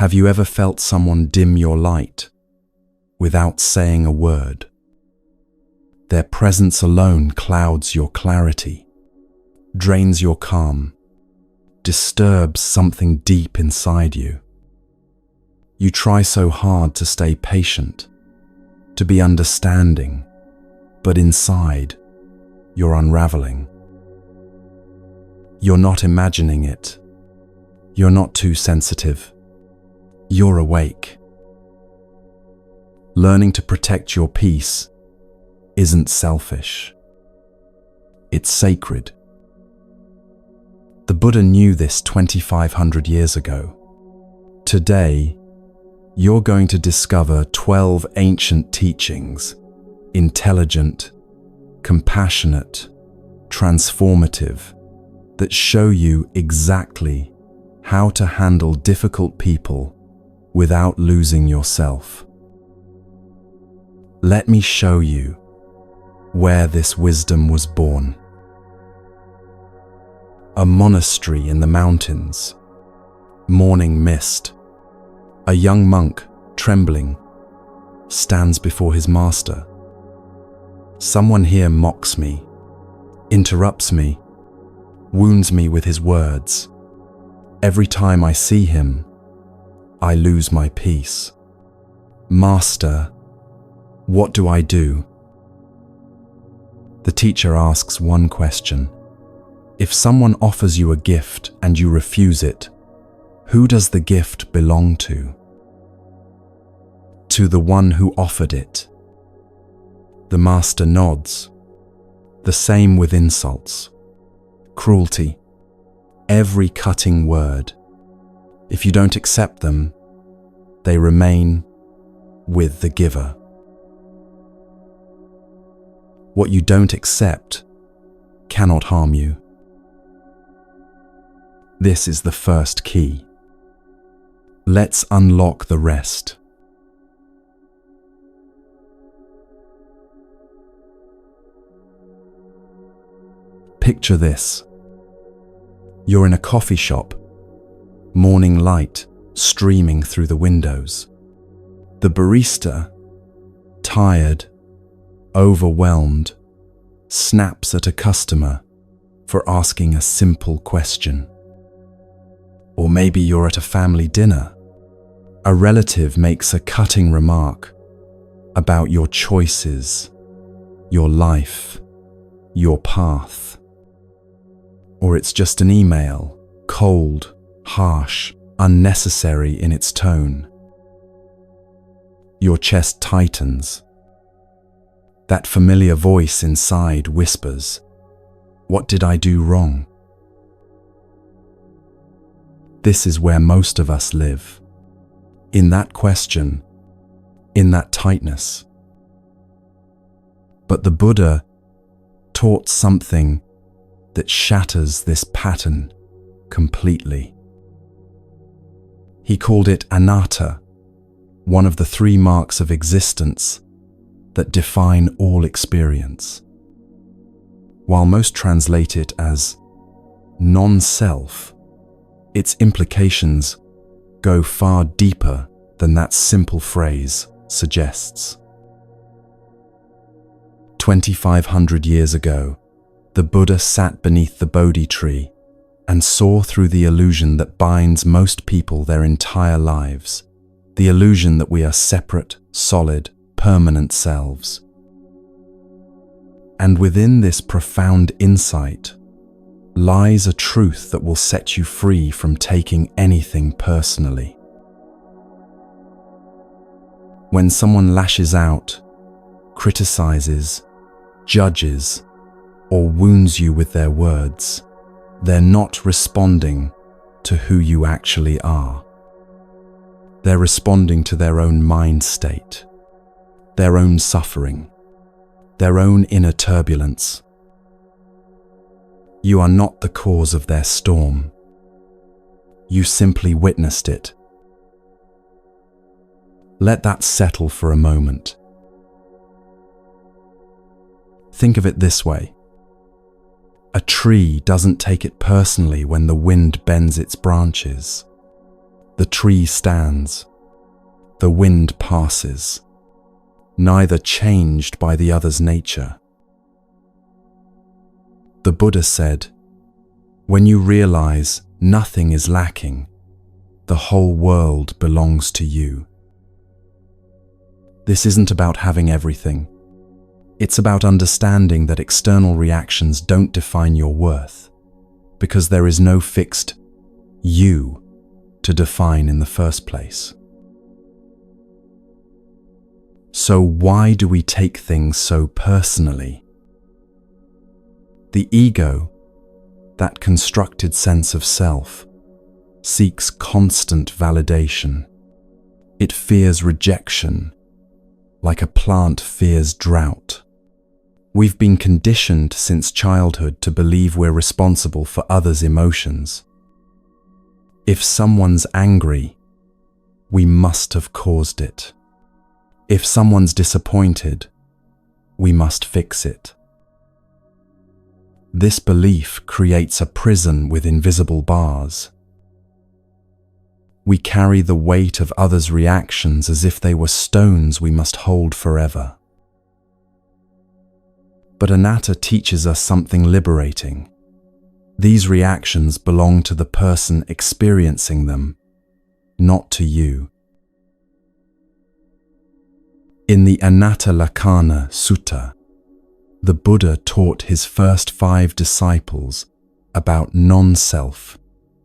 Have you ever felt someone dim your light without saying a word? Their presence alone clouds your clarity, drains your calm, disturbs something deep inside you. You try so hard to stay patient, to be understanding, but inside, you're unraveling. You're not imagining it. You're not too sensitive. You're awake. Learning to protect your peace isn't selfish. It's sacred. The Buddha knew this 2,500 years ago. Today, you're going to discover 12 ancient teachings, intelligent, compassionate, transformative, that show you exactly how to handle difficult people without losing yourself. Let me show you where this wisdom was born. A monastery in the mountains, morning mist. A young monk, trembling, stands before his master. Someone here mocks me, interrupts me, wounds me with his words. Every time I see him, I lose my peace. Master, what do I do? The teacher asks one question. If someone offers you a gift and you refuse it, who does the gift belong to? To the one who offered it. The master nods. The same with insults, cruelty, every cutting word. If you don't accept them, they remain with the giver. What you don't accept cannot harm you. This is the first key. Let's unlock the rest. Picture this. You're in a coffee shop, morning light streaming through the windows. The barista, tired, overwhelmed, snaps at a customer for asking a simple question. Or maybe you're at a family dinner. A relative makes a cutting remark about your choices, your life, your path. Or it's just an email, cold, harsh, unnecessary in its tone. Your chest tightens. That familiar voice inside whispers, "What did I do wrong?" This is where most of us live. In that question, in that tightness. But the Buddha taught something that shatters this pattern completely. He called it anatta, one of the 3 marks of existence that define all experience. While most translate it as non-self, its implications go far deeper than that simple phrase suggests. 2,500 years ago, the Buddha sat beneath the Bodhi tree and saw through the illusion that binds most people their entire lives, the illusion that we are separate, solid, permanent selves. And within this profound insight lies a truth that will set you free from taking anything personally. When someone lashes out, criticizes, judges, or wounds you with their words, they're not responding to who you actually are. They're responding to their own mind state, their own suffering, their own inner turbulence. You are not the cause of their storm. You simply witnessed it. Let that settle for a moment. Think of it this way. A tree doesn't take it personally when the wind bends its branches. The tree stands. The wind passes, neither changed by the other's nature. The Buddha said, "When you realize nothing is lacking, the whole world belongs to you." This isn't about having everything. It's about understanding that external reactions don't define your worth, because there is no fixed you to define in the first place. So why do we take things so personally? The ego, that constructed sense of self, seeks constant validation. It fears rejection, like a plant fears drought. We've been conditioned since childhood to believe we're responsible for others' emotions. If someone's angry, we must have caused it. If someone's disappointed, we must fix it. This belief creates a prison with invisible bars. We carry the weight of others' reactions as if they were stones we must hold forever. But anatta teaches us something liberating. These reactions belong to the person experiencing them, not to you. In the Anatta Lakkhana Sutta, the Buddha taught his first 5 disciples about non-self,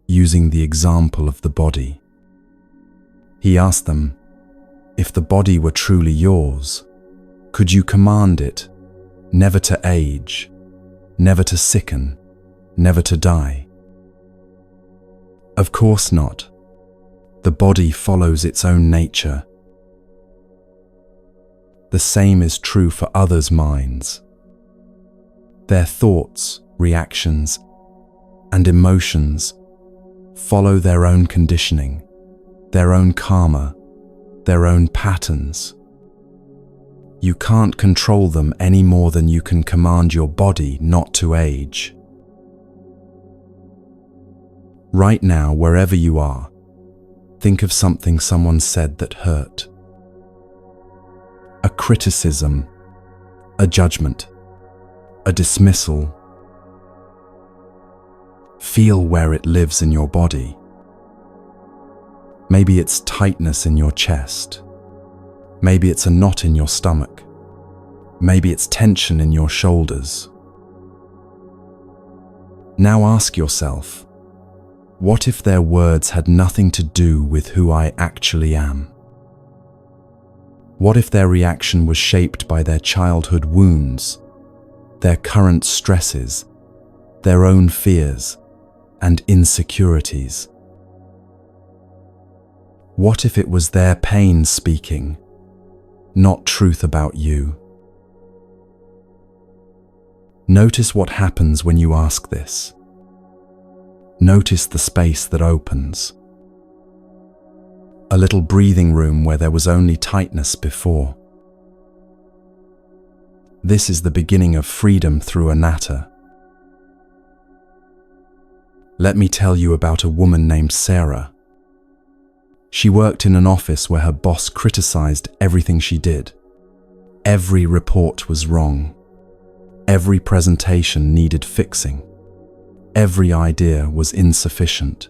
using the example of the body. He asked them, if the body were truly yours, could you command it never to age, never to sicken, never to die? Of course not. The body follows its own nature. The same is true for others' minds. Their thoughts, reactions, and emotions follow their own conditioning, their own karma, their own patterns. You can't control them any more than you can command your body not to age. Right now, wherever you are, think of something someone said that hurt. A criticism, a judgment, a dismissal. Feel where it lives in your body. Maybe it's tightness in your chest. Maybe it's a knot in your stomach. Maybe it's tension in your shoulders. Now ask yourself, what if their words had nothing to do with who I actually am? What if their reaction was shaped by their childhood wounds, their current stresses, their own fears and insecurities? What if it was their pain speaking, not truth about you? Notice what happens when you ask this. Notice the space that opens. A little breathing room where there was only tightness before. This is the beginning of freedom through anatta. Let me tell you about a woman named Sarah. She worked in an office where her boss criticized everything she did. Every report was wrong. Every presentation needed fixing. Every idea was insufficient.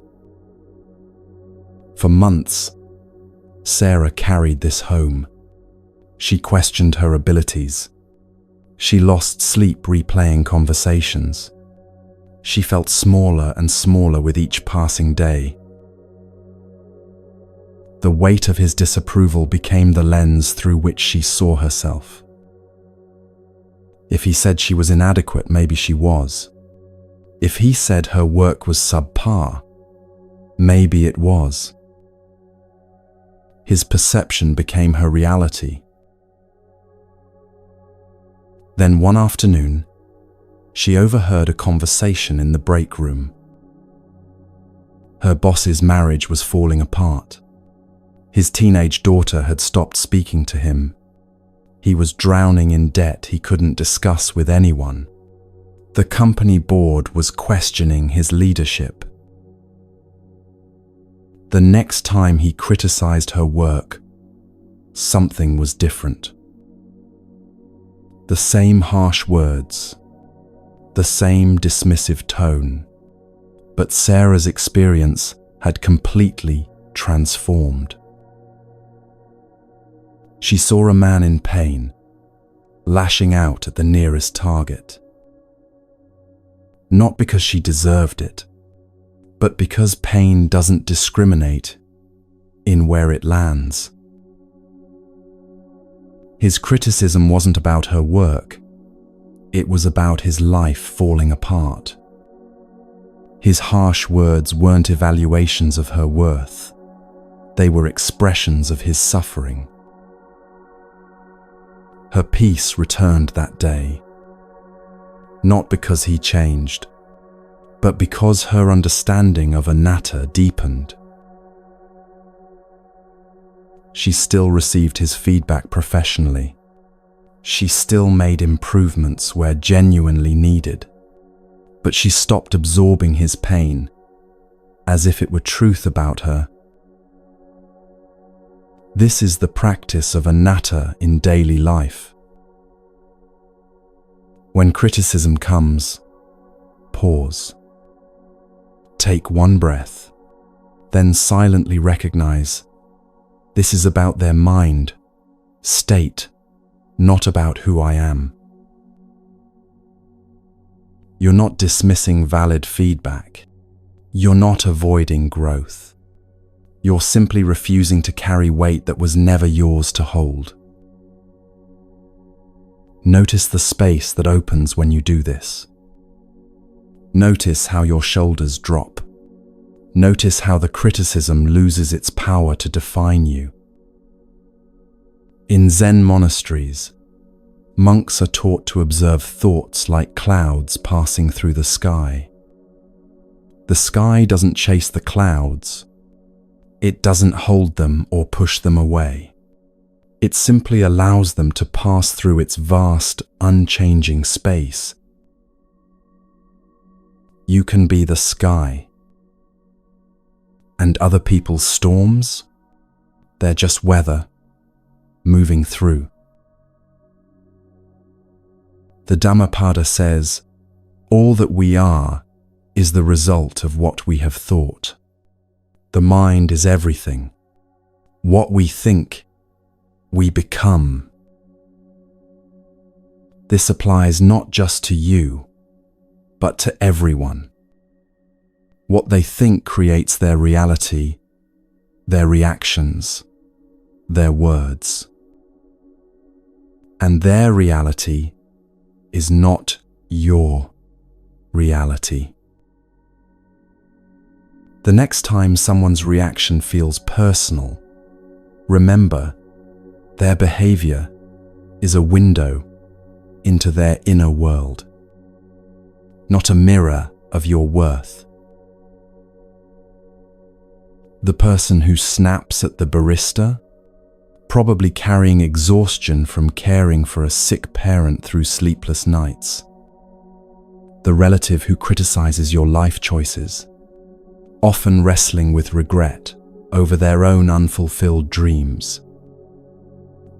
For months, Sarah carried this home. She questioned her abilities. She lost sleep replaying conversations. She felt smaller and smaller with each passing day. The weight of his disapproval became the lens through which she saw herself. If he said she was inadequate, maybe she was. If he said her work was subpar, maybe it was. His perception became her reality. Then one afternoon, she overheard a conversation in the break room. Her boss's marriage was falling apart. His teenage daughter had stopped speaking to him. He was drowning in debt he couldn't discuss with anyone. The company board was questioning his leadership. The next time he criticized her work, something was different. The same harsh words, the same dismissive tone, but Sarah's experience had completely transformed. She saw a man in pain, lashing out at the nearest target. Not because she deserved it, but because pain doesn't discriminate in where it lands. His criticism wasn't about her work, it was about his life falling apart. His harsh words weren't evaluations of her worth, they were expressions of his suffering. Her peace returned that day, not because he changed, but because her understanding of anatta deepened. She still received his feedback professionally. She still made improvements where genuinely needed, but she stopped absorbing his pain as if it were truth about her. This is the practice of anatta in daily life. When criticism comes, pause. Take one breath, then silently recognize this is about their mind, state, not about who I am. You're not dismissing valid feedback. You're not avoiding growth. You're simply refusing to carry weight that was never yours to hold. Notice the space that opens when you do this. Notice how your shoulders drop. Notice how the criticism loses its power to define you. In Zen monasteries, monks are taught to observe thoughts like clouds passing through the sky. The sky doesn't chase the clouds. It doesn't hold them or push them away. It simply allows them to pass through its vast, unchanging space. You can be the sky. And other people's storms? They're just weather, moving through. The Dhammapada says, all that we are is the result of what we have thought. The mind is everything. What we think, we become. This applies not just to you, but to everyone. What they think creates their reality, their reactions, their words. And their reality is not your reality. The next time someone's reaction feels personal, remember, their behavior is a window into their inner world, not a mirror of your worth. The person who snaps at the barista, probably carrying exhaustion from caring for a sick parent through sleepless nights. The relative who criticizes your life choices, often wrestling with regret over their own unfulfilled dreams.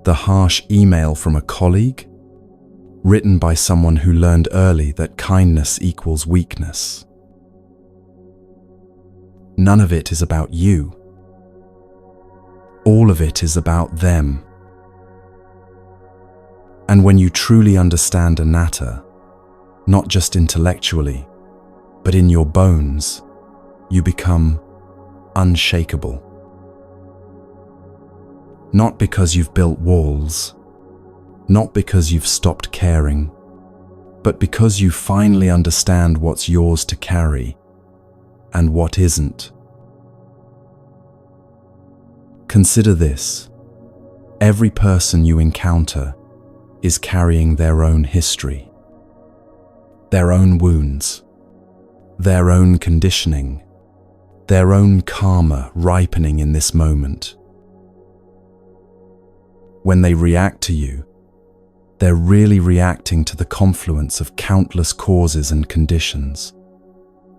The harsh email from a colleague, written by someone who learned early that kindness equals weakness. None of it is about you. All of it is about them. And when you truly understand anatta, not just intellectually, but in your bones, you become unshakable. Not because you've built walls, not because you've stopped caring, but because you finally understand what's yours to carry and what isn't. Consider this: every person you encounter is carrying their own history, their own wounds, their own conditioning, their own karma ripening in this moment. When they react to you, they're really reacting to the confluence of countless causes and conditions,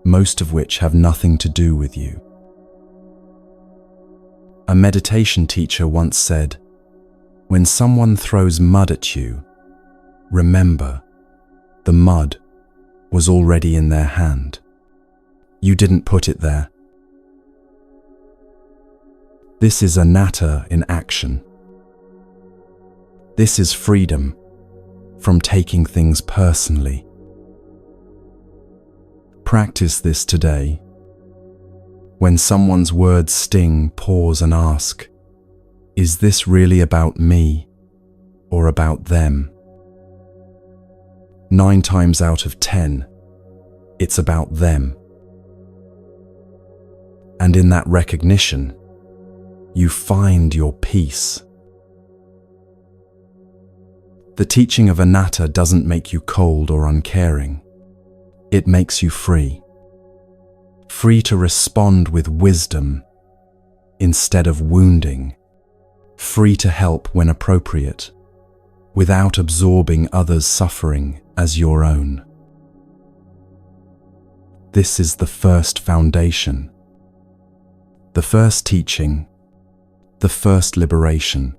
most of which have nothing to do with you. A meditation teacher once said, "When someone throws mud at you, remember, the mud was already in their hand. You didn't put it there." This is anatta in action. This is freedom from taking things personally. Practice this today. When someone's words sting, pause and ask, is this really about me or about them? 9 times out of 10, it's about them. And in that recognition, you find your peace. The teaching of anatta doesn't make you cold or uncaring. It makes you free. Free to respond with wisdom instead of wounding. Free to help when appropriate, without absorbing others' suffering as your own. This is the first foundation, the first teaching, the first liberation.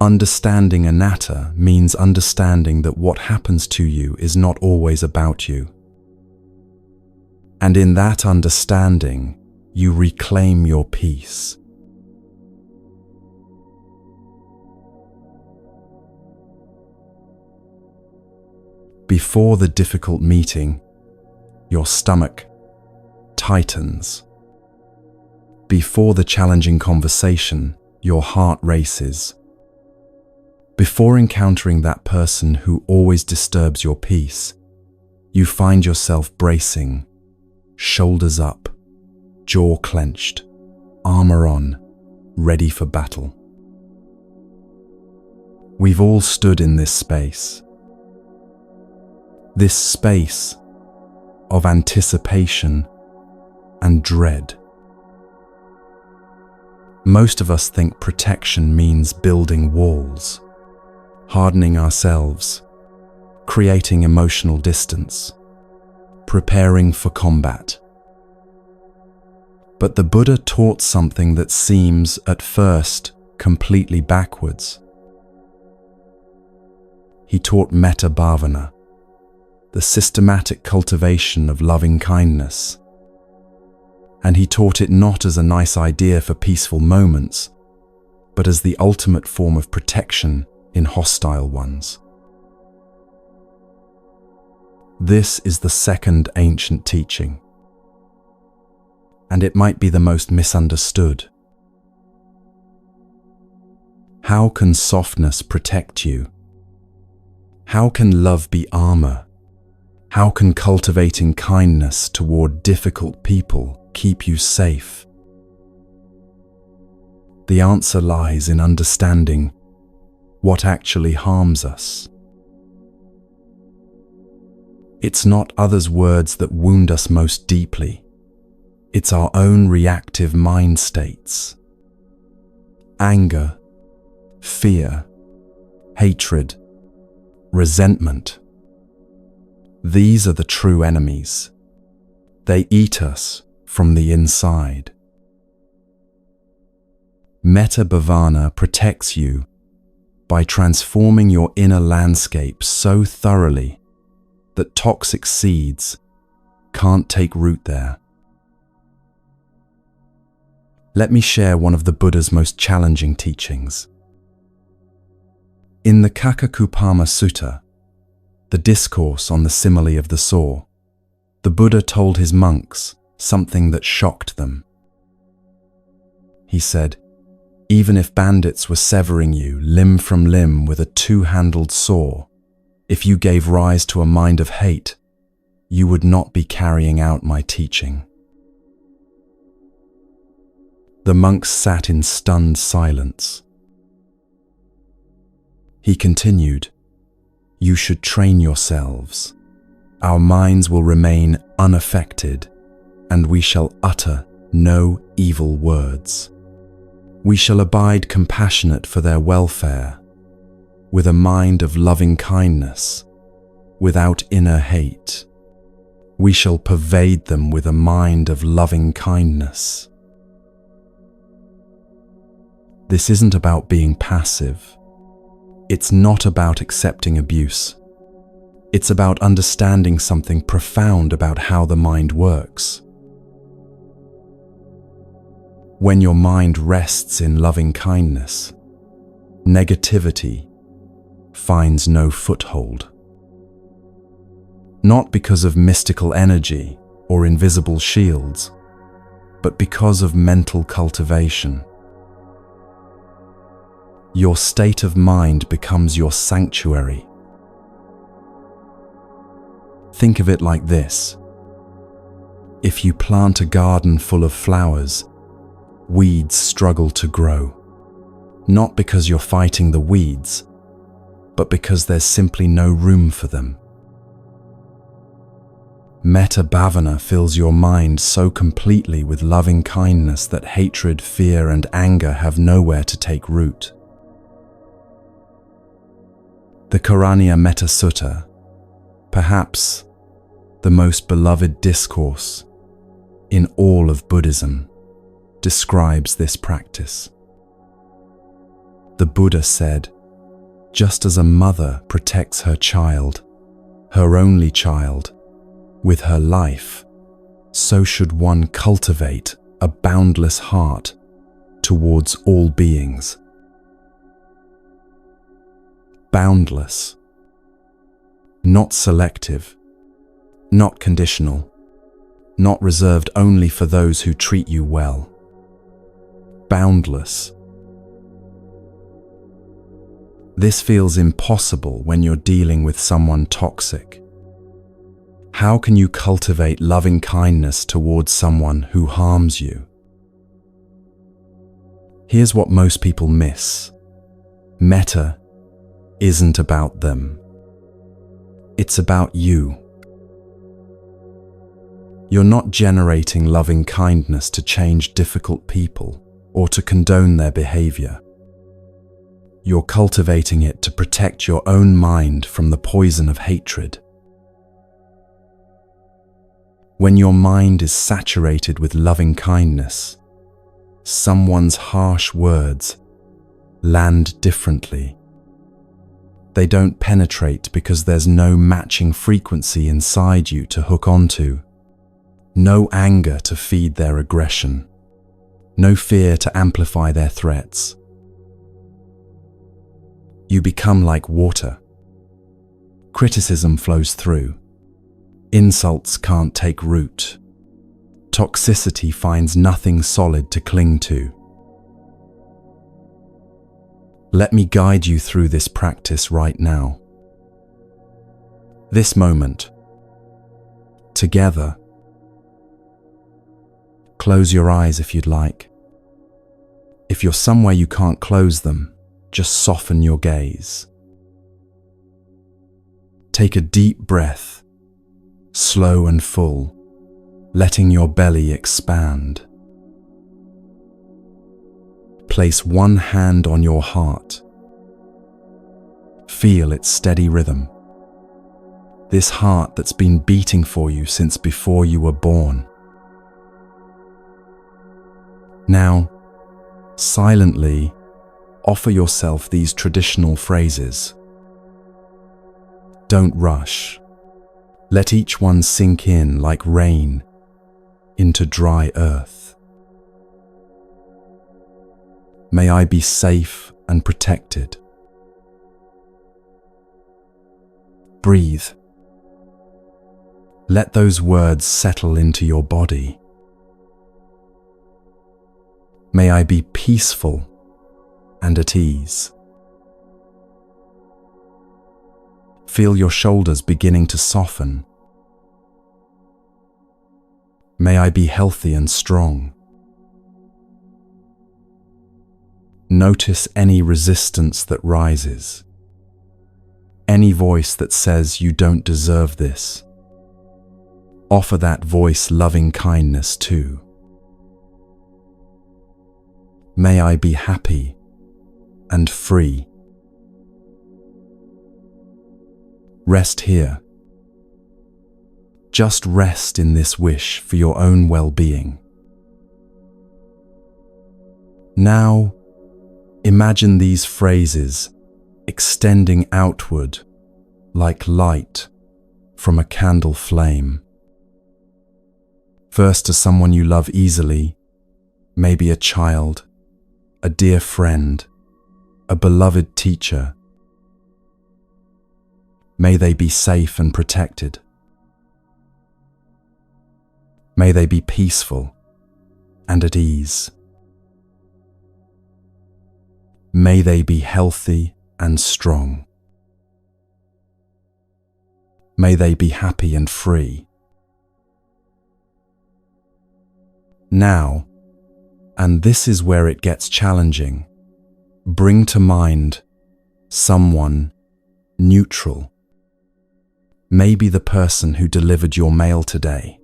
Understanding anatta means understanding that what happens to you is not always about you. And in that understanding, you reclaim your peace. Before the difficult meeting, your stomach tightens. Before the challenging conversation, your heart races. Before encountering that person who always disturbs your peace, you find yourself bracing, shoulders up, jaw clenched, armor on, ready for battle. We've all stood in this space of anticipation and dread. Most of us think protection means building walls, hardening ourselves, creating emotional distance, preparing for combat. But the Buddha taught something that seems, at first, completely backwards. He taught metta bhavana, the systematic cultivation of loving kindness. And he taught it not as a nice idea for peaceful moments, but as the ultimate form of protection in hostile ones. This is the second ancient teaching, and it might be the most misunderstood. How can softness protect you? How can love be armor? How can cultivating kindness toward difficult people keep you safe? The answer lies in understanding what actually harms us. It's not others' words that wound us most deeply. It's our own reactive mind states. Anger, fear, hatred, resentment. These are the true enemies. They eat us from the inside. Metta bhavana protects you by transforming your inner landscape so thoroughly that toxic seeds can't take root there. Let me share one of the Buddha's most challenging teachings. In the Kakakupama Sutta, the discourse on the simile of the saw, the Buddha told his monks something that shocked them. He said, "Even if bandits were severing you limb from limb with a 2-handled saw, if you gave rise to a mind of hate, you would not be carrying out my teaching." The monks sat in stunned silence. He continued, "You should train yourselves. Our minds will remain unaffected, and we shall utter no evil words. We shall abide compassionate for their welfare, with a mind of loving kindness, without inner hate. We shall pervade them with a mind of loving kindness." This isn't about being passive. It's not about accepting abuse. It's about understanding something profound about how the mind works. When your mind rests in loving kindness, negativity finds no foothold. Not because of mystical energy or invisible shields, but because of mental cultivation. Your state of mind becomes your sanctuary. Think of it like this. If you plant a garden full of flowers, weeds struggle to grow. Not because you're fighting the weeds, but because there's simply no room for them. Metta bhavana fills your mind so completely with loving kindness that hatred, fear, and anger have nowhere to take root. The Karaniya Metta Sutta, perhaps the most beloved discourse in all of Buddhism, describes this practice. The Buddha said, just as a mother protects her child, her only child, with her life, so should one cultivate a boundless heart towards all beings. Boundless, not selective, not conditional, not reserved only for those who treat you well. Boundless. This feels impossible when you're dealing with someone toxic. How can you cultivate loving kindness towards someone who harms you? Here's what most people miss. Metta isn't about them. It's about you. You're not generating loving kindness to change difficult people or to condone their behavior. You're cultivating it to protect your own mind from the poison of hatred. When your mind is saturated with loving kindness, someone's harsh words land differently. They don't penetrate because there's no matching frequency inside you to hook onto, no anger to feed their aggression, no fear to amplify their threats. You become like water. Criticism flows through. Insults can't take root. Toxicity finds nothing solid to cling to. Let me guide you through this practice right now. This moment. Together. Close your eyes if you'd like. If you're somewhere you can't close them, just soften your gaze. Take a deep breath, slow and full, letting your belly expand. Place one hand on your heart. Feel its steady rhythm. This heart that's been beating for you since before you were born. Now, silently, offer yourself these traditional phrases. Don't rush. Let each one sink in like rain into dry earth. May I be safe and protected. Breathe. Let those words settle into your body. May I be peaceful and at ease. Feel your shoulders beginning to soften. May I be healthy and strong. Notice any resistance that rises. Any voice that says you don't deserve this. Offer that voice loving kindness too. May I be happy and free. Rest here. Just rest in this wish for your own well-being. Now, Imagine these phrases extending outward like light from a candle flame. First to someone you love easily, maybe a child, a dear friend, a beloved teacher. May they be safe and protected. May they be peaceful and at ease. May they be healthy and strong. May they be happy and free. Now, and this is where it gets challenging, bring to mind someone neutral. Maybe the person who delivered your mail today,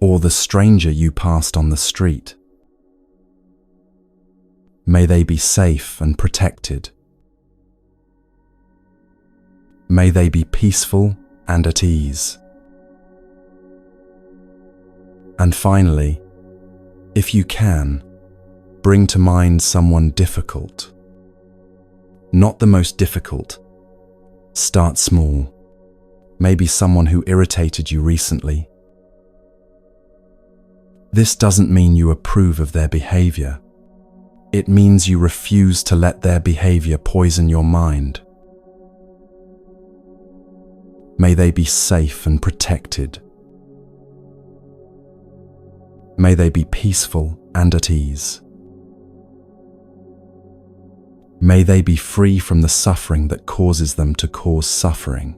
or the stranger you passed on the street. May they be safe and protected. May they be peaceful and at ease. And finally, if you can, bring to mind someone difficult. Not the most difficult. Start small. Maybe someone who irritated you recently. This doesn't mean you approve of their behavior. It means you refuse to let their behavior poison your mind. May they be safe and protected. May they be peaceful and at ease. May they be free from the suffering that causes them to cause suffering.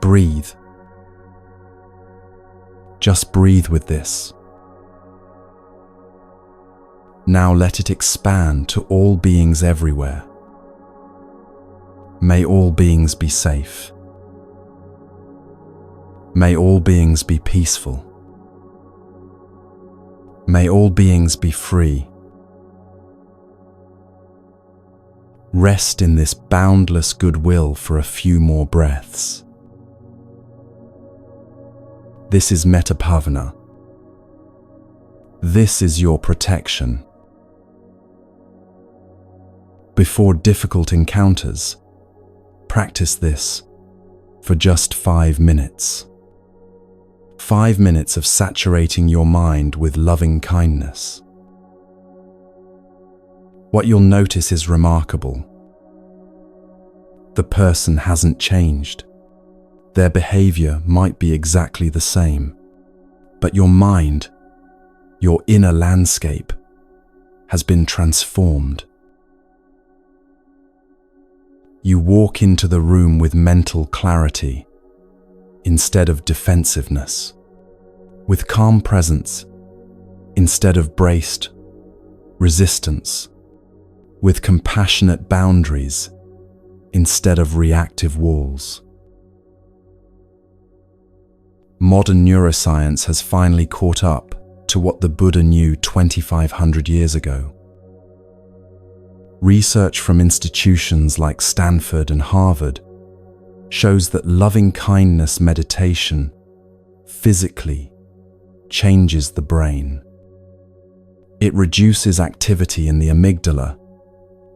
Breathe. Just breathe with this. Now let it expand to all beings everywhere. May all beings be safe. May all beings be peaceful. May all beings be free. Rest in this boundless goodwill for a few more breaths. This is Metapavana. This is your protection. Before difficult encounters, practice this for just 5 minutes. 5 minutes of saturating your mind with loving kindness. What you'll notice is remarkable. The person hasn't changed. Their behavior might be exactly the same, but your mind, your inner landscape, has been transformed. You walk into the room with mental clarity instead of defensiveness, with calm presence instead of braced resistance, with compassionate boundaries instead of reactive walls. Modern neuroscience has finally caught up to what the Buddha knew 2,500 years ago. Research from institutions like Stanford and Harvard shows that loving-kindness meditation physically changes the brain. It reduces activity in the amygdala,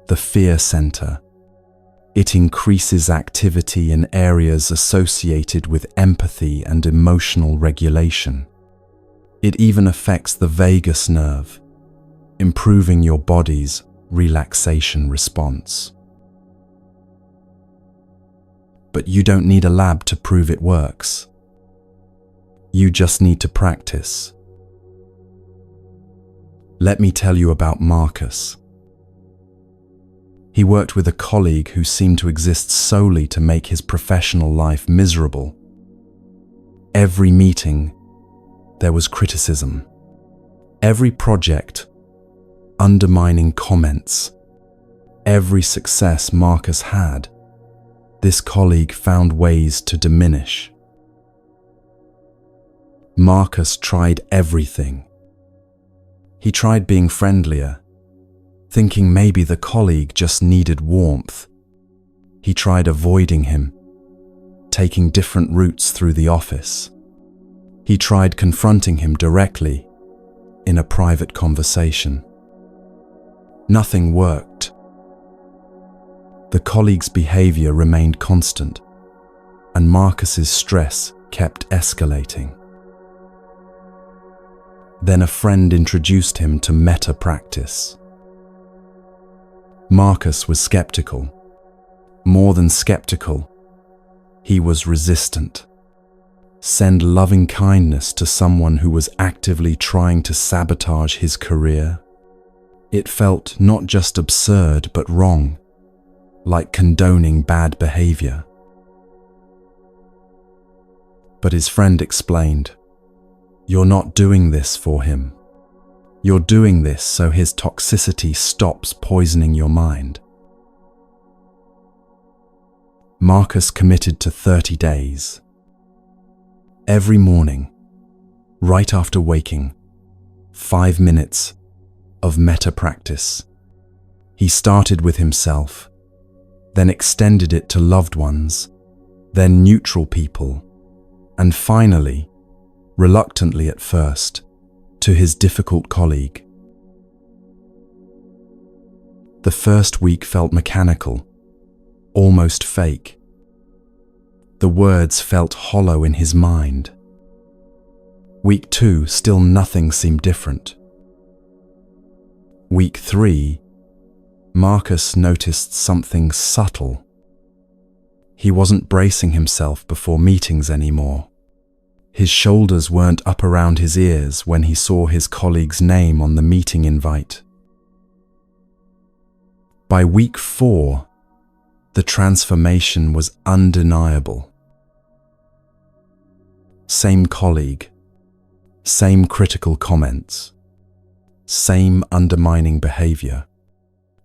the fear center. It increases activity in areas associated with empathy and emotional regulation. It even affects the vagus nerve, improving your body's relaxation response. But you don't need a lab to prove it works. You just need to practice. Let me tell you about Marcus. He worked with a colleague who seemed to exist solely to make his professional life miserable. Every meeting, there was criticism. Every project, undermining comments. Every success Marcus had, this colleague found ways to diminish. Marcus tried everything. He tried being friendlier, thinking maybe the colleague just needed warmth. He tried avoiding him, taking different routes through the office. He tried confronting him directly in a private conversation. Nothing worked. The colleague's behavior remained constant, and Marcus's stress kept escalating. Then a friend introduced him to metta practice. Marcus was skeptical. More than skeptical, he was resistant. Send loving kindness to someone who was actively trying to sabotage his career? It felt not just absurd but wrong, like condoning bad behavior. But his friend explained, "You're not doing this for him. You're doing this so his toxicity stops poisoning your mind." Marcus committed to 30 days. Every morning, right after waking, 5 minutes of metta practice. He started with himself, then extended it to loved ones, then neutral people, and finally, reluctantly at first, to his difficult colleague. The first week felt mechanical, almost fake. The words felt hollow in his mind. Week 2, still nothing seemed different. Week 3, Marcus noticed something subtle. He wasn't bracing himself before meetings anymore. His shoulders weren't up around his ears when he saw his colleague's name on the meeting invite. By week 4, the transformation was undeniable. Same colleague, same critical comments, same undermining behavior,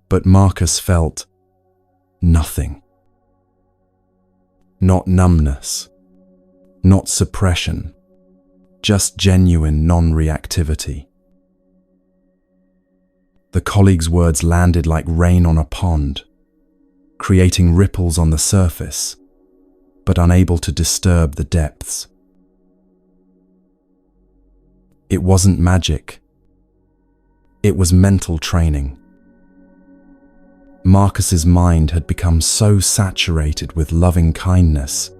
but Marcus felt nothing. Not numbness, not suppression, just genuine non-reactivity. The colleague's words landed like rain on a pond, creating ripples on the surface, but unable to disturb the depths. It wasn't magic. It was mental training. Marcus's mind had become so saturated with loving kindness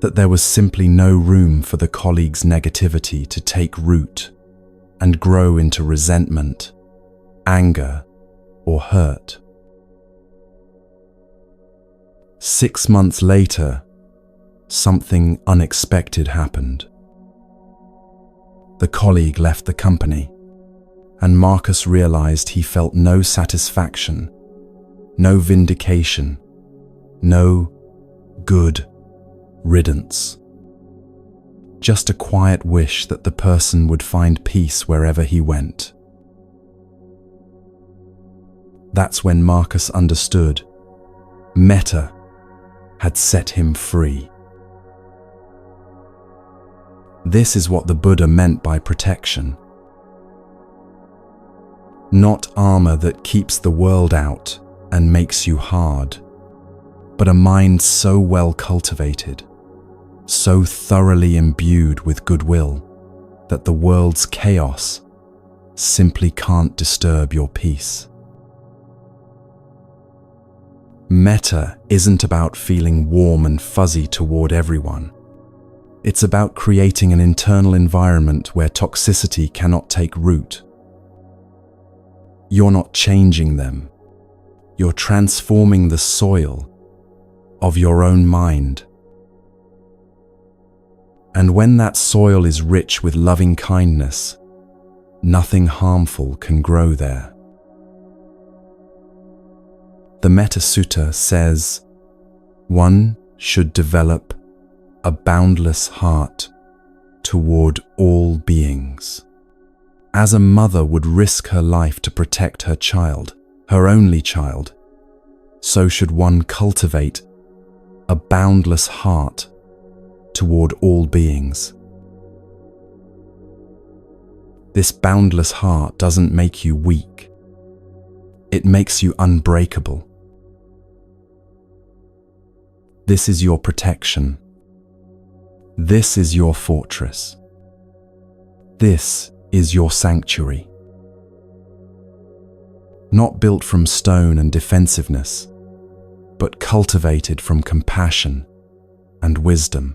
that there was simply no room for the colleague's negativity to take root and grow into resentment, anger, or hurt. 6 months later, something unexpected happened. The colleague left the company, and Marcus realized he felt no satisfaction, no vindication, no good riddance. Just a quiet wish that the person would find peace wherever he went. That's when Marcus understood metta had set him free. This is what the Buddha meant by protection. Not armor that keeps the world out and makes you hard, but a mind so well cultivated, so thoroughly imbued with goodwill, that the world's chaos simply can't disturb your peace. Metta isn't about feeling warm and fuzzy toward everyone. It's about creating an internal environment where toxicity cannot take root. You're not changing them. You're transforming the soil of your own mind. And when that soil is rich with loving kindness, nothing harmful can grow there. The Metta Sutta says, one should develop a boundless heart toward all beings. As a mother would risk her life to protect her child, her only child, so should one cultivate a boundless heart toward all beings. This boundless heart doesn't make you weak. It makes you unbreakable. This is your protection. This is your fortress. This is your sanctuary. not built from stone and defensiveness, but cultivated from compassion and wisdom.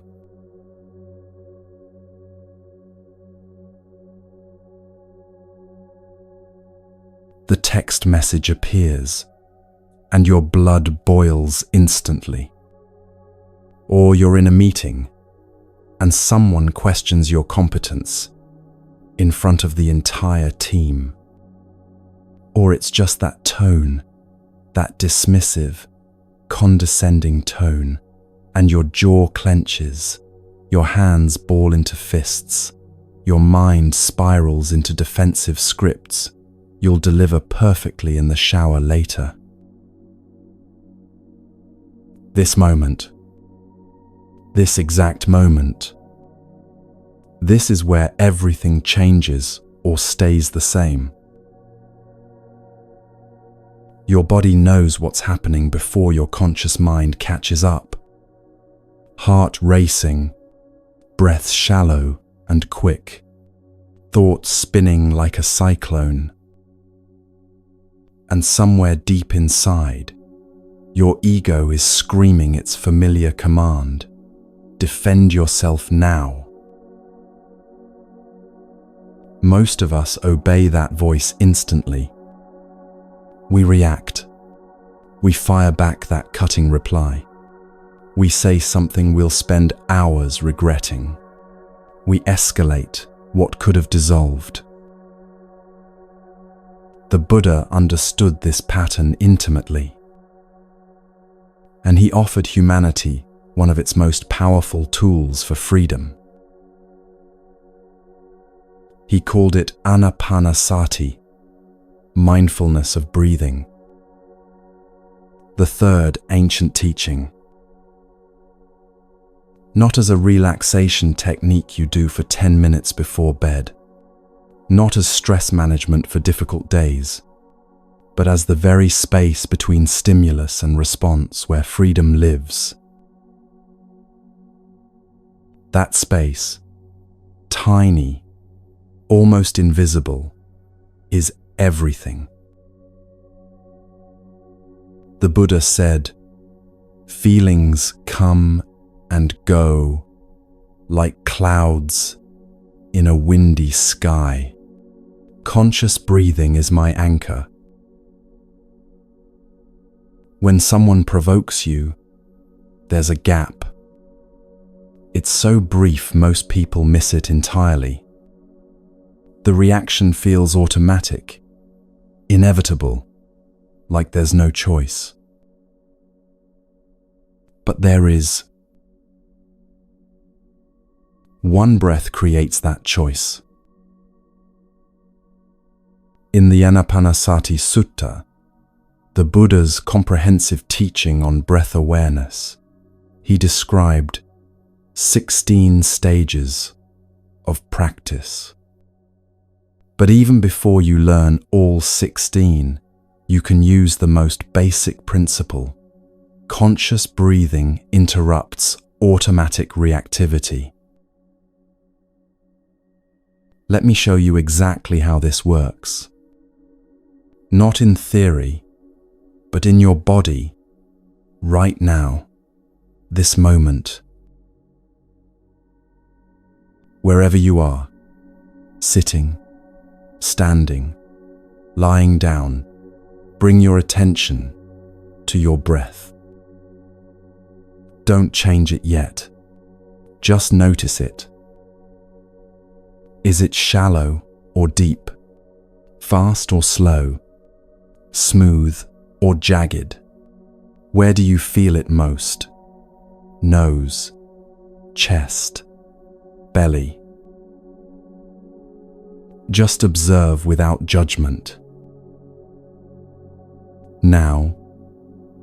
The text message appears, and your blood boils instantly. Or you're in a meeting, and someone questions your competence in front of the entire team. Or it's just that tone, that dismissive, condescending tone, and your jaw clenches, your hands ball into fists, your mind spirals into defensive scripts you'll deliver perfectly in the shower later. This moment, this exact moment, this is where everything changes or stays the same. Your body knows what's happening before your conscious mind catches up. Heart racing, breath shallow and quick, thoughts spinning like a cyclone. And somewhere deep inside, your ego is screaming its familiar command: defend yourself now. Most of us obey that voice instantly. We react. We fire back that cutting reply. We say something we'll spend hours regretting. We escalate what could have dissolved. The Buddha understood this pattern intimately, and he offered humanity one of its most powerful tools for freedom. He called it anapanasati, mindfulness of breathing, the third ancient teaching. Not as a relaxation technique you do for 10 minutes before bed, not as stress management for difficult days, but as the very space between stimulus and response where freedom lives. That space, tiny, almost invisible, is everything. The Buddha said, "Feelings come and go like clouds in a windy sky. Conscious breathing is my anchor." When someone provokes you, there's a gap. It's so brief most people miss it entirely. The reaction feels automatic, inevitable, like there's no choice. But there is. One breath creates that choice. In the Anapanasati Sutta, the Buddha's comprehensive teaching on breath awareness, he described 16 stages of practice. But even before you learn all 16, you can use the most basic principle. Conscious breathing interrupts automatic reactivity. Let me show you exactly how this works. Not in theory, but in your body, right now, this moment. Wherever you are, sitting, standing, lying down, bring your attention to your breath. Don't change it yet. Just notice it. Is it shallow or deep? Fast or slow? Smooth or jagged? Where do you feel it most? Nose, chest, belly. Just observe without judgment. Now,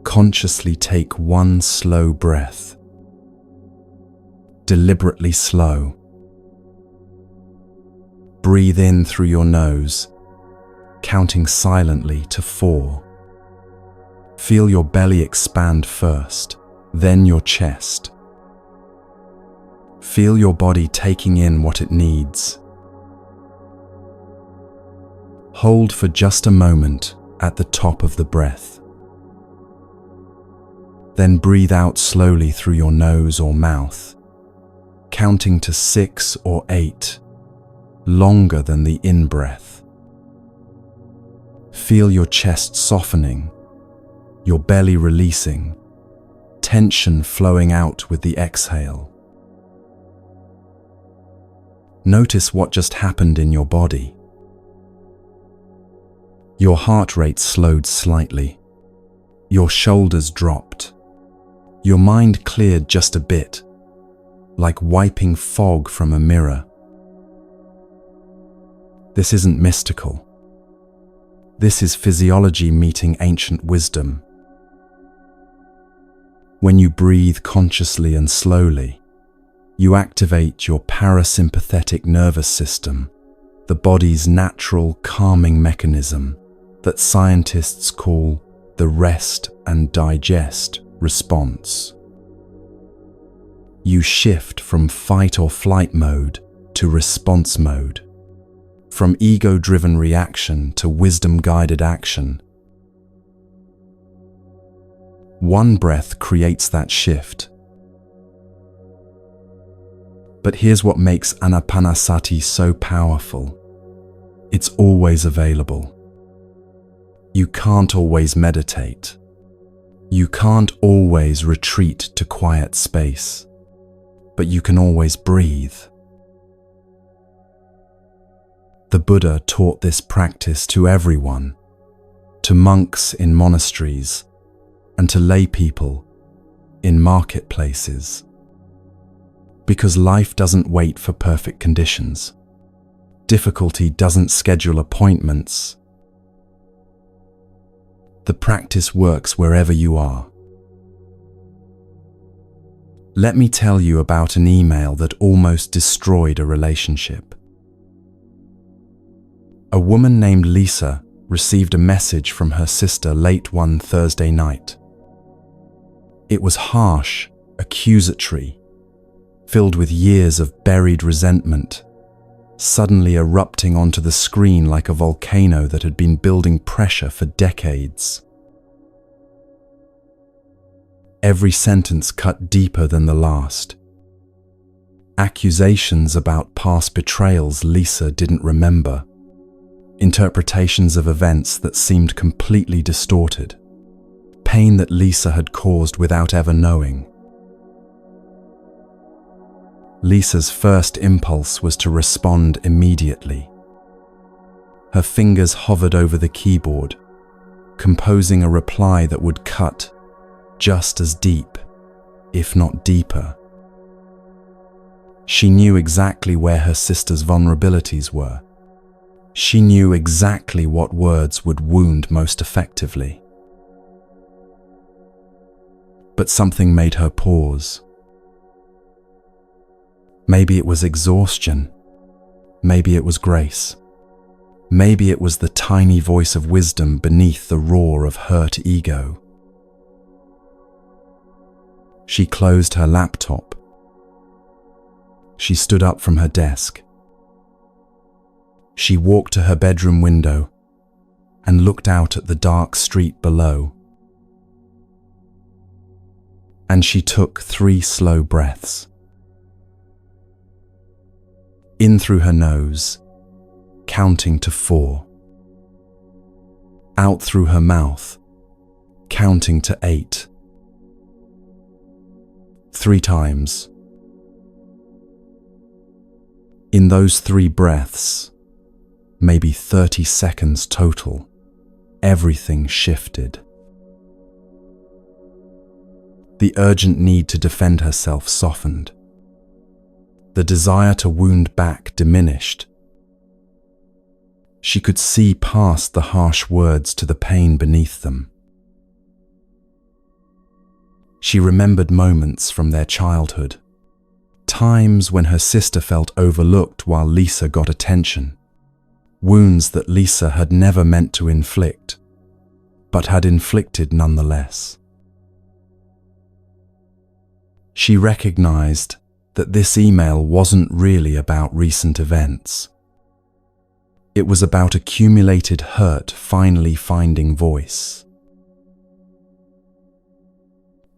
consciously take one slow breath. Deliberately slow. Breathe in through your nose, counting silently to 4. Feel your belly expand first, then your chest. Feel your body taking in what it needs. Hold for just a moment at the top of the breath. Then breathe out slowly through your nose or mouth, counting to 6 or 8, longer than the in-breath. Feel your chest softening, your belly releasing, tension flowing out with the exhale. Notice what just happened in your body. Your heart rate slowed slightly. Your shoulders dropped. Your mind cleared just a bit, like wiping fog from a mirror. This isn't mystical. This is physiology meeting ancient wisdom. When you breathe consciously and slowly, you activate your parasympathetic nervous system, the body's natural calming mechanism that scientists call the rest and digest response. You shift from fight or flight mode to response mode, from ego-driven reaction to wisdom-guided action. One breath creates that shift. But here's what makes Anapanasati so powerful. It's always available. You can't always meditate. You can't always retreat to quiet space, but you can always breathe. The Buddha taught this practice to everyone, to monks in monasteries, and to lay people in marketplaces. Because life doesn't wait for perfect conditions. Difficulty doesn't schedule appointments. The practice works wherever you are. Let me tell you about an email that almost destroyed a relationship. A woman named Lisa received a message from her sister late one Thursday night. It was harsh, accusatory, filled with years of buried resentment, suddenly erupting onto the screen like a volcano that had been building pressure for decades. Every sentence cut deeper than the last. Accusations about past betrayals Lisa didn't remember. Interpretations of events that seemed completely distorted. Pain that Lisa had caused without ever knowing. Lisa's first impulse was to respond immediately. Her fingers hovered over the keyboard, composing a reply that would cut just as deep, if not deeper. She knew exactly where her sister's vulnerabilities were. She knew exactly what words would wound most effectively. But something made her pause. Maybe it was exhaustion. Maybe it was grace. Maybe it was the tiny voice of wisdom beneath the roar of hurt ego. She closed her laptop. She stood up from her desk. She walked to her bedroom window and looked out at the dark street below. And she took 3 slow breaths. In through her nose, counting to 4. Out through her mouth, counting to 8. 3 times. In those 3 breaths, maybe 30 seconds total, everything shifted. The urgent need to defend herself softened. The desire to wound back diminished. She could see past the harsh words to the pain beneath them. She remembered moments from their childhood, times when her sister felt overlooked while Lisa got attention, wounds that Lisa had never meant to inflict, but had inflicted nonetheless. She recognized that this email wasn't really about recent events. It was about accumulated hurt finally finding voice.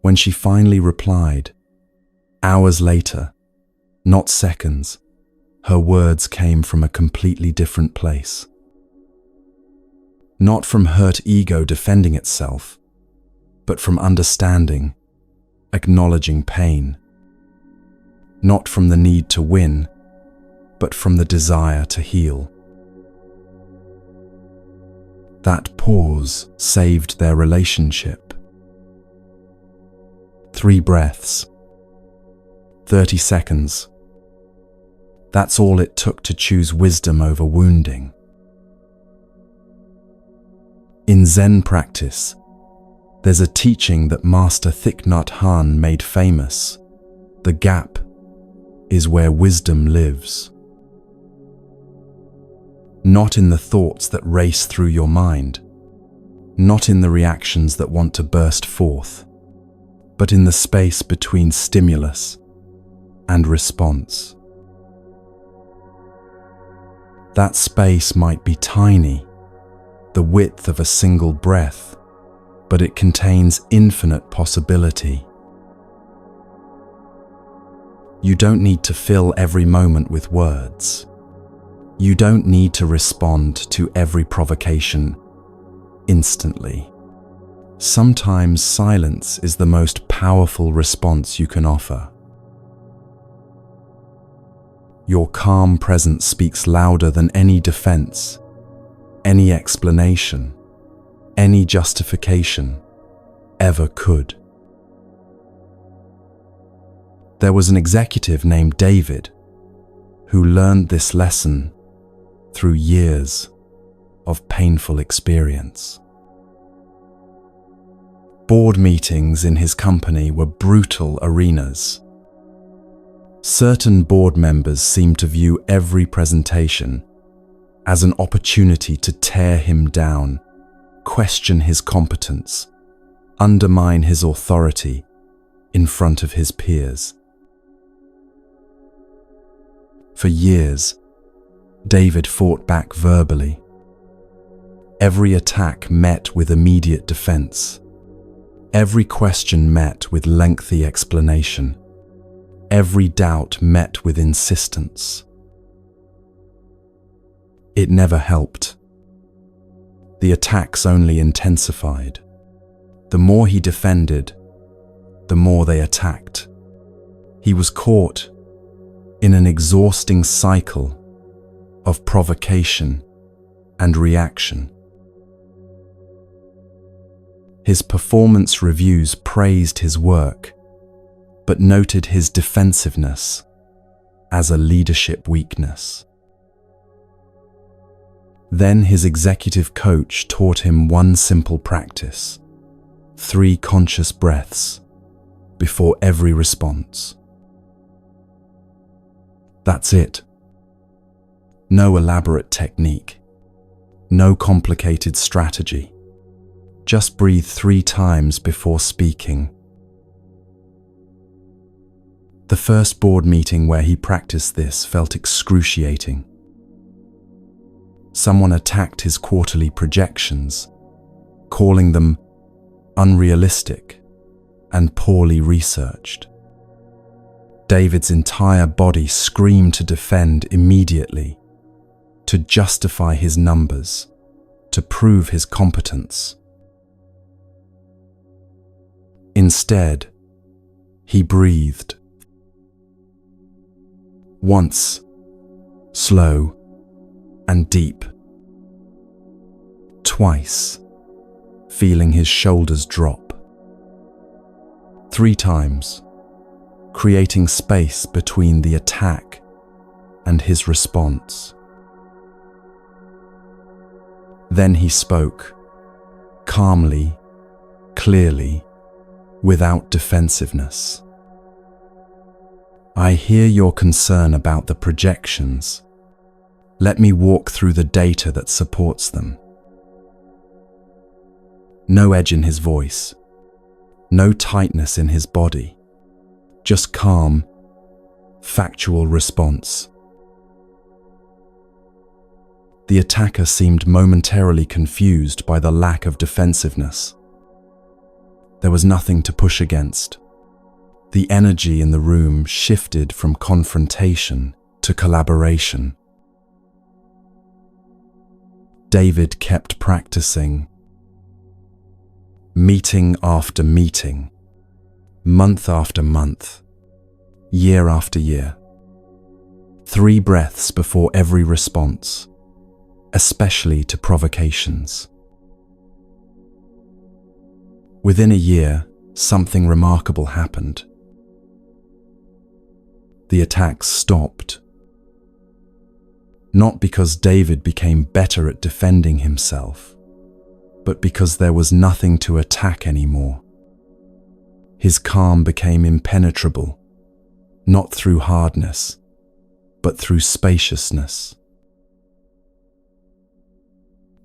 When she finally replied, hours later, not seconds, her words came from a completely different place. Not from hurt ego defending itself, but from understanding, acknowledging pain. Not from the need to win, but from the desire to heal. That pause saved their relationship. 3 breaths. 30 seconds. That's all it took to choose wisdom over wounding. In Zen practice, there's a teaching that Master Thich Nhat Hanh made famous. The gap is where wisdom lives. Not in the thoughts that race through your mind, not in the reactions that want to burst forth, but in the space between stimulus and response. That space might be tiny, the width of a single breath, but it contains infinite possibility. You don't need to fill every moment with words. You don't need to respond to every provocation instantly. Sometimes silence is the most powerful response you can offer. Your calm presence speaks louder than any defense, any explanation, any justification ever could. There was an executive named David who learned this lesson through years of painful experience. Board meetings in his company were brutal arenas. Certain board members seemed to view every presentation as an opportunity to tear him down, question his competence, undermine his authority in front of his peers. For years, David fought back verbally. Every attack met with immediate defense. Every question met with lengthy explanation. Every doubt met with insistence. It never helped. The attacks only intensified. The more he defended, the more they attacked. He was caught in an exhausting cycle of provocation and reaction. His performance reviews praised his work, but noted his defensiveness as a leadership weakness. Then his executive coach taught him one simple practice: 3 conscious breaths before every response. That's it. No elaborate technique, no complicated strategy. Just breathe 3 times before speaking. The first board meeting where he practiced this felt excruciating. Someone attacked his quarterly projections, calling them unrealistic and poorly researched. David's entire body screamed to defend immediately, to justify his numbers, to prove his competence. Instead, he breathed. Once, slow and deep. Twice, feeling his shoulders drop. 3 times, creating space between the attack and his response. Then he spoke, calmly, clearly, without defensiveness. I hear your concern about the projections. Let me walk through the data that supports them. No edge in his voice, no tightness in his body, just calm, factual response. The attacker seemed momentarily confused by the lack of defensiveness. There was nothing to push against. The energy in the room shifted from confrontation to collaboration. David kept practicing. Meeting after meeting, month after month, year after year. 3 breaths before every response, especially to provocations. Within a year, something remarkable happened. The attacks stopped. Not because David became better at defending himself, but because there was nothing to attack anymore. His calm became impenetrable, not through hardness, but through spaciousness.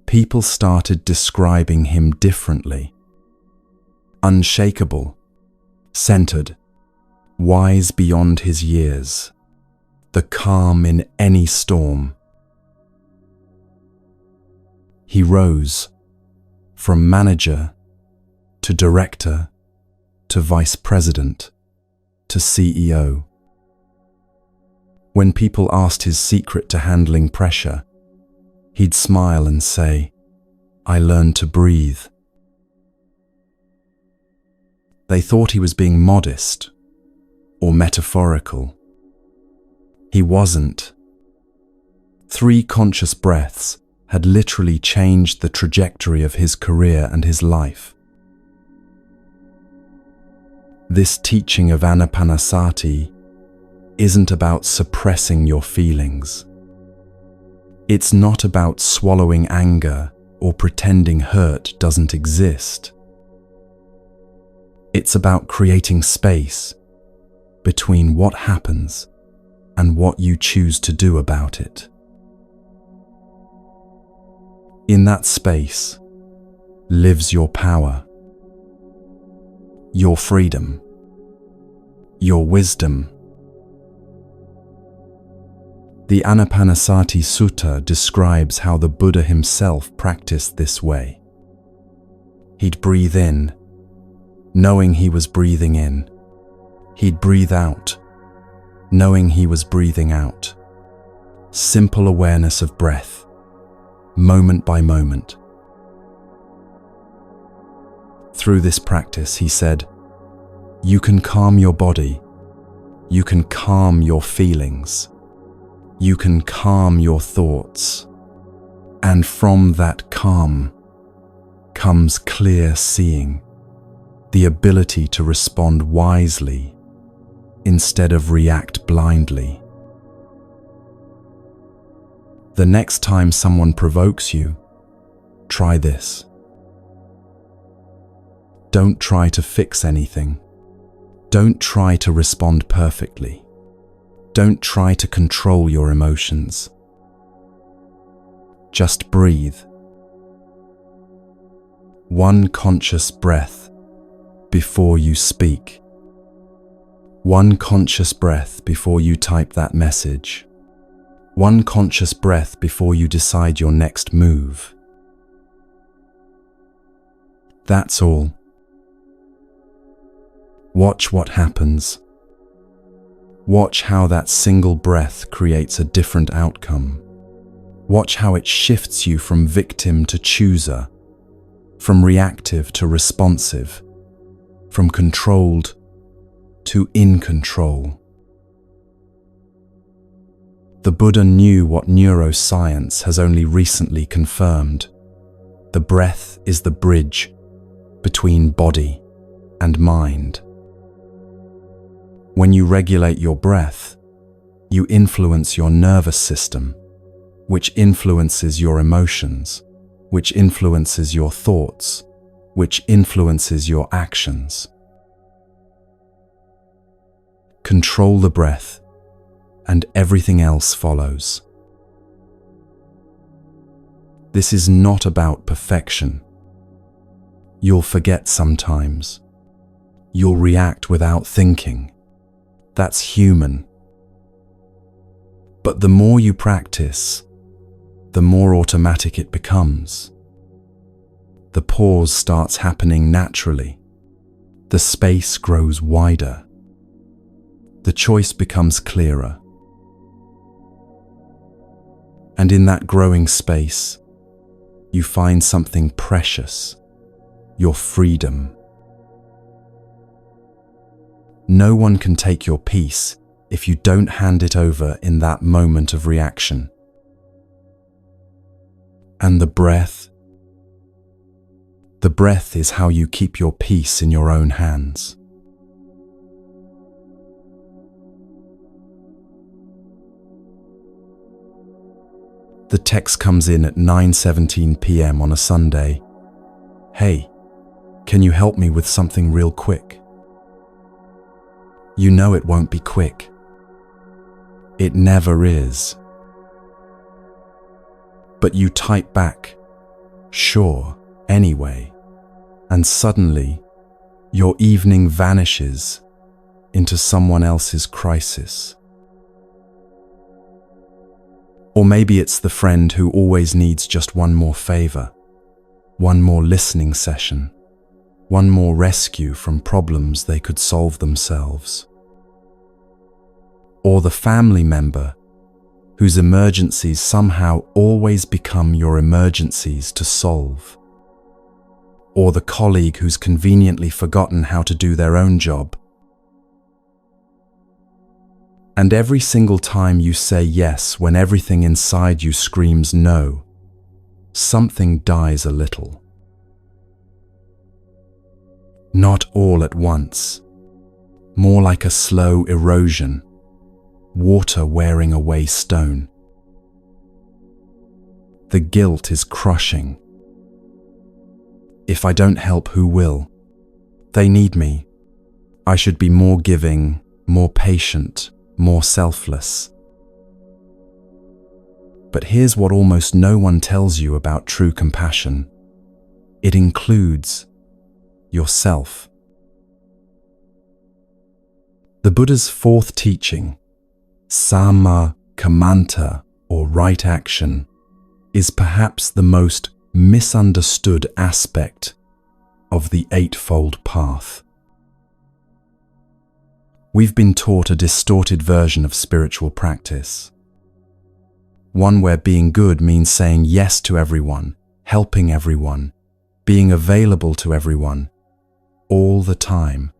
People started describing him differently. Unshakable, centered, wise beyond his years, the calm in any storm. He rose from manager to director to vice president to CEO. When people asked his secret to handling pressure, he'd smile and say, "I learned to breathe." They thought he was being modest or metaphorical. He wasn't. 3 conscious breaths had literally changed the trajectory of his career and his life. This teaching of Anapanasati isn't about suppressing your feelings. It's not about swallowing anger or pretending hurt doesn't exist. It's about creating space between what happens and what you choose to do about it. In that space lives your power, your freedom, your wisdom. The Anapanasati Sutta describes how the Buddha himself practiced this way. He'd breathe in, knowing he was breathing in. He'd breathe out, knowing he was breathing out. Simple awareness of breath, moment by moment. Through this practice, he said, you can calm your body, you can calm your feelings, you can calm your thoughts, and from that calm comes clear seeing, the ability to respond wisely instead of react blindly. The next time someone provokes you, try this. Don't try to fix anything. Don't try to respond perfectly. Don't try to control your emotions. Just breathe. 1 conscious breath before you speak. 1 conscious breath before you type that message. 1 conscious breath before you decide your next move. That's all. Watch what happens. Watch how that single breath creates a different outcome. Watch how it shifts you from victim to chooser, from reactive to responsive, from controlled to in control. The Buddha knew what neuroscience has only recently confirmed. The breath is the bridge between body and mind. When you regulate your breath, you influence your nervous system, which influences your emotions, which influences your thoughts, which influences your actions. Control the breath, and everything else follows. This is not about perfection. You'll forget sometimes. You'll react without thinking. That's human. But the more you practice, the more automatic it becomes. The pause starts happening naturally. The space grows wider. The choice becomes clearer. And in that growing space, you find something precious, your freedom. No one can take your peace if you don't hand it over in that moment of reaction. And the breath is how you keep your peace in your own hands. The text comes in at 9:17 p.m. on a Sunday. Hey, can you help me with something real quick? You know it won't be quick. It never is. But you type back, sure, anyway, and suddenly your evening vanishes into someone else's crisis. Or maybe it's the friend who always needs just one more favor, one more listening session, one more rescue from problems they could solve themselves. Or the family member whose emergencies somehow always become your emergencies to solve. Or the colleague who's conveniently forgotten how to do their own job. And every single time you say yes when everything inside you screams no, something dies a little. Not all at once, more like a slow erosion, water wearing away stone. The guilt is crushing. If I don't help, who will? They need me. I should be more giving, more patient, more selfless. But here's what almost no one tells you about true compassion. It includes yourself. The Buddha's fourth teaching, Samma Kamanta, or right action, is perhaps the most misunderstood aspect of the Eightfold Path. We've been taught a distorted version of spiritual practice. One where being good means saying yes to everyone, helping everyone, being available to everyone, all the time,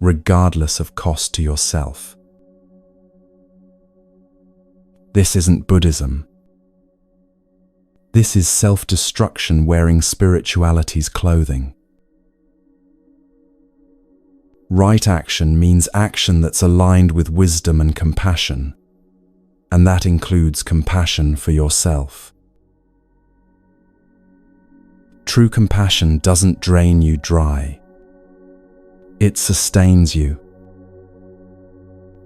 regardless of cost to yourself. This isn't Buddhism. This is self-destruction wearing spirituality's clothing. Right action means action that's aligned with wisdom and compassion, and that includes compassion for yourself. True compassion doesn't drain you dry. It sustains you.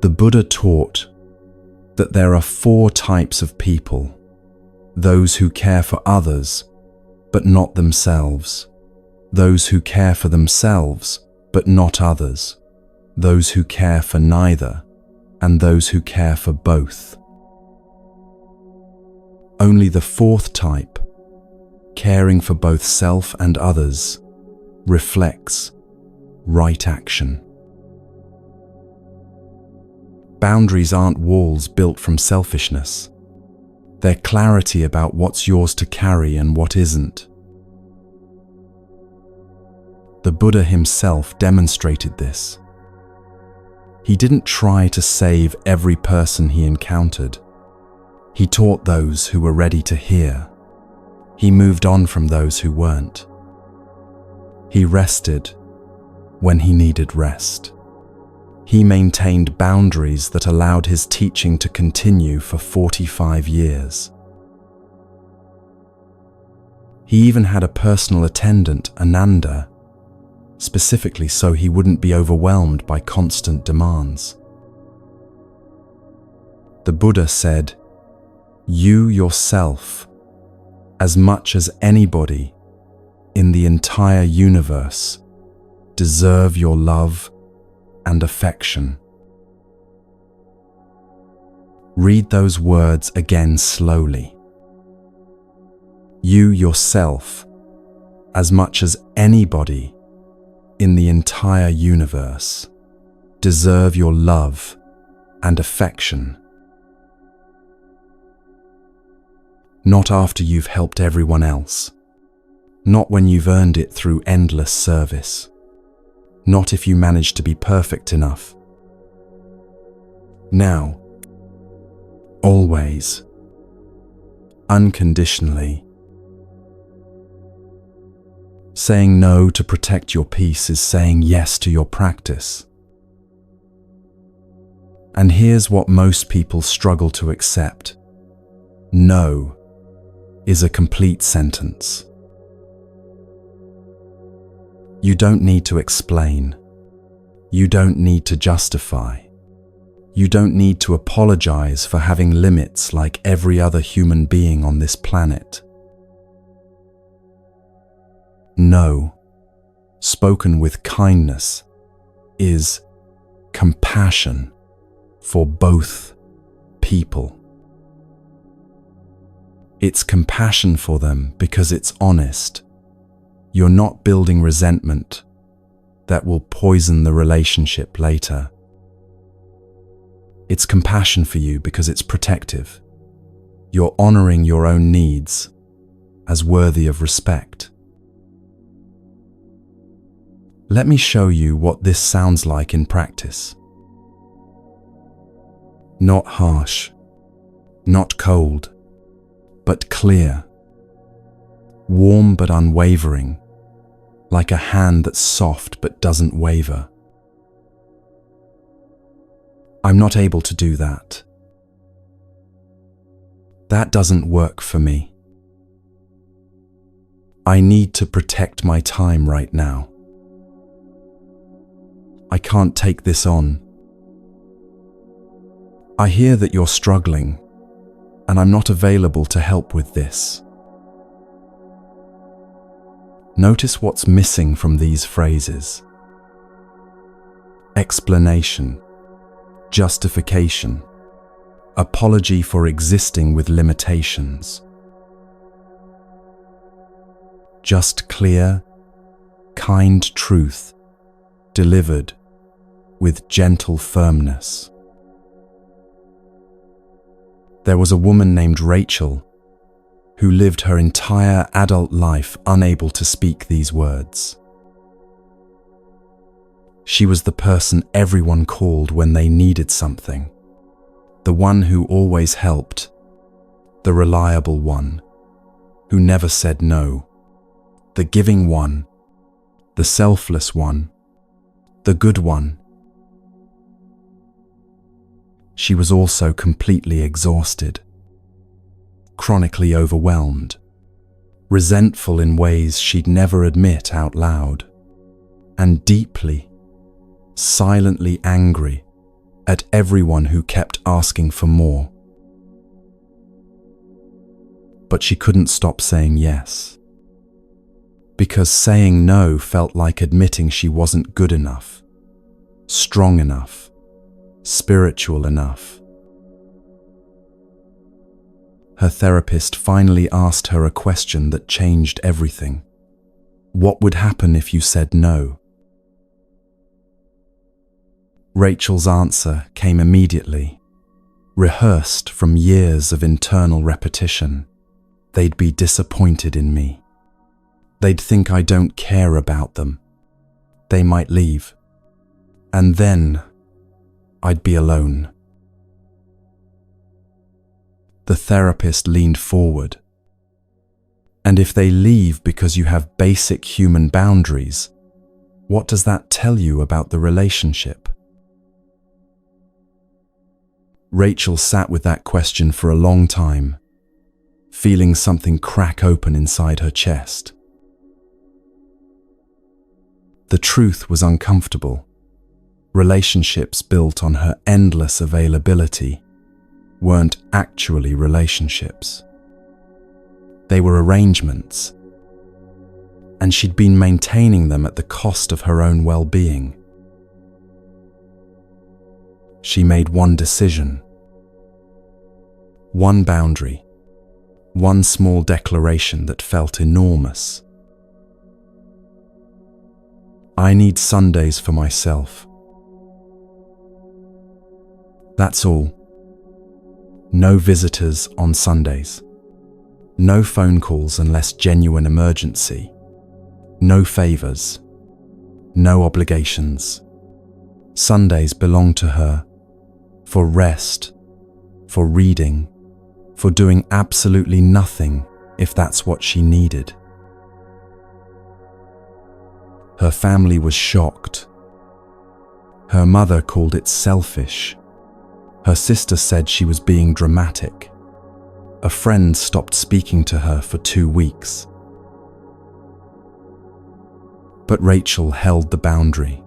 The Buddha taught that there are 4 types of people: those who care for others, but not themselves; those who care for themselves, but not others; those who care for neither; and those who care for both. Only the 4th type, caring for both self and others, reflects right action. Boundaries aren't walls built from selfishness. They're clarity about what's yours to carry and what isn't. The Buddha himself demonstrated this. He didn't try to save every person he encountered. He taught those who were ready to hear. He moved on from those who weren't. He rested when he needed rest. He maintained boundaries that allowed his teaching to continue for 45 years. He even had a personal attendant, Ananda, specifically so he wouldn't be overwhelmed by constant demands. The Buddha said, "You yourself, as much as anybody in the entire universe, deserve your love and affection." Read those words again slowly. You yourself, as much as anybody in the entire universe, deserve your love and affection. Not after you've helped everyone else. Not when you've earned it through endless service. Not if you manage to be perfect enough. Now, always, unconditionally. Saying no to protect your peace is saying yes to your practice. And here's what most people struggle to accept. No is a complete sentence. You don't need to explain. You don't need to justify. You don't need to apologize for having limits like every other human being on this planet. No, spoken with kindness, is compassion for both people. It's compassion for them because it's honest. You're not building resentment that will poison the relationship later. It's compassion for you because it's protective. You're honoring your own needs as worthy of respect. Let me show you what this sounds like in practice. Not harsh, not cold, but clear. Warm but unwavering, like a hand that's soft but doesn't waver. I'm not able to do that. That doesn't work for me. I need to protect my time right now. I can't take this on. I hear that you're struggling, and I'm not available to help with this. Notice what's missing from these phrases. Explanation, justification, apology for existing with limitations. Just clear, kind truth delivered with gentle firmness. There was a woman named Rachel who lived her entire adult life unable to speak these words. She was the person everyone called when they needed something, the one who always helped, the reliable one, who never said no, the giving one, the selfless one, the good one. She was also completely exhausted, chronically overwhelmed, resentful in ways she'd never admit out loud, and deeply, silently angry at everyone who kept asking for more. But she couldn't stop saying yes, because saying no felt like admitting she wasn't good enough, strong enough, spiritual enough. Her therapist finally asked her a question that changed everything. What would happen if you said no? Rachel's answer came immediately, rehearsed from years of internal repetition. They'd be disappointed in me. They'd think I don't care about them. They might leave. And then I'd be alone. The therapist leaned forward. And if they leave because you have basic human boundaries, what does that tell you about the relationship? Rachel sat with that question for a long time, feeling something crack open inside her chest. The truth was uncomfortable. Relationships built on her endless availability weren't actually relationships. They were arrangements, and she'd been maintaining them at the cost of her own well-being. She made one decision, one boundary, One small declaration that felt enormous. I need Sundays for myself. That's all. No visitors on Sundays. No phone calls unless genuine emergency. No favors. No obligations. Sundays belong to her for rest, for reading, for doing absolutely nothing if that's what she needed. Her family was shocked. Her mother called it selfish. Her sister said she was being dramatic. A friend stopped speaking to her for 2 weeks. But Rachel held the boundary.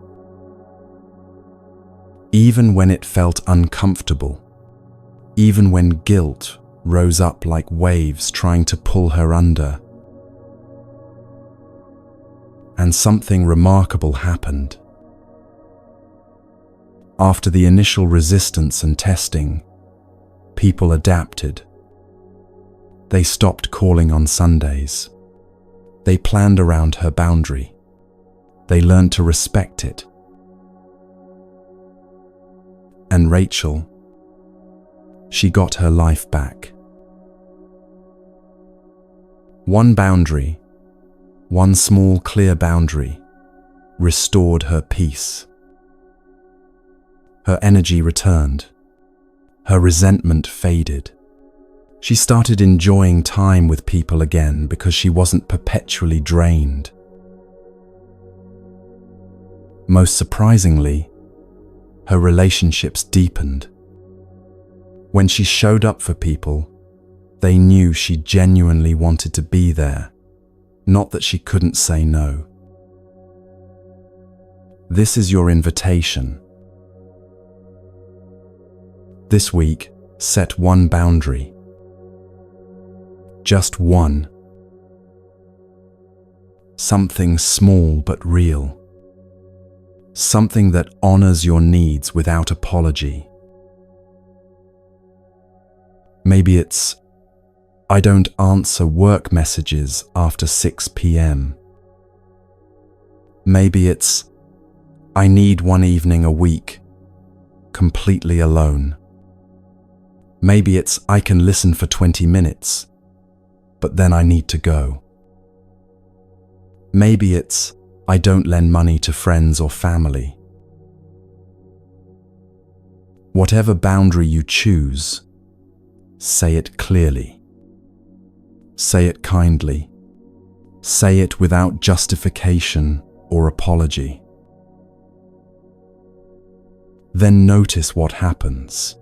Even when it felt uncomfortable, even when guilt rose up like waves trying to pull her under. And something remarkable happened. After the initial resistance and testing, people adapted. They stopped calling on Sundays. They planned around her boundary. They learned to respect it. And Rachel, she got her life back. One boundary, one small clear boundary, restored her peace. Her energy returned. Her resentment faded. She started enjoying time with people again because she wasn't perpetually drained. Most surprisingly, her relationships deepened. When she showed up for people, they knew she genuinely wanted to be there, not that she couldn't say no. This is your invitation. This week, set one boundary. Just one. Something small but real. Something that honors your needs without apology. Maybe it's, I don't answer work messages after 6 p.m. Maybe it's, I need one evening a week, completely alone. Maybe it's, I can listen for 20 minutes, but then I need to go. Maybe it's, I don't lend money to friends or family. Whatever boundary you choose, say it clearly. Say it kindly. Say it without justification or apology. Then notice what happens.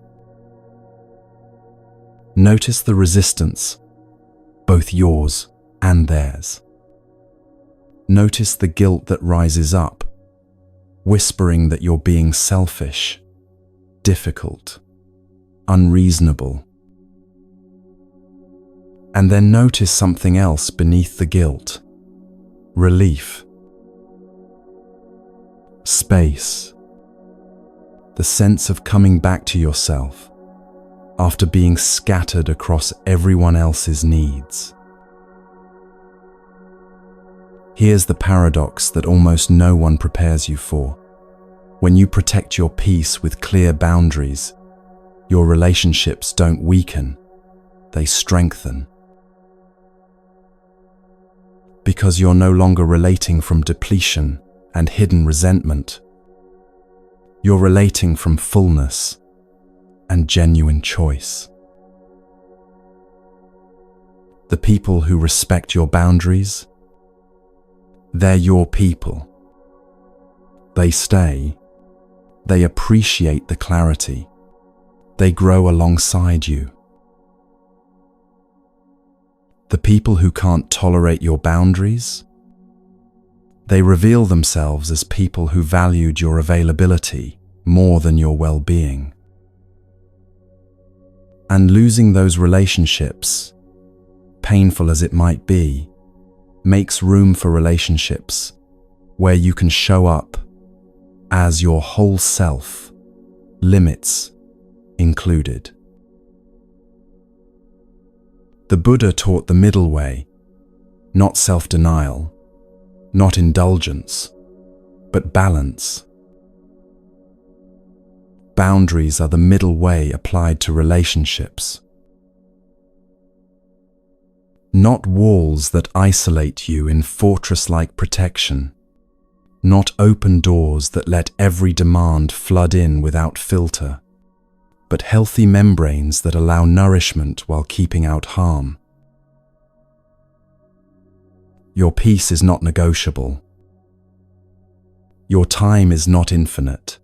Notice the resistance, both yours and theirs. Notice the guilt that rises up, whispering that you're being selfish, difficult, unreasonable. And then notice something else beneath the guilt. Relief. Space. The sense of coming back to yourself after being scattered across everyone else's needs. Here's the paradox that almost no one prepares you for. When you protect your peace with clear boundaries, your relationships don't weaken, they strengthen. Because you're no longer relating from depletion and hidden resentment. You're relating from fullness and genuine choice. The people who respect your boundaries, they're your people. They stay. They appreciate the clarity. They grow alongside you. The people who can't tolerate your boundaries, they reveal themselves as people who valued your availability more than your well-being. And losing those relationships, painful as it might be, makes room for relationships where you can show up as your whole self, limits included. The Buddha taught the middle way, not self-denial, not indulgence, but balance. Boundaries are the middle way applied to relationships. Not walls that isolate you in fortress-like protection, not open doors that let every demand flood in without filter, but healthy membranes that allow nourishment while keeping out harm. Your peace is not negotiable. Your time is not infinite.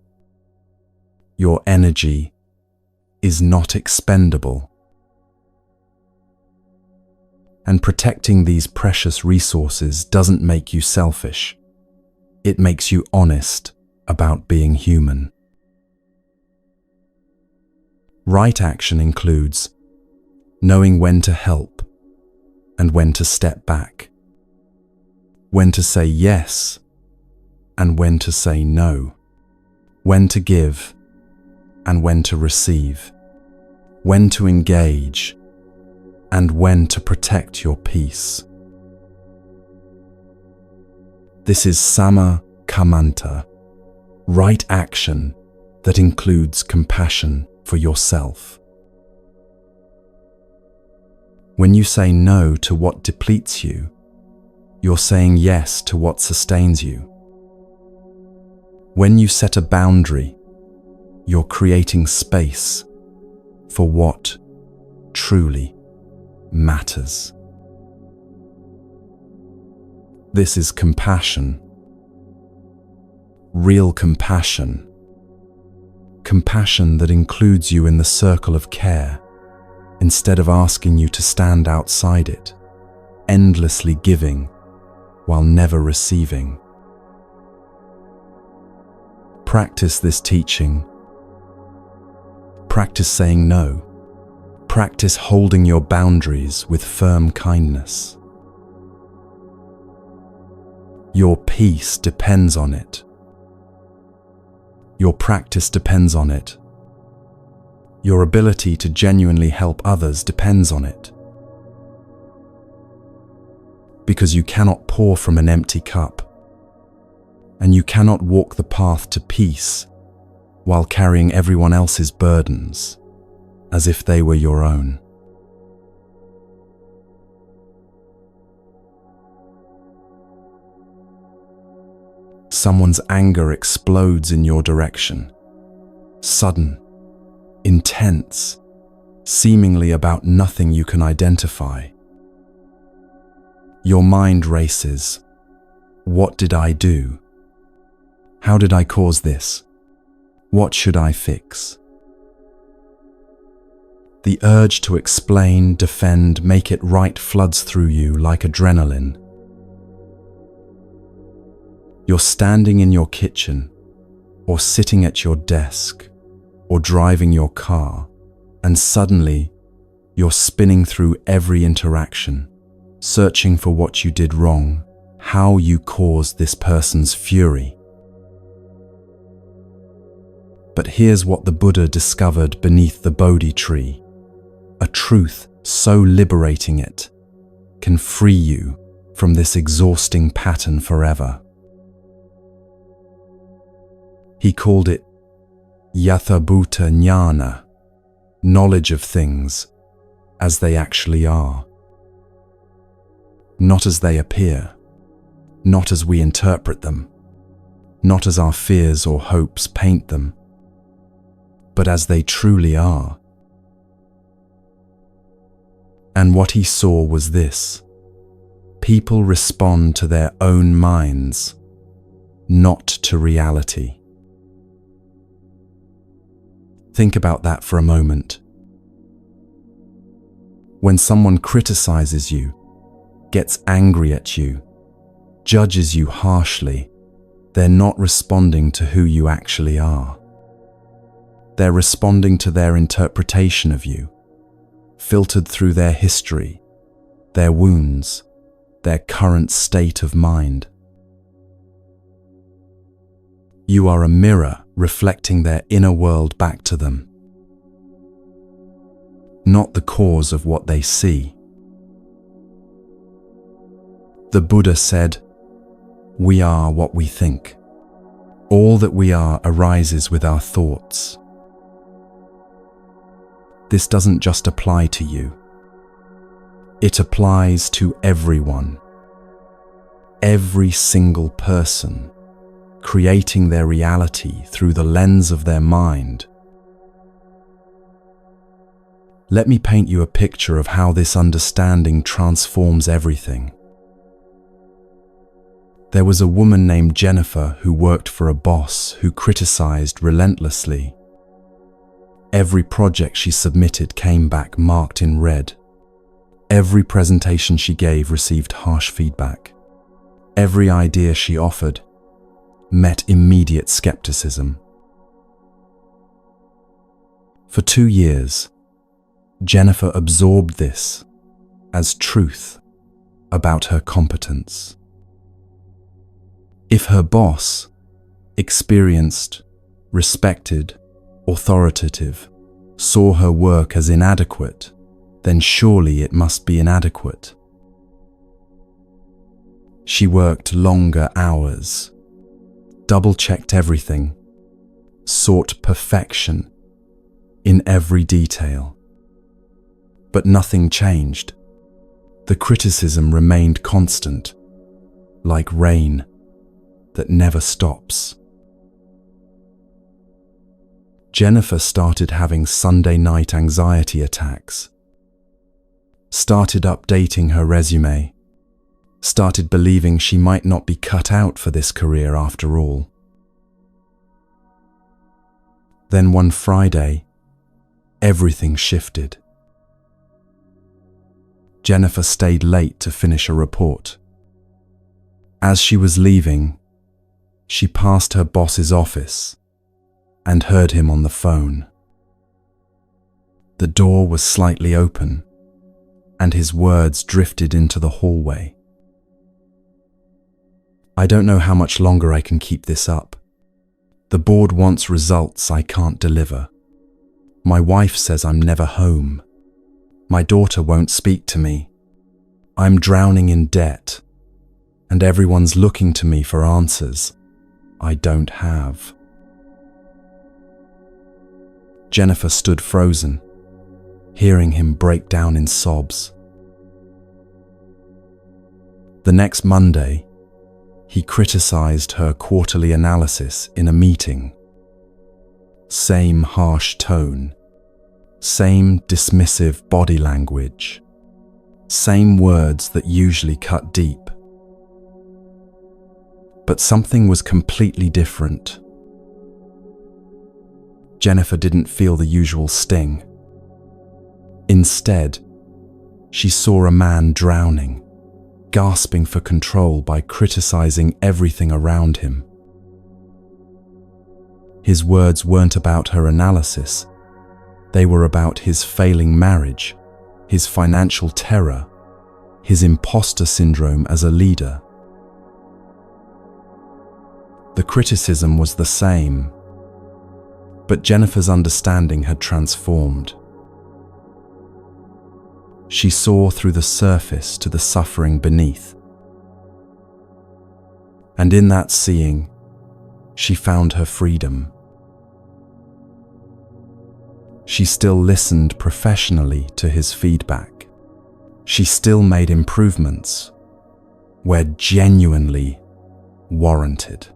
Your energy is not expendable. And protecting these precious resources doesn't make you selfish. It makes you honest about being human. Right action includes knowing when to help and when to step back, when to say yes and when to say no, when to give and when to receive, when to engage and when to protect your peace. This is Samma Kammanta, right action that includes compassion for yourself. When you say no to what depletes you, you're saying yes to what sustains you. When you set a boundary, you're creating space for what truly matters. This is compassion. Real compassion. Compassion that includes you in the circle of care, instead of asking you to stand outside it, endlessly giving while never receiving. Practice this teaching. Practice saying no. Practice holding your boundaries with firm kindness. Your peace depends on it. Your practice depends on it. Your ability to genuinely help others depends on it. Because you cannot pour from an empty cup, and you cannot walk the path to peace while carrying everyone else's burdens as if they were your own. Someone's anger explodes in your direction, sudden, intense, seemingly about nothing you can identify. Your mind races. What did I do? How did I cause this? What should I fix? The urge to explain, defend, make it right floods through you like adrenaline. You're standing in your kitchen, or sitting at your desk, or driving your car, and suddenly you're spinning through every interaction, searching for what you did wrong, how you caused this person's fury. But here's what the Buddha discovered beneath the Bodhi tree. A truth so liberating it can free you from this exhausting pattern forever. He called it Yathabhuta Jnana, knowledge of things as they actually are. Not as they appear, not as we interpret them, not as our fears or hopes paint them, but as they truly are. And what he saw was this: people respond to their own minds, not to reality. Think about that for a moment. When someone criticizes you, gets angry at you, judges you harshly, they're not responding to who you actually are. They're responding to their interpretation of you, filtered through their history, their wounds, their current state of mind. You are a mirror reflecting their inner world back to them, not the cause of what they see. The Buddha said, "We are what we think. All that we are arises with our thoughts." This doesn't just apply to you. It applies to everyone. Every single person, creating their reality through the lens of their mind. Let me paint you a picture of how this understanding transforms everything. There was a woman named Jennifer who worked for a boss who criticized relentlessly. Every project she submitted came back marked in red. Every presentation she gave received harsh feedback. Every idea she offered met immediate skepticism. For 2 years, Jennifer absorbed this as truth about her competence. If her boss, experienced, respected, authoritative, saw her work as inadequate, then surely it must be inadequate. She worked longer hours, double-checked everything, sought perfection in every detail. But nothing changed. The criticism remained constant, like rain that never stops. Jennifer started having Sunday night anxiety attacks, started updating her resume, started believing she might not be cut out for this career after all. Then one Friday, everything shifted. Jennifer stayed late to finish a report. As she was leaving, she passed her boss's office and heard him on the phone. The door was slightly open, and his words drifted into the hallway. "I don't know how much longer I can keep this up. The board wants results I can't deliver. My wife says I'm never home. My daughter won't speak to me. I'm drowning in debt, and everyone's looking to me for answers I don't have." Jennifer stood frozen, hearing him break down in sobs. The next Monday, he criticized her quarterly analysis in a meeting. Same harsh tone, same dismissive body language, same words that usually cut deep. But something was completely different. Jennifer didn't feel the usual sting. Instead, she saw a man drowning, gasping for control by criticizing everything around him. His words weren't about her analysis. They were about his failing marriage, his financial terror, his imposter syndrome as a leader. The criticism was the same, but Jennifer's understanding had transformed. She saw through the surface to the suffering beneath. And in that seeing, she found her freedom. She still listened professionally to his feedback. She still made improvements where genuinely warranted.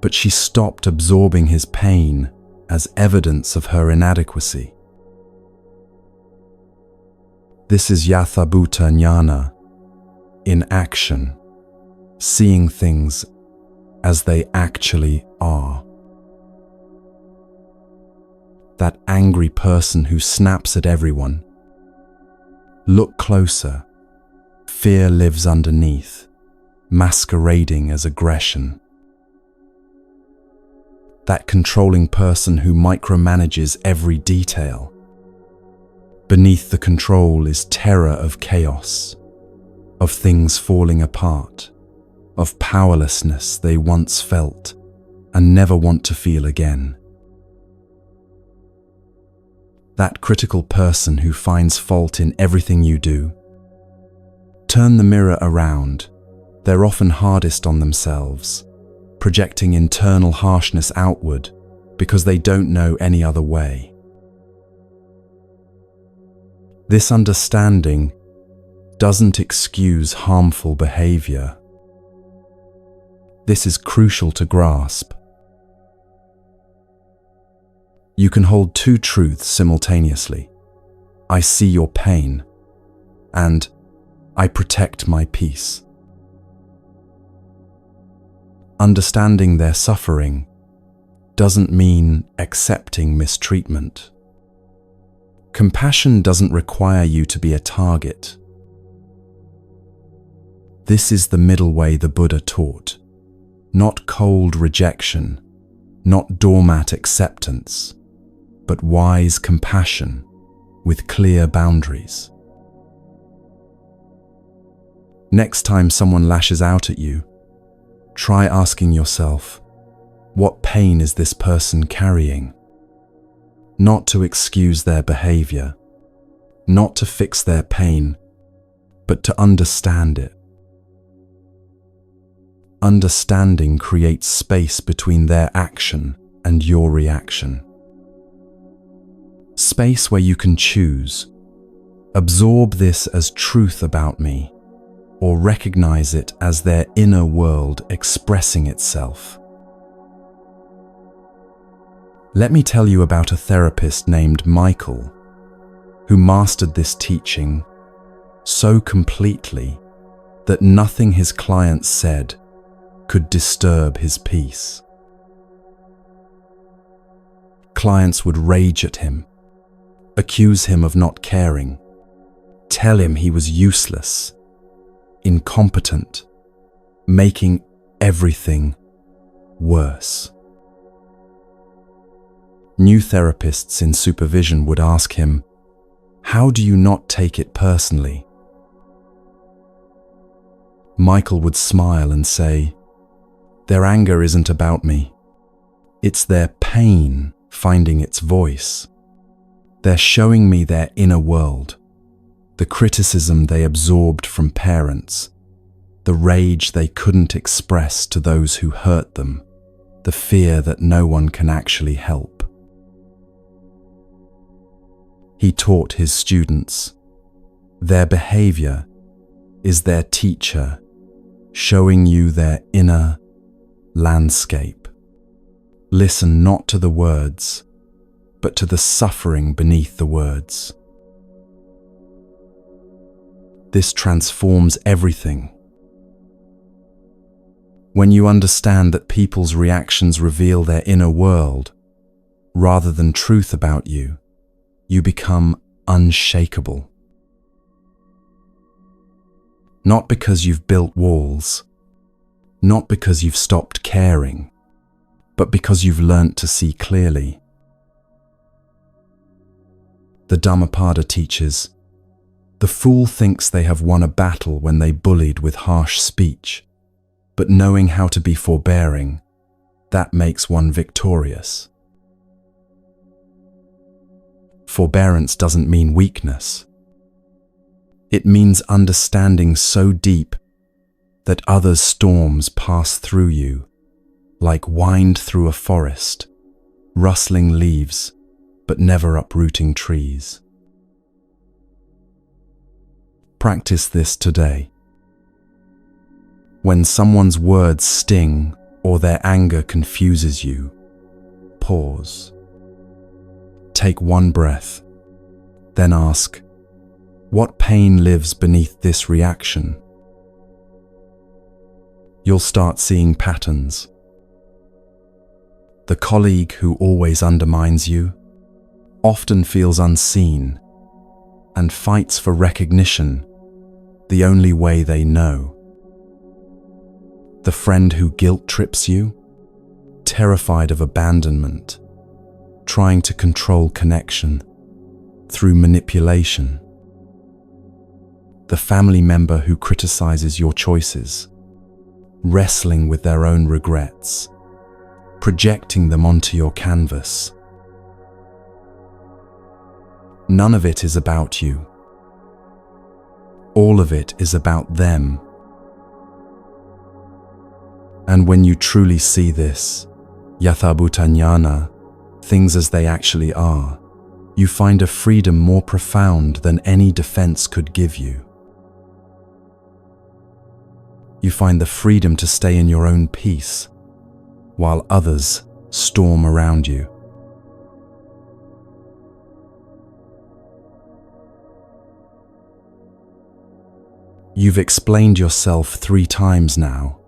But she stopped absorbing his pain as evidence of her inadequacy. This is Yathabhuta Jnana in action, seeing things as they actually are. That angry person who snaps at everyone. Look closer. Fear lives underneath, masquerading as aggression. That controlling person who micromanages every detail. Beneath the control is terror of chaos, of things falling apart, of powerlessness they once felt and never want to feel again. That critical person who finds fault in everything you do. Turn the mirror around They're often hardest on themselves, projecting internal harshness outward because they don't know any other way. This understanding doesn't excuse harmful behavior. This is crucial to grasp. You can hold two truths simultaneously. I see your pain, and I protect my peace. Understanding their suffering doesn't mean accepting mistreatment. Compassion doesn't require you to be a target. This is the middle way the Buddha taught. Not cold rejection, not doormat acceptance, but wise compassion with clear boundaries. Next time someone lashes out at you, try asking yourself, what pain is this person carrying? Not to excuse their behavior, not to fix their pain, but to understand it. Understanding creates space between their action and your reaction. Space where you can choose, absorb this as truth about me, or recognize it as their inner world expressing itself. Let me tell you about a therapist named Michael, who mastered this teaching so completely that nothing his clients said could disturb his peace. Clients would rage at him, accuse him of not caring, tell him he was useless, incompetent, making everything worse. New therapists in supervision would ask him, "How do you not take it personally?" Michael would smile and say, "Their anger isn't about me. It's their pain finding its voice. They're showing me their inner world, the criticism they absorbed from parents, the rage they couldn't express to those who hurt them, the fear that no one can actually help." He taught his students, their behavior is their teacher, showing you their inner landscape. Listen not to the words, but to the suffering beneath the words. This transforms everything. When you understand that people's reactions reveal their inner world, rather than truth about you, you become unshakable. Not because you've built walls, not because you've stopped caring, but because you've learnt to see clearly. The Dhammapada teaches, the fool thinks they have won a battle when they bullied with harsh speech, but knowing how to be forbearing, that makes one victorious. Forbearance doesn't mean weakness. It means understanding so deep that others' storms pass through you, like wind through a forest, rustling leaves, but never uprooting trees. Practice this today. When someone's words sting or their anger confuses you, pause. Take one breath, then ask, what pain lives beneath this reaction? You'll start seeing patterns. The colleague who always undermines you often feels unseen and fights for recognition the only way they know. The friend who guilt trips you, terrified of abandonment, trying to control connection through manipulation. The family member who criticizes your choices, wrestling with their own regrets, projecting them onto your canvas. None of it is about you. All of it is about them. And when you truly see this, yathabhutanyana, things as they actually are, you find a freedom more profound than any defense could give you. You find the freedom to stay in your own peace, while others storm around you. You've explained yourself 3 times now,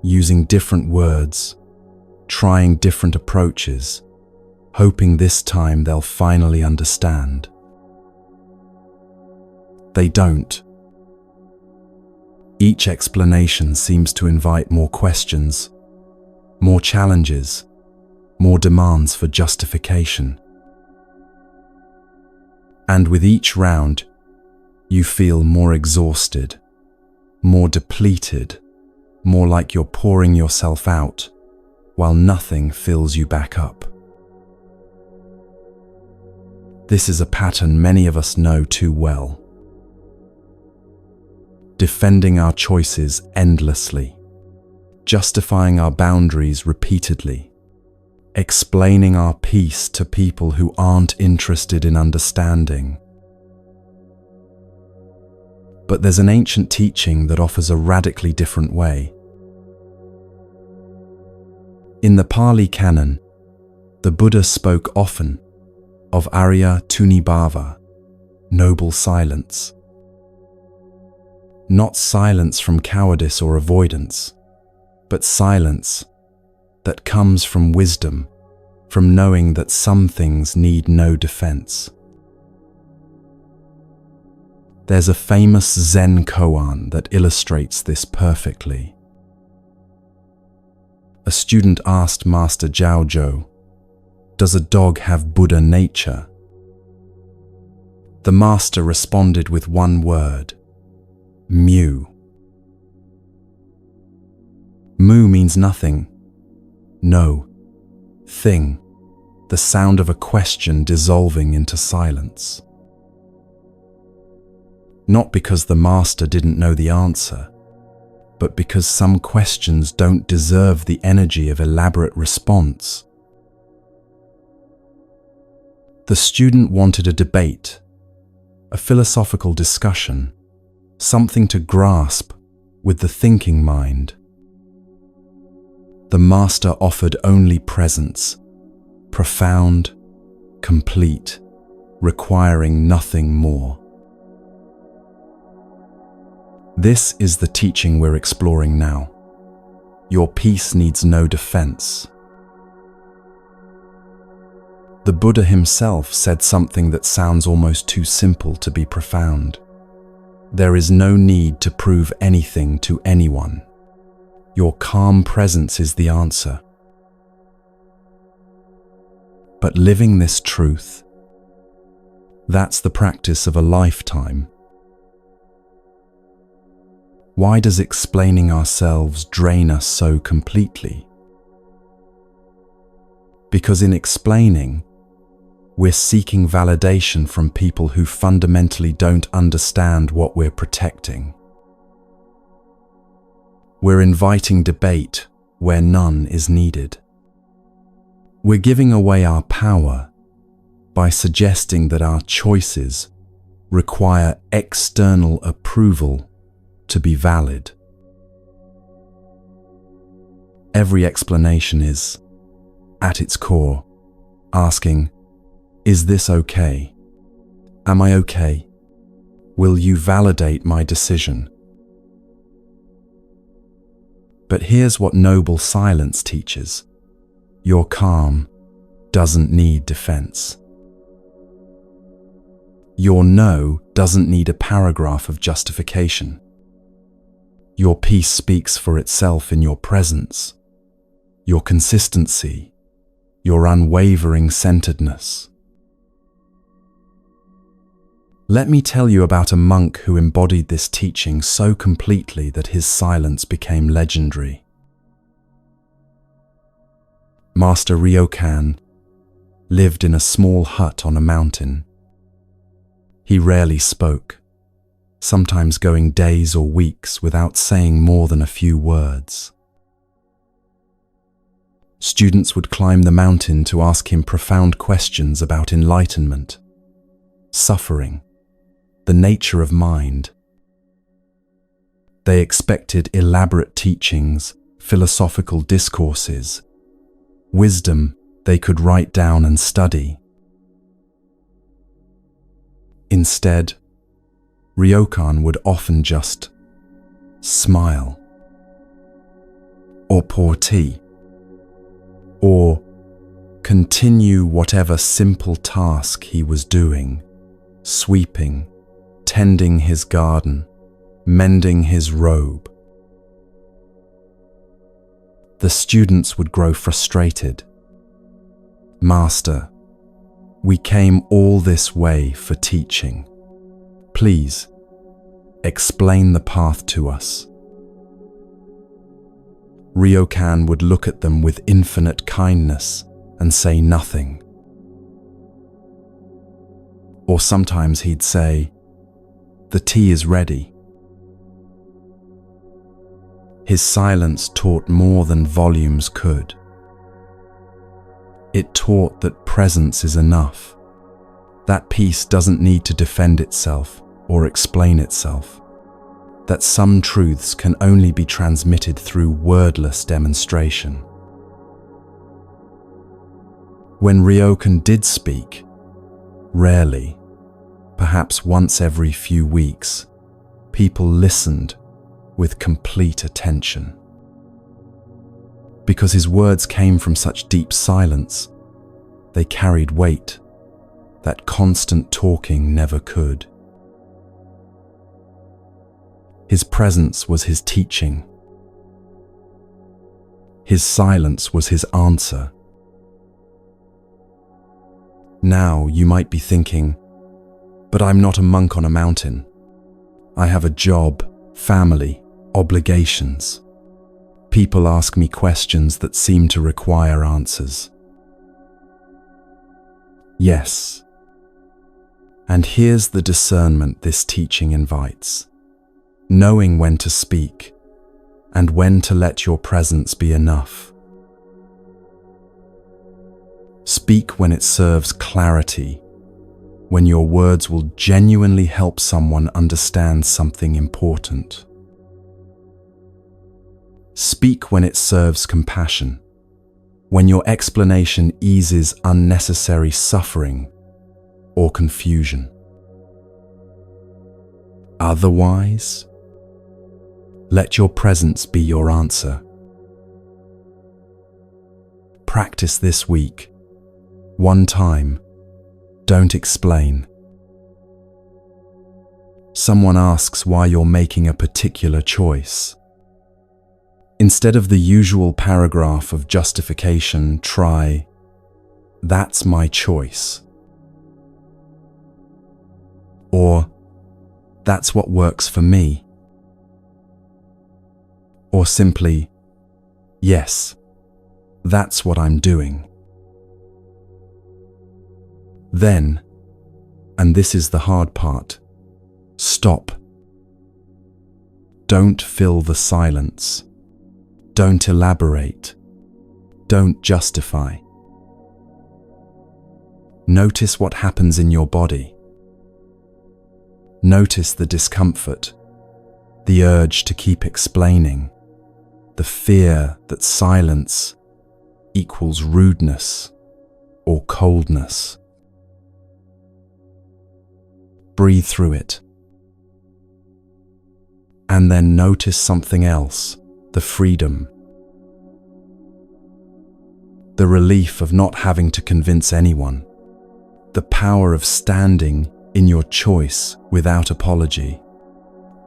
using different words, trying different approaches, hoping this time they'll finally understand. They don't. Each explanation seems to invite more questions, more challenges, more demands for justification. And with each round, you feel more exhausted, more depleted, more like you're pouring yourself out, while nothing fills you back up. This is a pattern many of us know too well. Defending our choices endlessly, justifying our boundaries repeatedly, explaining our peace to people who aren't interested in understanding. But there's an ancient teaching that offers a radically different way. In the Pali Canon, the Buddha spoke often of Arya Tunibhava, noble silence. Not silence from cowardice or avoidance, but silence that comes from wisdom, from knowing that some things need no defense. There's a famous Zen koan that illustrates this perfectly. A student asked Master Zhaozhou, "Does a dog have Buddha nature?" The master responded with one word, "Mu." Mu means nothing, no, thing, the sound of a question dissolving into silence. Not because the master didn't know the answer, but because some questions don't deserve the energy of elaborate response. The student wanted a debate, a philosophical discussion, something to grasp with the thinking mind. The master offered only presence, profound, complete, requiring nothing more. This is the teaching we're exploring now. Your peace needs no defense. The Buddha himself said something that sounds almost too simple to be profound. There is no need to prove anything to anyone. Your calm presence is the answer. But living this truth, that's the practice of a lifetime. Why does explaining ourselves drain us so completely? Because in explaining, we're seeking validation from people who fundamentally don't understand what we're protecting. We're inviting debate where none is needed. We're giving away our power by suggesting that our choices require external approval to be valid. Every explanation is, at its core, asking, "Is this okay? Am I okay? Will you validate my decision?" But here's what noble silence teaches. Your calm doesn't need defense. Your no doesn't need a paragraph of justification. Your peace speaks for itself in your presence, your consistency, your unwavering centeredness. Let me tell you about a monk who embodied this teaching so completely that his silence became legendary. Master Ryokan lived in a small hut on a mountain. He rarely spoke, sometimes going days or weeks without saying more than a few words. Students would climb the mountain to ask him profound questions about enlightenment, suffering, the nature of mind. They expected elaborate teachings, philosophical discourses, wisdom they could write down and study. Instead, Ryokan would often just smile, or pour tea, or continue whatever simple task he was doing, sweeping, tending his garden, mending his robe. The students would grow frustrated. "Master, we came all this way for teaching. Please, explain the path to us." Ryokan would look at them with infinite kindness and say nothing. Or sometimes he'd say, "The tea is ready." His silence taught more than volumes could. It taught that presence is enough. That peace doesn't need to defend itself or explain itself. That some truths can only be transmitted through wordless demonstration. When Ryokan did speak, rarely, perhaps once every few weeks, people listened with complete attention. Because his words came from such deep silence, they carried weight that constant talking never could. His presence was his teaching. His silence was his answer. Now you might be thinking, "But I'm not a monk on a mountain. I have a job, family, obligations. People ask me questions that seem to require answers." Yes. And here's the discernment this teaching invites. Knowing when to speak and when to let your presence be enough. Speak when it serves clarity, when your words will genuinely help someone understand something important. Speak when it serves compassion, when your explanation eases unnecessary suffering or confusion. Otherwise, let your presence be your answer. Practice this week. One time. Don't explain. Someone asks why you're making a particular choice. Instead of the usual paragraph of justification, try, "That's my choice." Or, "That's what works for me." Or simply, "Yes, that's what I'm doing." Then, and this is the hard part, stop. Don't fill the silence. Don't elaborate. Don't justify. Notice what happens in your body. Notice the discomfort, the urge to keep explaining, the fear that silence equals rudeness or coldness. Breathe through it. And then notice something else, the freedom. The relief of not having to convince anyone. The power of standing in your choice without apology.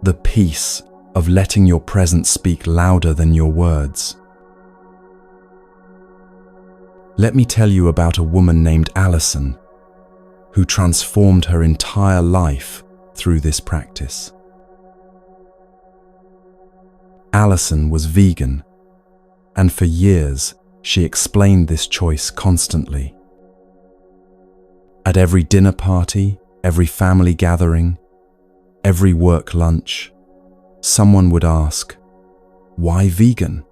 The peace of letting your presence speak louder than your words. Let me tell you about a woman named Alison, who transformed her entire life through this practice. Alison was vegan, and for years she explained this choice constantly. At every dinner party, every family gathering, every work lunch, someone would ask, "Why vegan?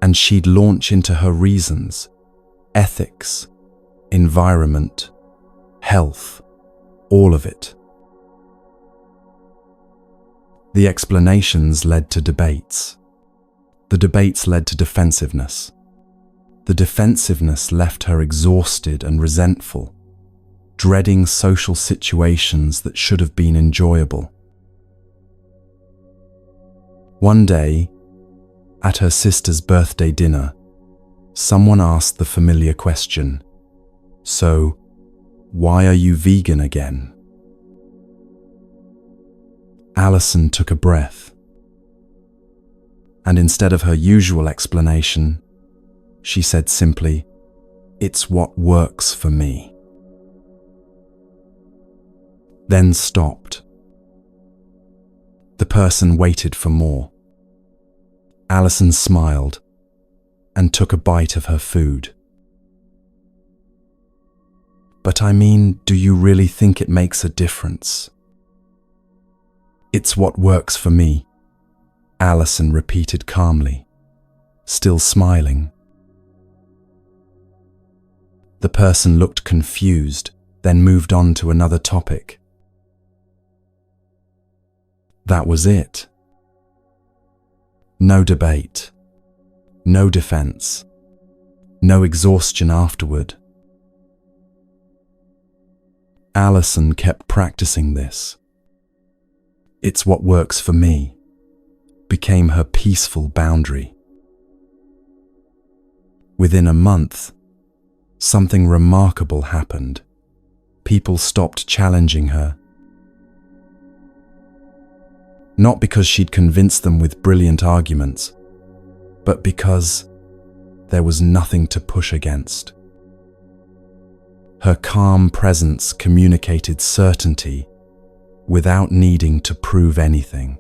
and she'd launch into her reasons: ethics, environment, health, all of it. The explanations led to debates. The debates led to defensiveness. The defensiveness left her exhausted and resentful, dreading social situations that should have been enjoyable. One day, at her sister's birthday dinner, someone asked the familiar question, "So, why are you vegan again?" Alison took a breath, and instead of her usual explanation, she said simply, "It's what works for me." Then stopped. The person waited for more. Alison smiled and took a bite of her food. "But I mean, do you really think it makes a difference?" "It's what works for me," Alison repeated calmly, still smiling. The person looked confused, then moved on to another topic. That was it. No debate, no defense, no exhaustion afterward. Alison kept practicing this. "It's what works for me" became her peaceful boundary. Within a month, something remarkable happened. People stopped challenging her. Not because she'd convinced them with brilliant arguments, but because there was nothing to push against. Her calm presence communicated certainty without needing to prove anything.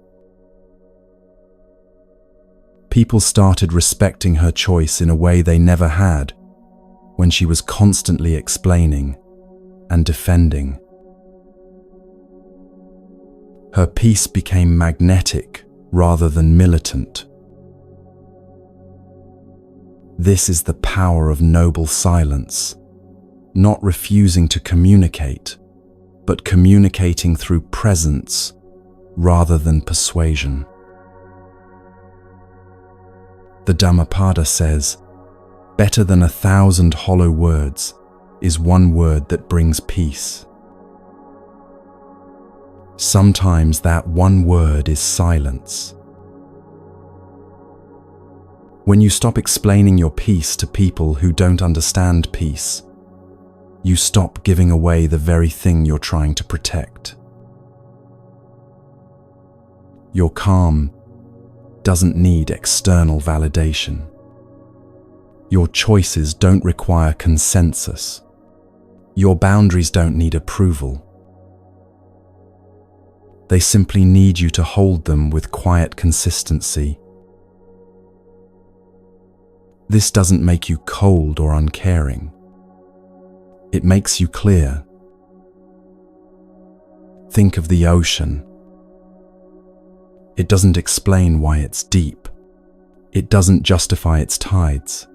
People started respecting her choice in a way they never had when she was constantly explaining and defending. Her peace became magnetic rather than militant. This is the power of noble silence, not refusing to communicate, but communicating through presence rather than persuasion. The Dhammapada says, "Better than 1,000 hollow words is one word that brings peace." Sometimes that one word is silence. When you stop explaining your peace to people who don't understand peace, you stop giving away the very thing you're trying to protect. Your calm doesn't need external validation. Your choices don't require consensus. Your boundaries don't need approval. They simply need you to hold them with quiet consistency. This doesn't make you cold or uncaring. It makes you clear. Think of the ocean. It doesn't explain why it's deep. It doesn't justify its tides.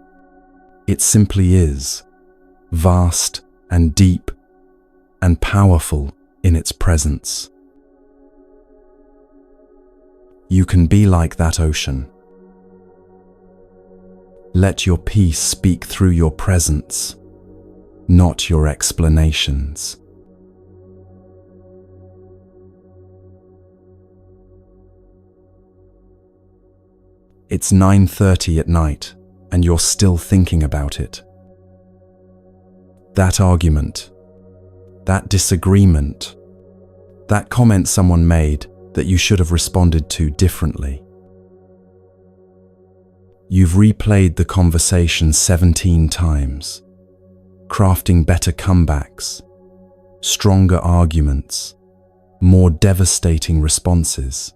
It simply is, vast and deep and powerful in its presence. You can be like that ocean. Let your peace speak through your presence, not your explanations. It's 9:30 at night, and you're still thinking about it. That argument, that disagreement, that comment someone made that you should have responded to differently. You've replayed the conversation 17 times, crafting better comebacks, stronger arguments, more devastating responses.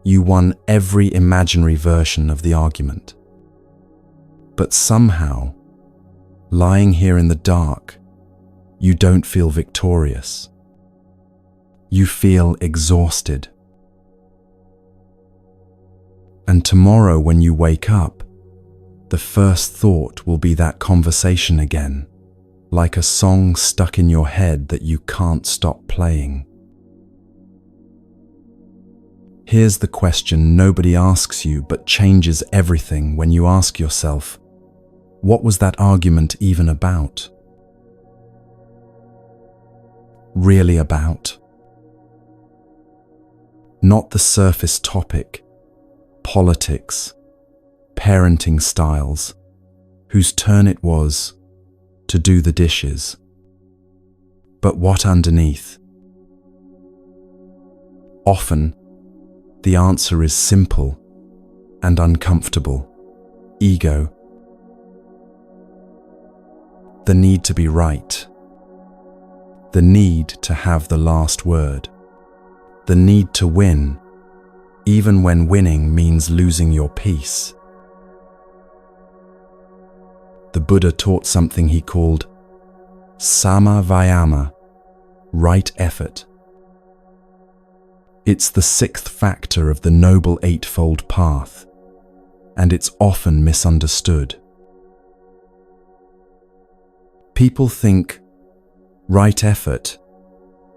You won every imaginary version of the argument. But somehow, lying here in the dark, you don't feel victorious. You feel exhausted. And tomorrow when you wake up, the first thought will be that conversation again, like a song stuck in your head that you can't stop playing. Here's the question nobody asks you but changes everything when you ask yourself, what was that argument even about? Really about? Not the surface topic, politics, parenting styles, whose turn it was to do the dishes. But what underneath? Often, the answer is simple and uncomfortable. Ego. The need to be right. The need to have the last word. The need to win, even when winning means losing your peace. The Buddha taught something he called Sama Vayama, right effort. It's the sixth factor of the Noble Eightfold Path, and it's often misunderstood. People think right effort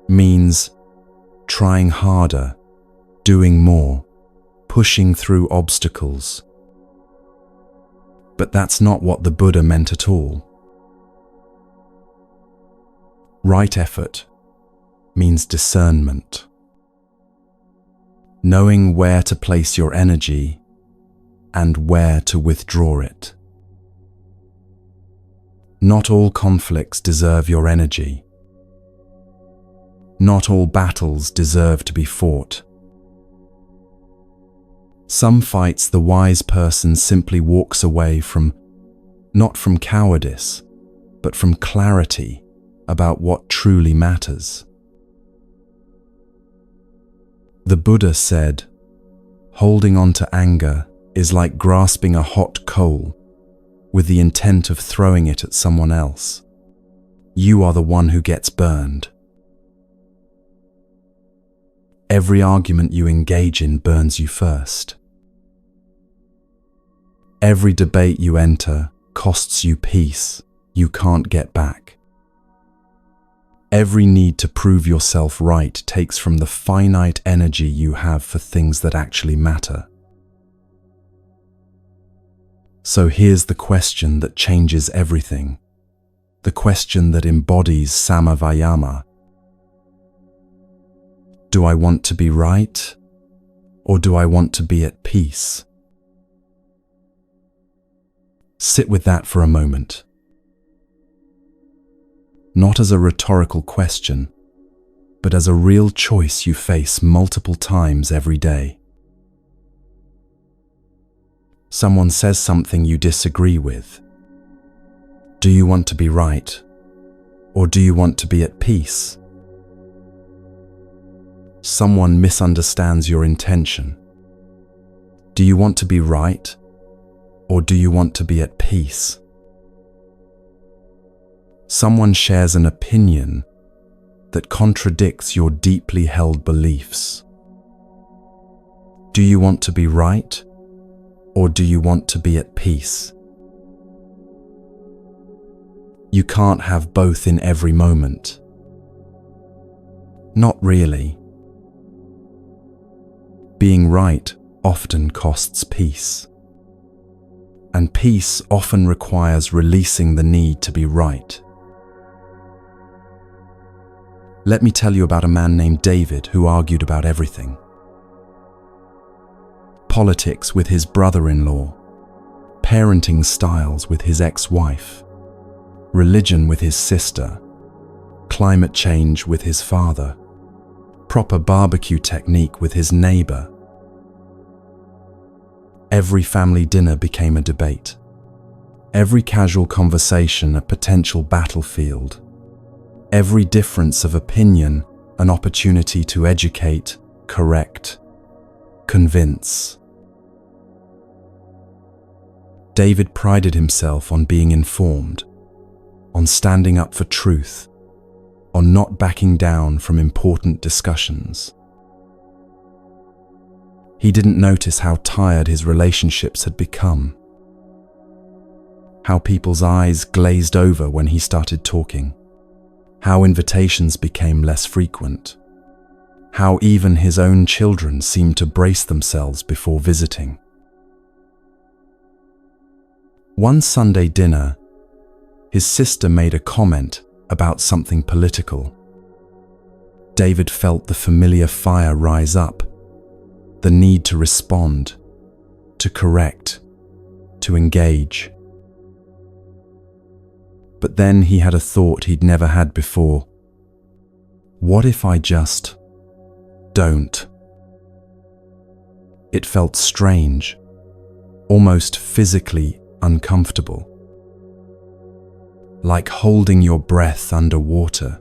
means trying harder, doing more, pushing through obstacles. But that's not what the Buddha meant at all. Right effort means discernment. Knowing where to place your energy and where to withdraw it. Not all conflicts deserve your energy. Not all battles deserve to be fought. Some fights the wise person simply walks away from, not from cowardice, but from clarity about what truly matters. The Buddha said, holding on to anger is like grasping a hot coal with the intent of throwing it at someone else. You are the one who gets burned. Every argument you engage in burns you first. Every debate you enter costs you peace you can't get back. Every need to prove yourself right takes from the finite energy you have for things that actually matter. So here's the question that changes everything. The question that embodies Samavayama. Do I want to be right, or do I want to be at peace? Sit with that for a moment. Not as a rhetorical question, but as a real choice you face multiple times every day. Someone says something you disagree with. Do you want to be right, or do you want to be at peace? Someone misunderstands your intention. Do you want to be right, or do you want to be at peace? Someone shares an opinion that contradicts your deeply held beliefs. Do you want to be right, or do you want to be at peace? You can't have both in every moment. Not really. Being right often costs peace. And peace often requires releasing the need to be right. Let me tell you about a man named David who argued about everything. Politics with his brother-in-law, parenting styles with his ex-wife, religion with his sister, climate change with his father, proper barbecue technique with his neighbor. Every family dinner became a debate. Every casual conversation a potential battlefield. Every difference of opinion an opportunity to educate, correct, convince. David prided himself on being informed, on standing up for truth, on not backing down from important discussions. He didn't notice how tired his relationships had become, how people's eyes glazed over when he started talking, how invitations became less frequent, how even his own children seemed to brace themselves before visiting. One Sunday dinner, his sister made a comment about something political. David felt the familiar fire rise up, the need to respond, to correct, to engage. But then he had a thought he'd never had before. What if I just don't? It felt strange, almost physically uncomfortable, like holding your breath underwater.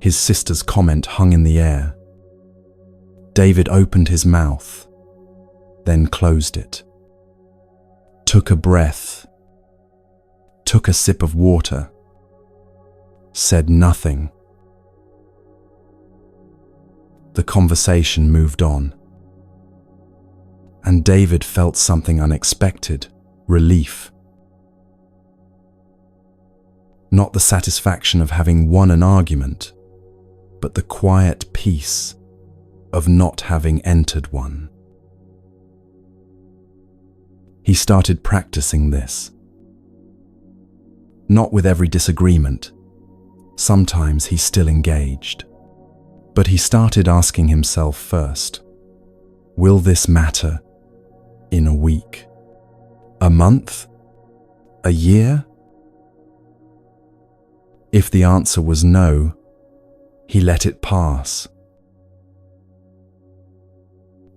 His sister's comment hung in the air. David opened his mouth, then closed it, took a breath, took a sip of water, said nothing. The conversation moved on, and David felt something unexpected, relief. Not the satisfaction of having won an argument, but the quiet peace of not having entered one. He started practicing this. Not with every disagreement. Sometimes he still engaged. But he started asking himself first, will this matter in a week? A month? A year? If the answer was no, he let it pass.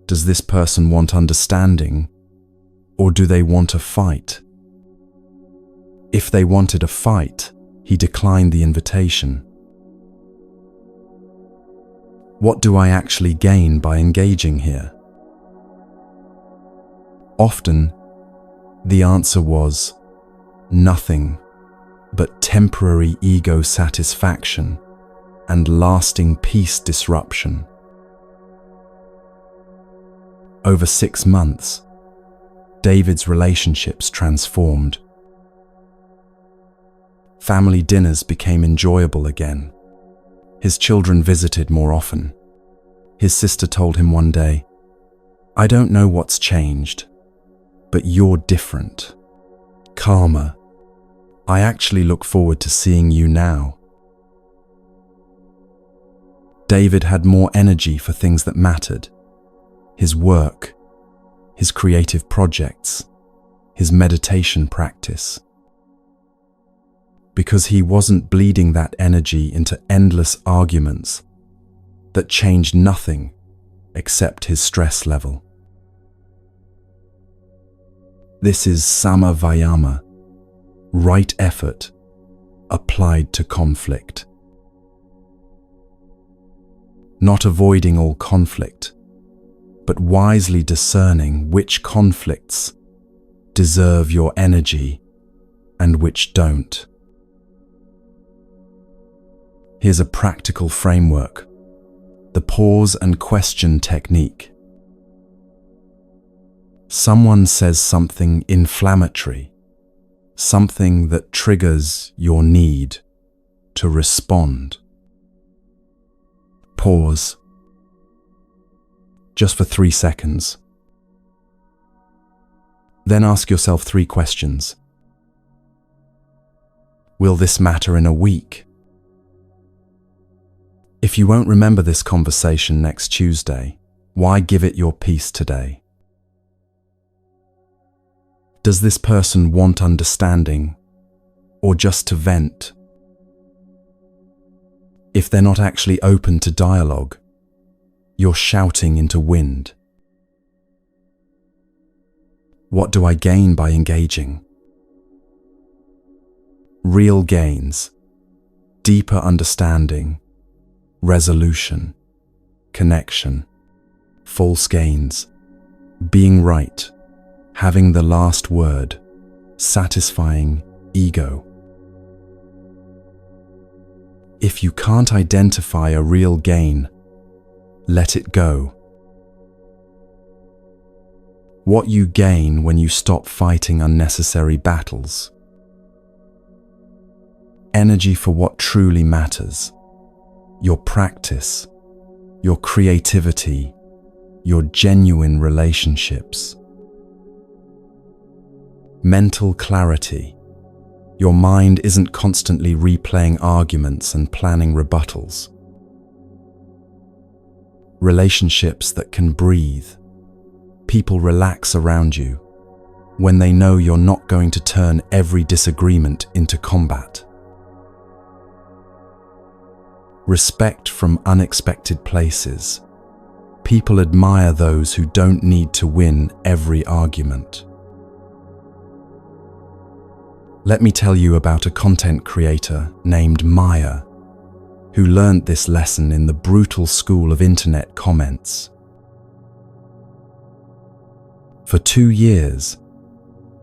Does this person want understanding, or do they want a fight? If they wanted a fight, he declined the invitation. What do I actually gain by engaging here? Often, the answer was nothing but temporary ego satisfaction and lasting peace disruption. Over 6 months, David's relationships transformed. Family dinners became enjoyable again. His children visited more often. His sister told him one day, "I don't know what's changed, but you're different, calmer. I actually look forward to seeing you now." David had more energy for things that mattered. His work, his creative projects, his meditation practice. Because he wasn't bleeding that energy into endless arguments that changed nothing except his stress level. This is sama vayama, right effort applied to conflict. Not avoiding all conflict, but wisely discerning which conflicts deserve your energy and which don't. Here's a practical framework, the pause and question technique. Someone says something inflammatory, something that triggers your need to respond. Pause. Just for 3 seconds. Then ask yourself 3 questions. Will this matter in a week? If you won't remember this conversation next Tuesday, why give it your peace today? Does this person want understanding, or just to vent? If they're not actually open to dialogue, you're shouting into wind. What do I gain by engaging? Real gains, deeper understanding, resolution, connection. False gains, being right, having the last word, satisfying ego. If you can't identify a real gain, let it go. What you gain when you stop fighting unnecessary battles. Energy for what truly matters. Your practice, your creativity, your genuine relationships. Mental clarity. Your mind isn't constantly replaying arguments and planning rebuttals. Relationships that can breathe. People relax around you when they know you're not going to turn every disagreement into combat. Respect from unexpected places. People admire those who don't need to win every argument. Let me tell you about a content creator named Maya, who learned this lesson in the brutal school of internet comments. For 2 years,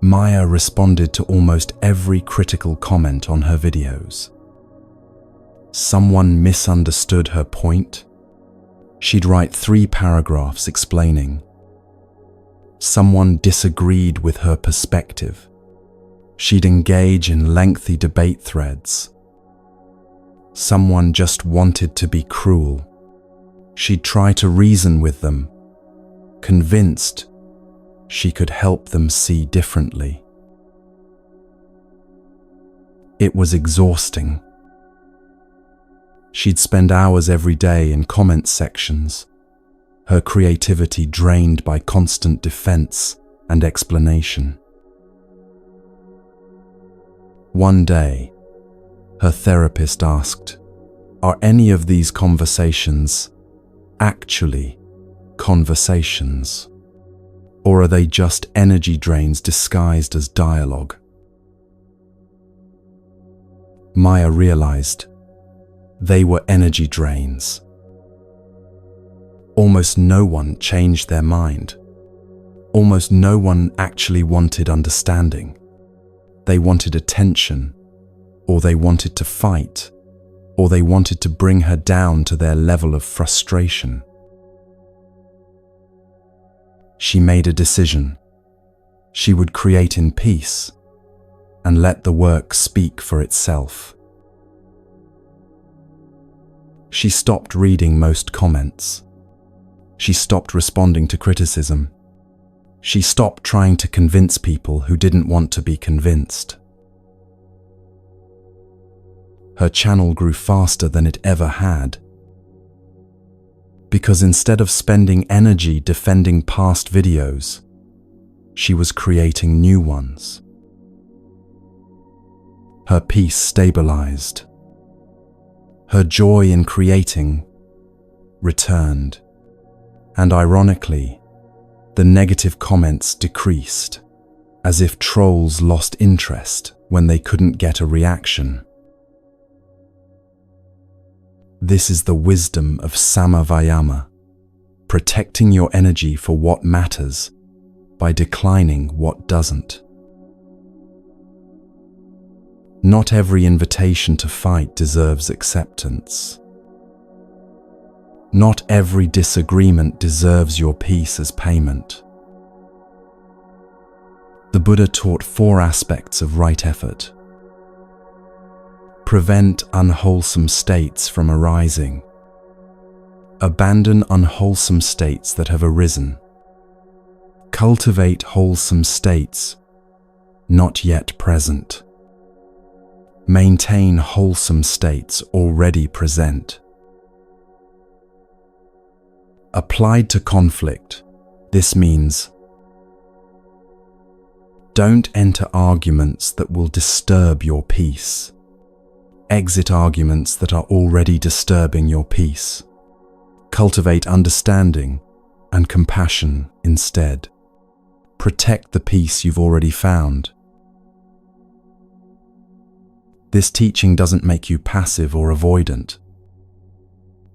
Maya responded to almost every critical comment on her videos. Someone misunderstood her point. She'd write 3 paragraphs explaining. Someone disagreed with her perspective. She'd engage in lengthy debate threads. Someone just wanted to be cruel. She'd try to reason with them, convinced she could help them see differently. It was exhausting. She'd spend hours every day in comment sections, her creativity drained by constant defense and explanation. One day, her therapist asked, "Are any of these conversations actually conversations? Or are they just energy drains disguised as dialogue?" Maya realized they were energy drains. Almost no one changed their mind. Almost no one actually wanted understanding. They wanted attention, or they wanted to fight, or they wanted to bring her down to their level of frustration. She made a decision. She would create in peace and let the work speak for itself. She stopped reading most comments. She stopped responding to criticism. She stopped trying to convince people who didn't want to be convinced. Her channel grew faster than it ever had, because instead of spending energy defending past videos, she was creating new ones. Her peace stabilized. Her joy in creating returned. And ironically, the negative comments decreased, as if trolls lost interest when they couldn't get a reaction. This is the wisdom of Samavayama, protecting your energy for what matters by declining what doesn't. Not every invitation to fight deserves acceptance. Not every disagreement deserves your peace as payment. The Buddha taught 4 aspects of right effort. Prevent unwholesome states from arising. Abandon unwholesome states that have arisen. Cultivate wholesome states not yet present. Maintain wholesome states already present. Applied to conflict, this means don't enter arguments that will disturb your peace. Exit arguments that are already disturbing your peace. Cultivate understanding and compassion instead. Protect the peace you've already found. This teaching doesn't make you passive or avoidant.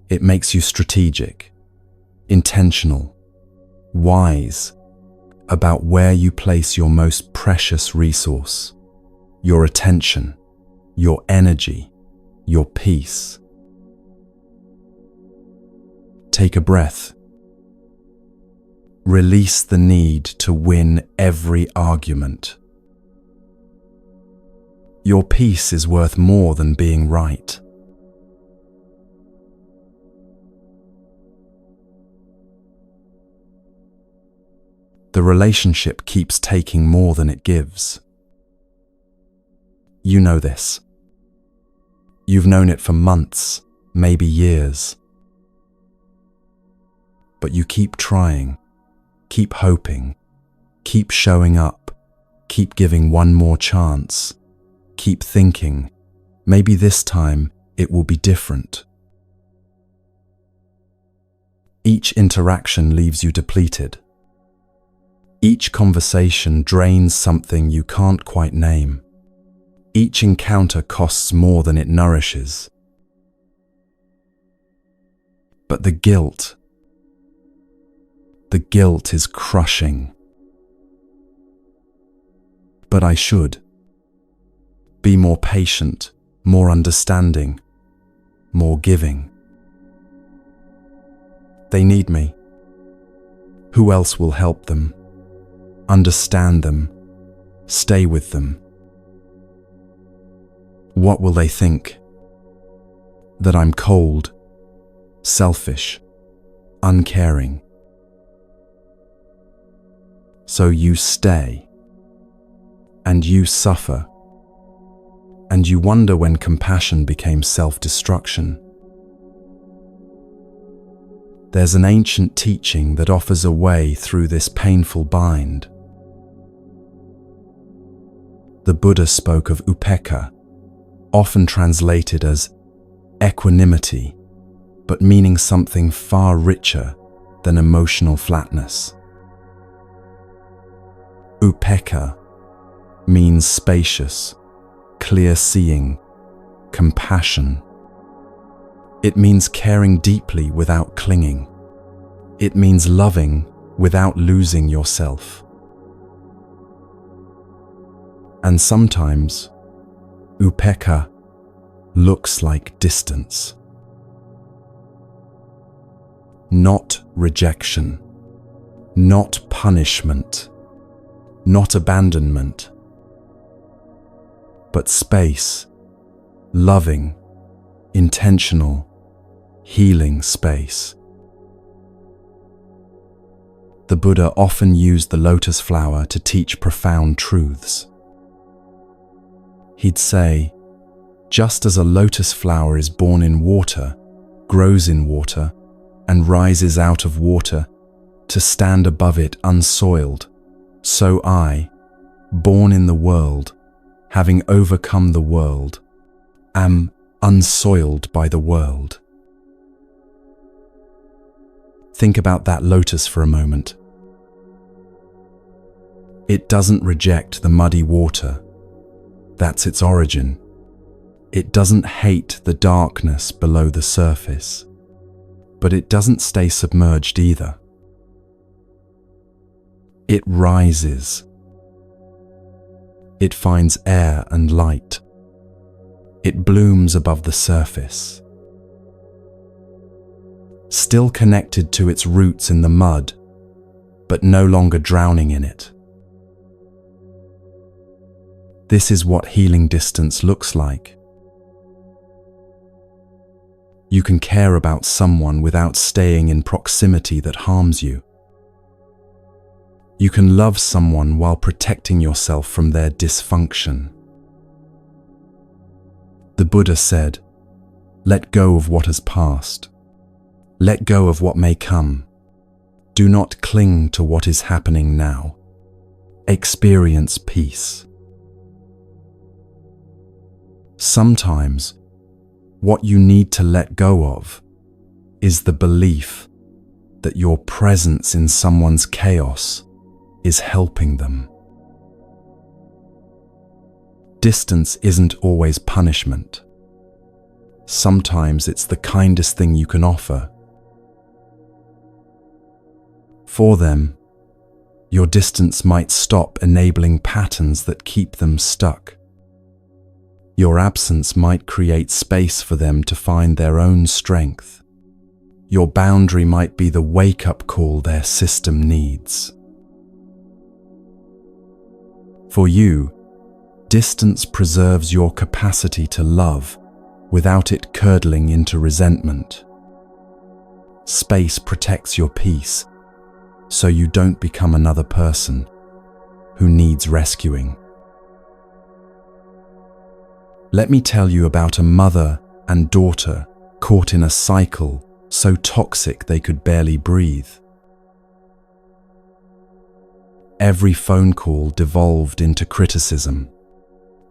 It makes you strategic, intentional, wise about where you place your most precious resource, your attention, your energy, your peace. Take a breath. Release the need to win every argument. Your peace is worth more than being right. The relationship keeps taking more than it gives. You know this. You've known it for months, maybe years. But you keep trying, keep hoping, keep showing up, keep giving one more chance, keep thinking, maybe this time it will be different. Each interaction leaves you depleted. Each conversation drains something you can't quite name. Each encounter costs more than it nourishes. But the guilt is crushing. But I should be more patient, more understanding, more giving. They need me. Who else will help them, understand them, stay with them? What will they think? That I'm cold, selfish, uncaring. So you stay, and you suffer, and you wonder when compassion became self-destruction. There's an ancient teaching that offers a way through this painful bind. The Buddha spoke of upekkha, often translated as equanimity, but meaning something far richer than emotional flatness. Upekkha means spacious, clear-seeing, compassion. It means caring deeply without clinging. It means loving without losing yourself. And sometimes, upekkha looks like distance. Not rejection, not punishment, not abandonment, but space, loving, intentional, healing space. The Buddha often used the lotus flower to teach profound truths. He'd say, just as a lotus flower is born in water, grows in water, and rises out of water to stand above it unsoiled, so I, born in the world, having overcome the world, am unsoiled by the world. Think about that lotus for a moment. It doesn't reject the muddy water. That's its origin. It doesn't hate the darkness below the surface, but it doesn't stay submerged either. It rises. It finds air and light. It blooms above the surface. Still connected to its roots in the mud, but no longer drowning in it. This is what healing distance looks like. You can care about someone without staying in proximity that harms you. You can love someone while protecting yourself from their dysfunction. The Buddha said, "Let go of what has passed. Let go of what may come. Do not cling to what is happening now. Experience peace." Sometimes, what you need to let go of is the belief that your presence in someone's chaos is helping them. Distance isn't always punishment. Sometimes it's the kindest thing you can offer. For them, your distance might stop enabling patterns that keep them stuck. Your absence might create space for them to find their own strength. Your boundary might be the wake-up call their system needs. For you, distance preserves your capacity to love without it curdling into resentment. Space protects your peace, so you don't become another person who needs rescuing. Let me tell you about a mother and daughter caught in a cycle so toxic they could barely breathe. Every phone call devolved into criticism.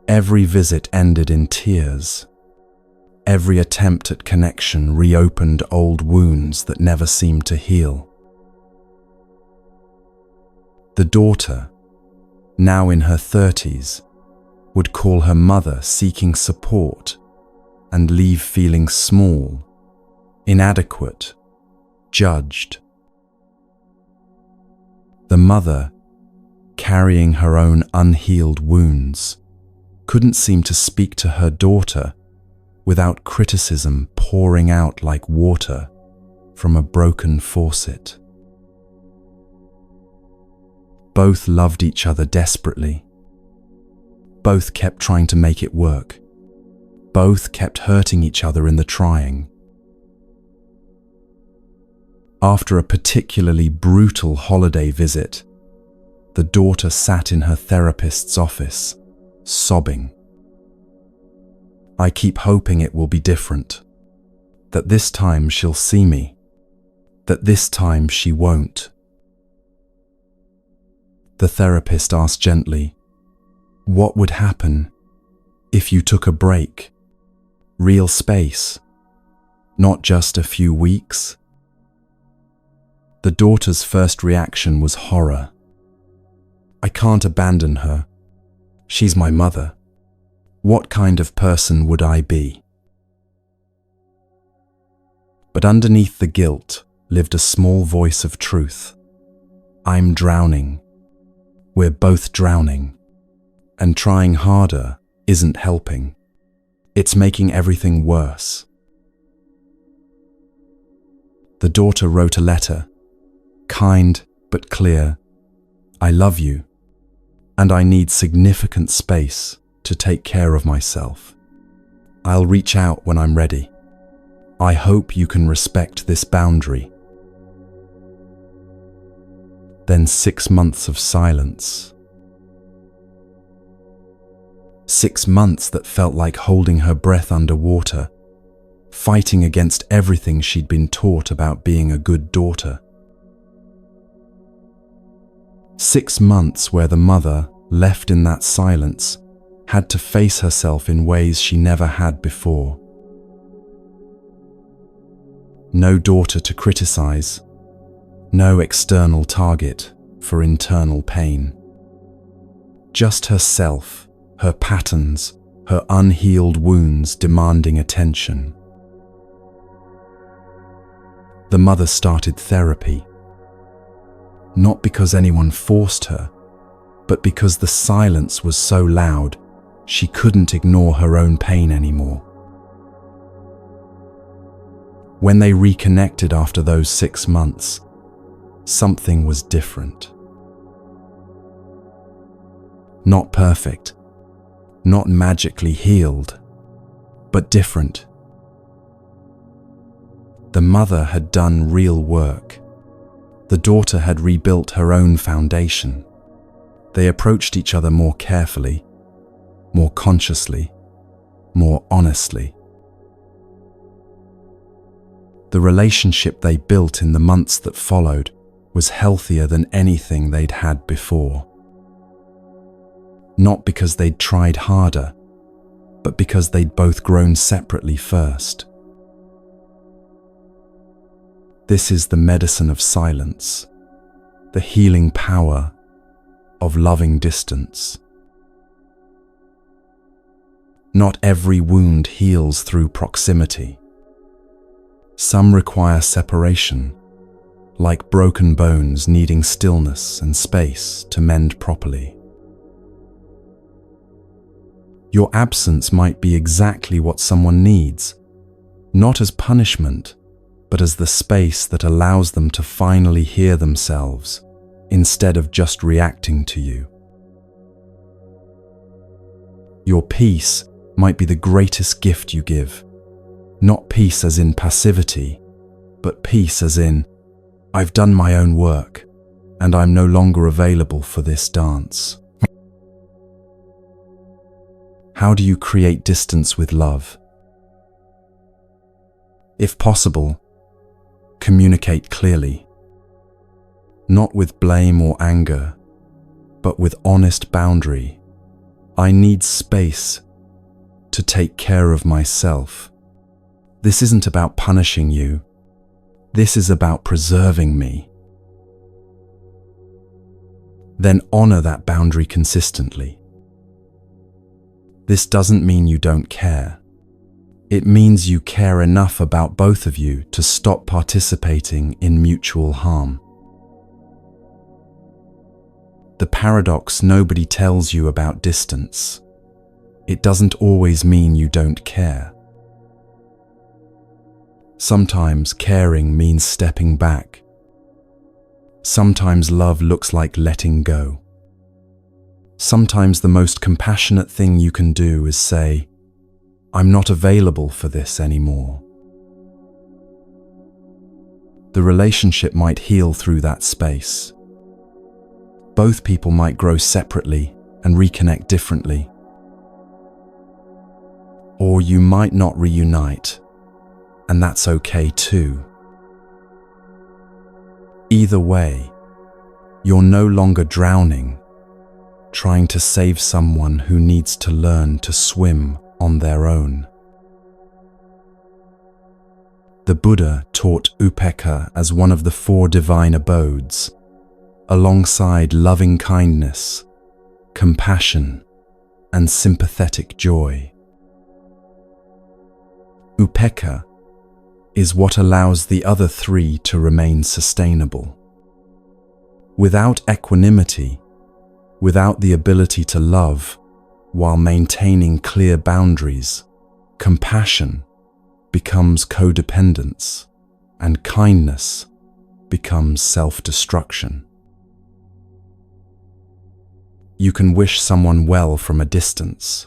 Every visit ended in tears. Every attempt at connection reopened old wounds that never seemed to heal. The daughter, now in her 30s, would call her mother seeking support and leave feeling small, inadequate, judged. The mother, carrying her own unhealed wounds, couldn't seem to speak to her daughter without criticism pouring out like water from a broken faucet. Both loved each other desperately. Both kept trying to make it work. Both kept hurting each other in the trying. After a particularly brutal holiday visit, the daughter sat in her therapist's office, sobbing. "I keep hoping it will be different, that this time she'll see me, that this time she won't." The therapist asked gently, "What would happen if you took a break? Real space, not just a few weeks?" The daughter's first reaction was horror. "I can't abandon her. She's my mother. What kind of person would I be?" But underneath the guilt lived a small voice of truth. "I'm drowning. We're both drowning. And trying harder isn't helping. It's making everything worse." The daughter wrote a letter, kind but clear. "I love you, and I need significant space to take care of myself. I'll reach out when I'm ready. I hope you can respect this boundary." Then 6 months of silence. 6 months that felt like holding her breath underwater, fighting against everything she'd been taught about being a good daughter. 6 months where the mother, left in that silence, had to face herself in ways she never had before. No daughter to criticize, no external target for internal pain. Just herself, her patterns, her unhealed wounds demanding attention. The mother started therapy, not because anyone forced her, but because the silence was so loud she couldn't ignore her own pain anymore. When they reconnected after those 6 months, something was different. Not perfect, not magically healed, but different. The mother had done real work. The daughter had rebuilt her own foundation. They approached each other more carefully, more consciously, more honestly. The relationship they built in the months that followed was healthier than anything they'd had before. Not because they'd tried harder, but because they'd both grown separately first. This is the medicine of silence, the healing power of loving distance. Not every wound heals through proximity. Some require separation, like broken bones needing stillness and space to mend properly. Your absence might be exactly what someone needs, not as punishment, but as the space that allows them to finally hear themselves instead of just reacting to you. Your peace might be the greatest gift you give. Not peace as in passivity, but peace as in, I've done my own work, and I'm no longer available for this dance. How do you create distance with love? If possible, communicate clearly. Not with blame or anger, but with honest boundary. I need space to take care of myself. This isn't about punishing you. This is about preserving me. Then honor that boundary consistently. This doesn't mean you don't care. It means you care enough about both of you to stop participating in mutual harm. The paradox nobody tells you about distance. It doesn't always mean you don't care. Sometimes caring means stepping back. Sometimes love looks like letting go. Sometimes the most compassionate thing you can do is say, I'm not available for this anymore. The relationship might heal through that space. Both people might grow separately and reconnect differently. Or you might not reunite, and that's okay too. Either way, you're no longer drowning, trying to save someone who needs to learn to swim on their own. The Buddha taught upekkha as one of the 4 divine abodes, alongside loving kindness, compassion, and sympathetic joy. Upekkha is what allows the other 3 to remain sustainable. Without equanimity, without the ability to love while maintaining clear boundaries, compassion becomes codependence, and kindness becomes self-destruction. You can wish someone well from a distance.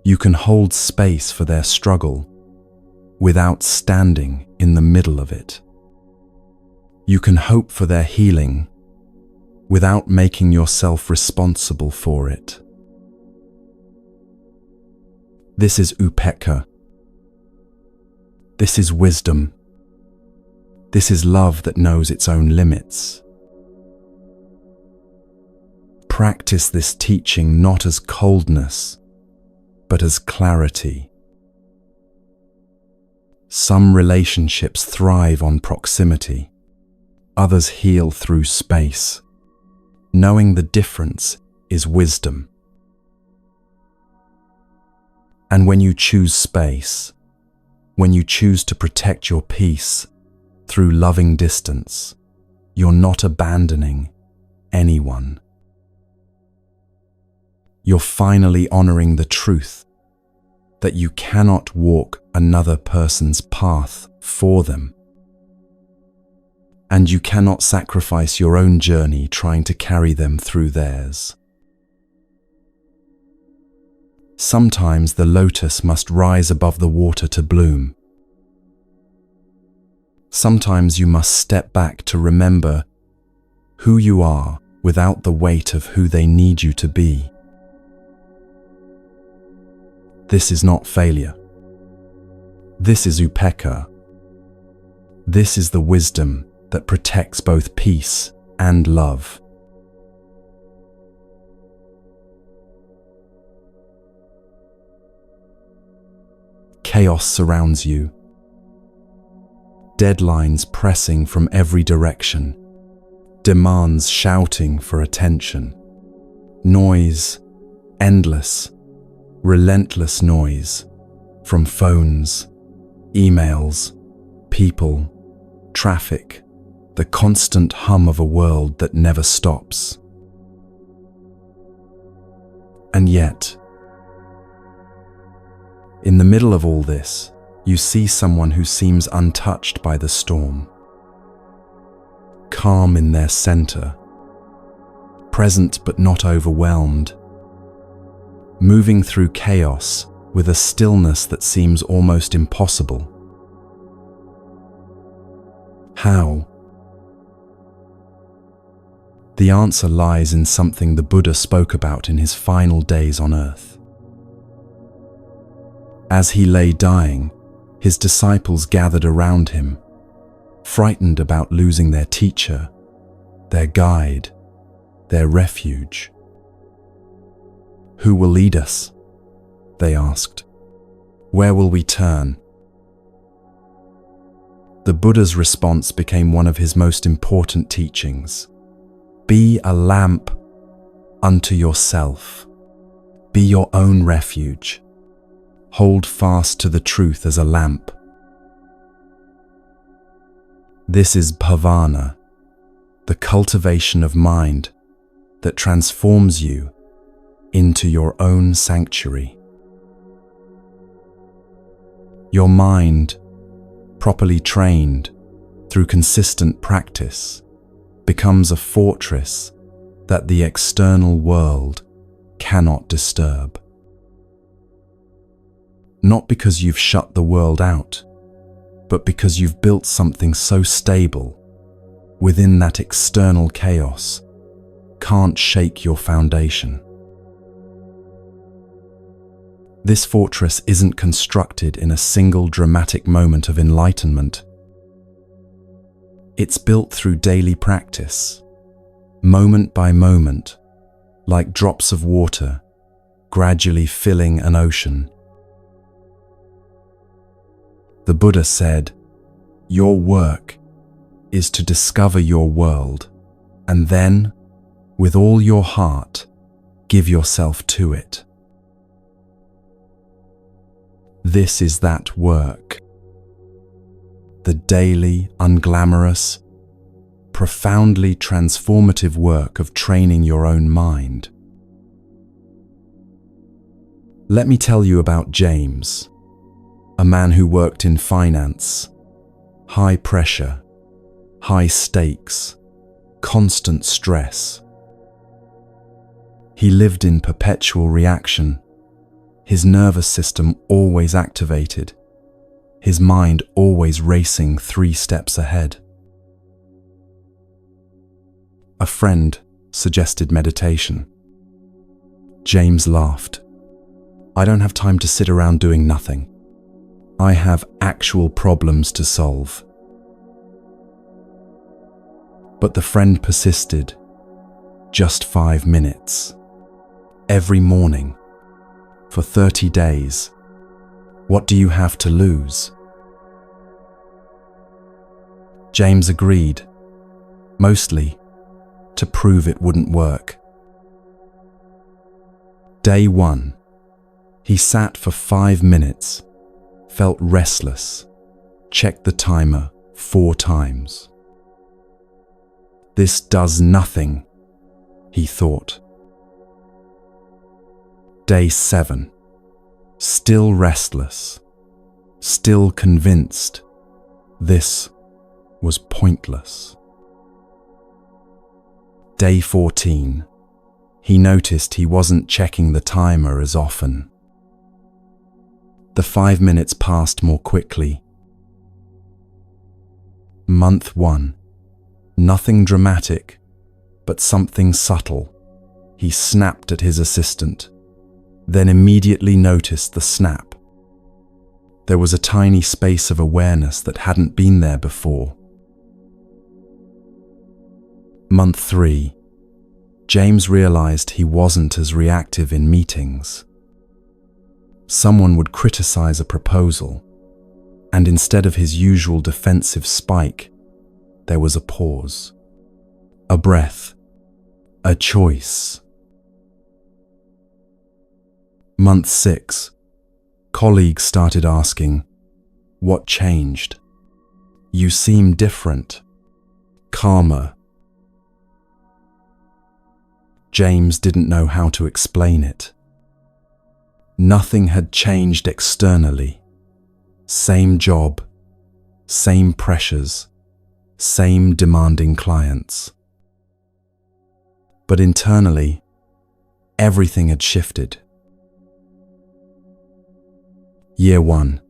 You can hold space for their struggle without standing in the middle of it. You can hope for their healing without making yourself responsible for it. This is upekkha. This is wisdom. This is love that knows its own limits. Practice this teaching not as coldness, but as clarity. Some relationships thrive on proximity. Others heal through space. Knowing the difference is wisdom. And when you choose space, when you choose to protect your peace through loving distance, you're not abandoning anyone. You're finally honoring the truth that you cannot walk another person's path for them. And you cannot sacrifice your own journey trying to carry them through theirs. Sometimes the lotus must rise above the water to bloom. Sometimes you must step back to remember who you are without the weight of who they need you to be. This is not failure. This is upekkha. This is the wisdom that protects both peace and love. Chaos surrounds you. Deadlines pressing from every direction. Demands shouting for attention. Noise, endless, relentless noise from phones, emails, people, traffic, the constant hum of a world that never stops. And yet, in the middle of all this, You see someone who seems untouched by the storm, calm in their center, present but not overwhelmed, moving through chaos with a stillness that seems almost impossible. How? The answer lies in something the Buddha spoke about in his final days on earth. As he lay dying, his disciples gathered around him, frightened about losing their teacher, their guide, their refuge. "Who will lead us?" they asked. "Where will we turn?" The Buddha's response became one of his most important teachings. Be a lamp unto yourself. Be your own refuge. Hold fast to the truth as a lamp. This is bhavana, the cultivation of mind that transforms you into your own sanctuary. Your mind, properly trained through consistent practice, becomes a fortress that the external world cannot disturb. Not because you've shut the world out, but because you've built something so stable within that external chaos can't shake your foundation. This fortress isn't constructed in a single dramatic moment of enlightenment. It's built through daily practice, moment by moment, like drops of water gradually filling an ocean. The Buddha said, "Your work is to discover your world, and then, with all your heart, give yourself to it." This is that work. The daily, unglamorous, profoundly transformative work of training your own mind. Let me tell you about James, a man who worked in finance, high pressure, high stakes, constant stress. He lived in perpetual reaction, his nervous system always activated, his mind always racing 3 steps ahead. A friend suggested meditation. James laughed. "I don't have time to sit around doing nothing. I have actual problems to solve." But the friend persisted. Just 5 minutes. Every morning. For 30 days. What do you have to lose? James agreed, mostly to prove it wouldn't work. Day 1. He sat for 5 minutes, felt restless, checked the timer 4 times. This does nothing, he thought. Day 7. Still restless, still convinced this was pointless. Day 14. He noticed he wasn't checking the timer as often. The 5 minutes passed more quickly. Month 1. Nothing dramatic, but something subtle. He snapped at his assistant, then immediately noticed the snap. There was a tiny space of awareness that hadn't been there before. Month 3. James realized he wasn't as reactive in meetings. Someone would criticize a proposal, and instead of his usual defensive spike, there was a pause, a breath, a choice. Month 6. Colleagues started asking, "What changed? You seem different, calmer." James didn't know how to explain it. Nothing had changed externally, Same job, same pressures, same demanding clients. But internally, everything had shifted. Year 1.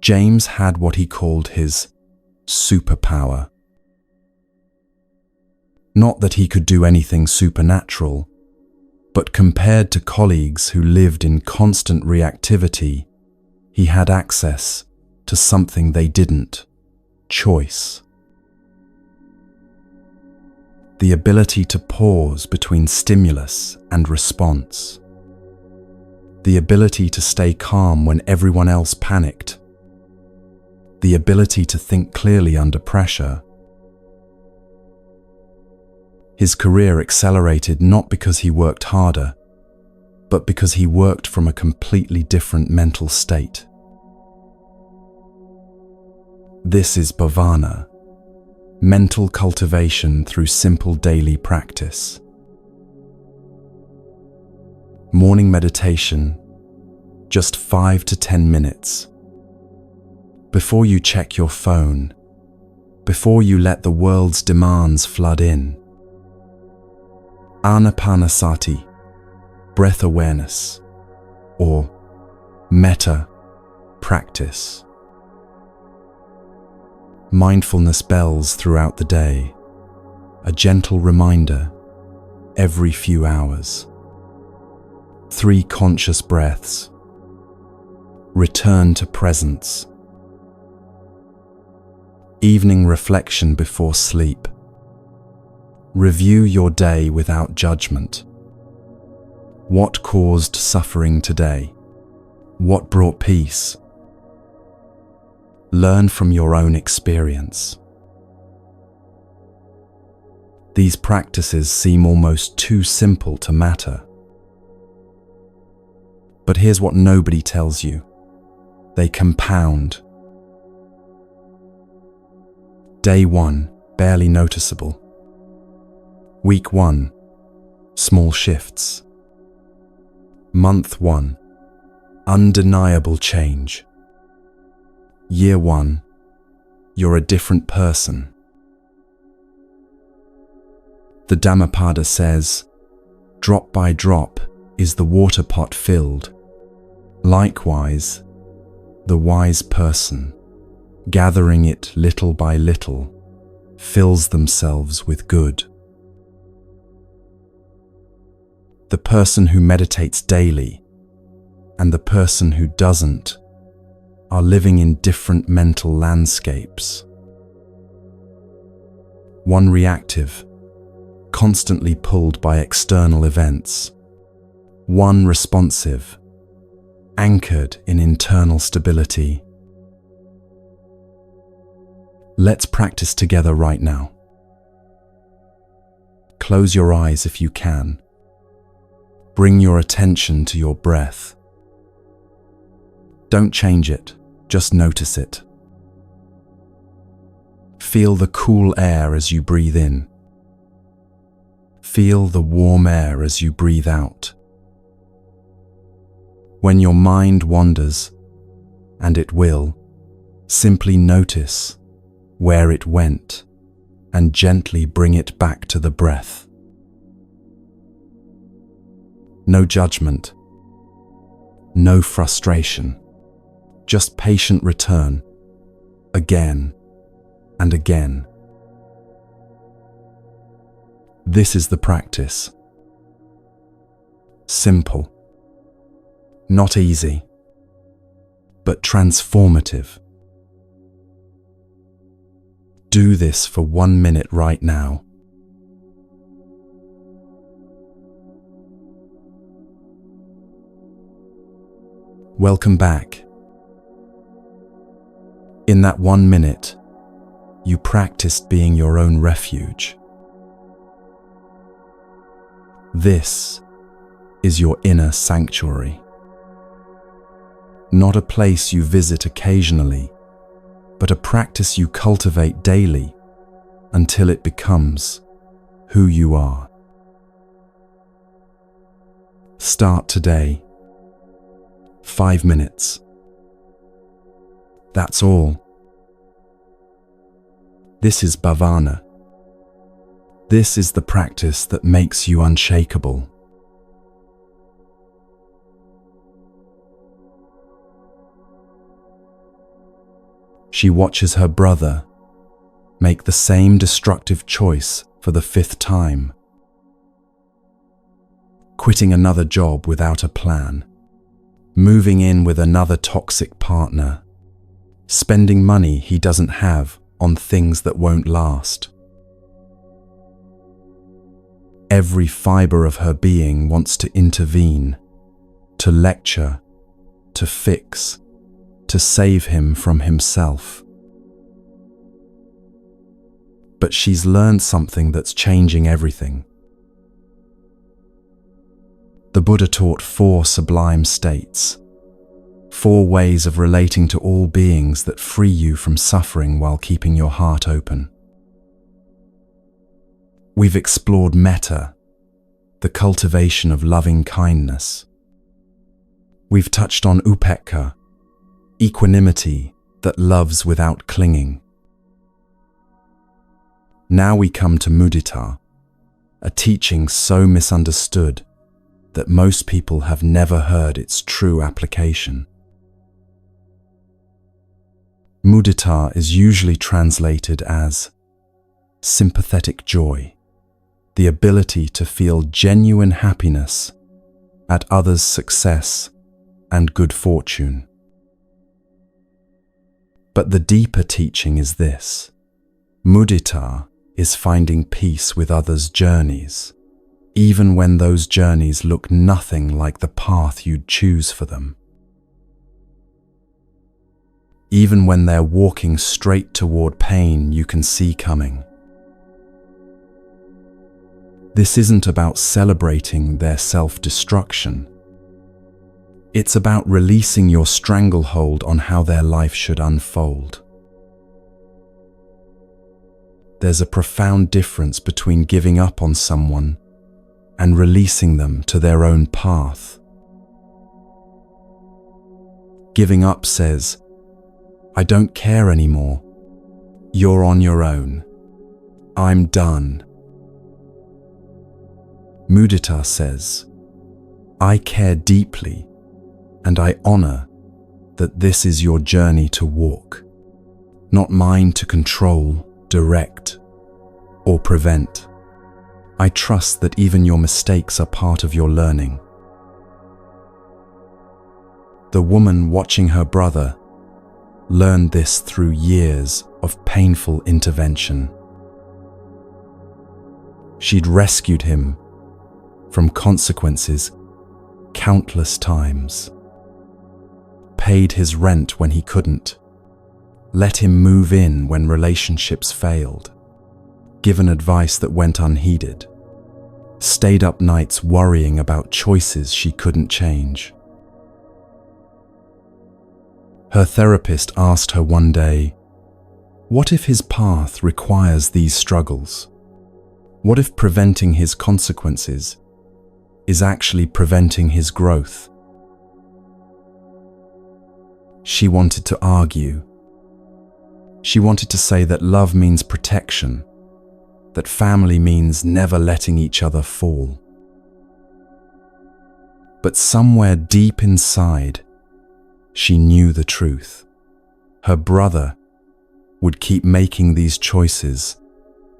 James had what he called his superpower. Not that he could do anything supernatural, but compared to colleagues who lived in constant reactivity, he had access to something they didn't: choice. The ability to pause between stimulus and response. The ability to stay calm when everyone else panicked. The ability to think clearly under pressure. His career accelerated not because he worked harder, but because he worked from a completely different mental state. This is bhavana, mental cultivation through simple daily practice. Morning meditation, just 5 to 10 minutes. Before you check your phone, before you let the world's demands flood in. Anapanasati, breath awareness, or metta practice. Mindfulness bells throughout the day, a gentle reminder every few hours. 3 conscious breaths. Return to presence. Evening reflection before sleep. Review your day without judgment. What caused suffering today? What brought peace? Learn from your own experience. These practices seem almost too simple to matter. But here's what nobody tells you. They compound. Day 1, barely noticeable. Week 1, small shifts. Month 1, undeniable change. Year 1, you're a different person. The Dhammapada says, drop by drop is the water pot filled. Likewise, the wise person, gathering it little by little, fills themselves with good. The person who meditates daily and the person who doesn't are living in different mental landscapes. One reactive, constantly pulled by external events. One responsive, anchored in internal stability. Let's practice together right now. Close your eyes if you can. Bring your attention to your breath. Don't change it, just notice it. Feel the cool air as you breathe in. Feel the warm air as you breathe out. When your mind wanders, and it will, simply notice where it went and gently bring it back to the breath. No judgment, no frustration, just patient return, again and again. This is the practice. Simple, not easy, but transformative. Do this for 1 minute right now. Welcome back. In that 1 minute, you practiced being your own refuge. This is your inner sanctuary. Not a place you visit occasionally, but a practice you cultivate daily until it becomes who you are. Start today. 5 minutes. That's all. This is bhavana. This is the practice that makes you unshakable. She watches her brother make the same destructive choice for the 5th time. Quitting another job without a plan, moving in with another toxic partner, spending money he doesn't have on things that won't last. Every fiber of her being wants to intervene, to lecture, to fix, to save him from himself. But she's learned something that's changing everything. The Buddha taught 4 sublime states, 4 ways of relating to all beings that free you from suffering while keeping your heart open. We've explored metta, the cultivation of loving kindness. We've touched on upekkha, equanimity that loves without clinging. Now we come to mudita, a teaching so misunderstood that most people have never heard its true application. Mudita is usually translated as sympathetic joy, the ability to feel genuine happiness at others' success and good fortune. But the deeper teaching is this: mudita is finding peace with others' journeys, even when those journeys look nothing like the path you'd choose for them. Even when they're walking straight toward pain you can see coming. This isn't about celebrating their self-destruction. It's about releasing your stranglehold on how their life should unfold. There's a profound difference between giving up on someone and releasing them to their own path. Giving up says, I don't care anymore. You're on your own. I'm done. Mudita says, I care deeply and I honor that this is your journey to walk, not mine to control, direct, or prevent. I trust that even your mistakes are part of your learning. The woman watching her brother learned this through years of painful intervention. She'd rescued him from consequences countless times, paid his rent when he couldn't, let him move in when relationships failed, given advice that went unheeded, stayed up nights worrying about choices she couldn't change. Her therapist asked her one day, what if his path requires these struggles? What if preventing his consequences is actually preventing his growth? She wanted to argue. She wanted to say that love means protection, that family means never letting each other fall. But somewhere deep inside, she knew the truth. Her brother would keep making these choices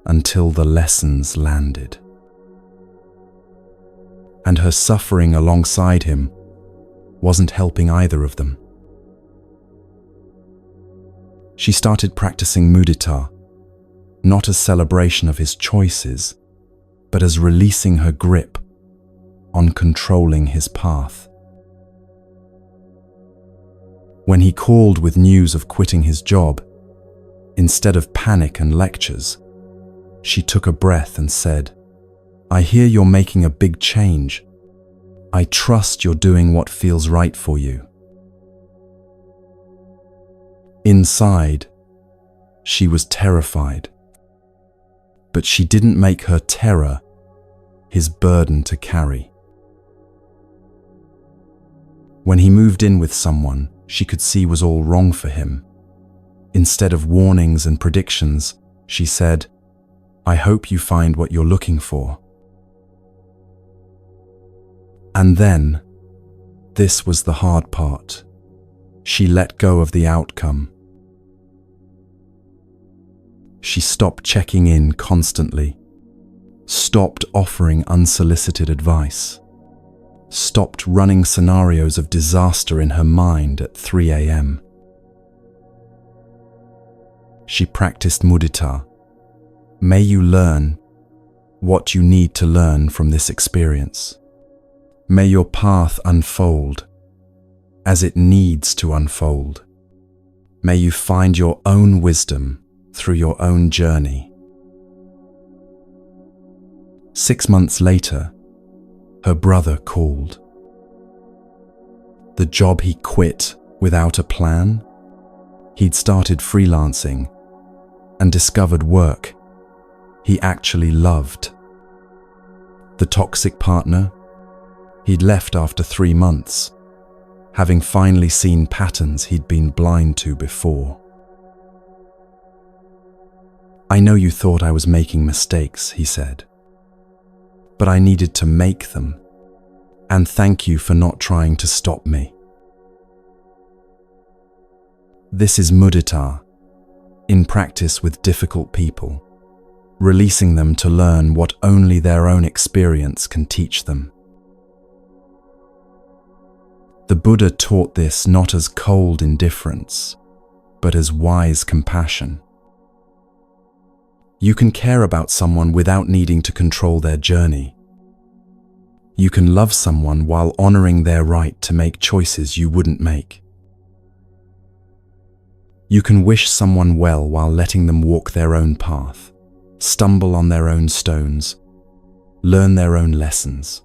until the lessons landed. And her suffering alongside him wasn't helping either of them. She started practicing mudita, not as celebration of his choices, but as releasing her grip on controlling his path. When he called with news of quitting his job, instead of panic and lectures, she took a breath and said, I hear you're making a big change. I trust you're doing what feels right for you. Inside, she was terrified, but she didn't make her terror his burden to carry. When he moved in with someone she could see was all wrong for him, Instead of warnings and predictions, she said, "I hope you find what you're looking for." And then, this was the hard part. She let go of the outcome. She stopped checking in constantly, stopped offering unsolicited advice, stopped running scenarios of disaster in her mind at 3 a.m. She practiced mudita. May you learn what you need to learn from this experience. May your path unfold as it needs to unfold. May you find your own wisdom through your own journey. 6 months later, her brother called. The job he quit without a plan, he'd started freelancing and discovered work he actually loved. The toxic partner, he'd left after 3 months, having finally seen patterns he'd been blind to before. "I know you thought I was making mistakes," he said, "but I needed to make them, and thank you for not trying to stop me." This is mudita, in practice with difficult people, releasing them to learn what only their own experience can teach them. The Buddha taught this not as cold indifference, but as wise compassion. You can care about someone without needing to control their journey. You can love someone while honoring their right to make choices you wouldn't make. You can wish someone well while letting them walk their own path, stumble on their own stones, learn their own lessons.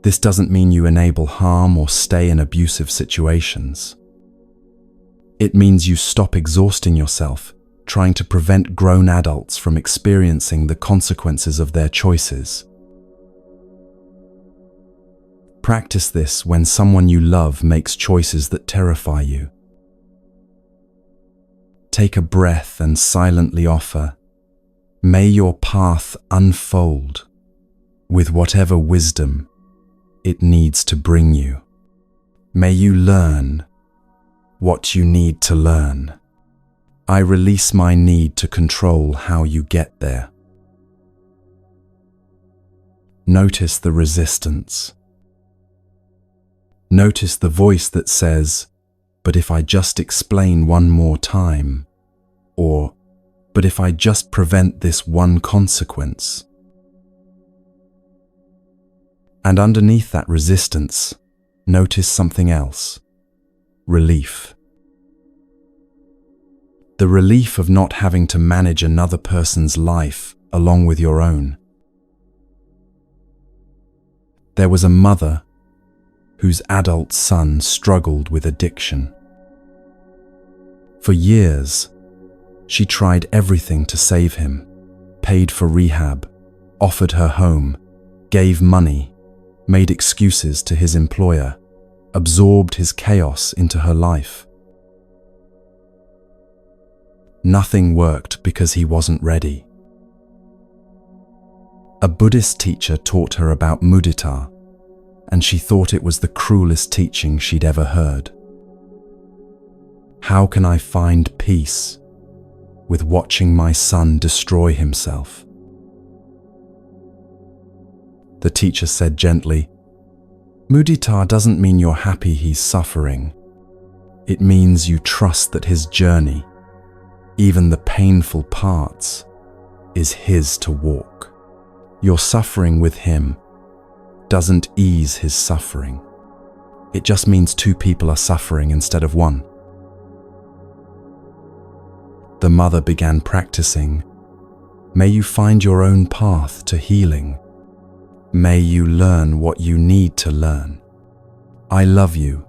This doesn't mean you enable harm or stay in abusive situations. It means you stop exhausting yourself trying to prevent grown adults from experiencing the consequences of their choices. Practice this when someone you love makes choices that terrify you. Take a breath and silently offer, "May your path unfold with whatever wisdom it needs to bring you. May you learn what you need to learn. I release my need to control how you get there." Notice the resistance. Notice the voice that says, "But if I just explain one more time," or "But if I just prevent this one consequence." And underneath that resistance, notice something else: relief. The relief of not having to manage another person's life along with your own. There was a mother whose adult son struggled with addiction. For years, she tried everything to save him, paid for rehab, offered her home, gave money, made excuses to his employer, absorbed his chaos into her life. Nothing worked because he wasn't ready. A Buddhist teacher taught her about mudita, and she thought it was the cruelest teaching she'd ever heard. How can I find peace with watching my son destroy himself? The teacher said gently, "Mudita doesn't mean you're happy he's suffering. It means you trust that his journey, even the painful parts, is his to walk. Your suffering with him doesn't ease his suffering. It just means 2 people are suffering instead of 1. The mother began practicing, "May you find your own path to healing. May you learn what you need to learn. I love you,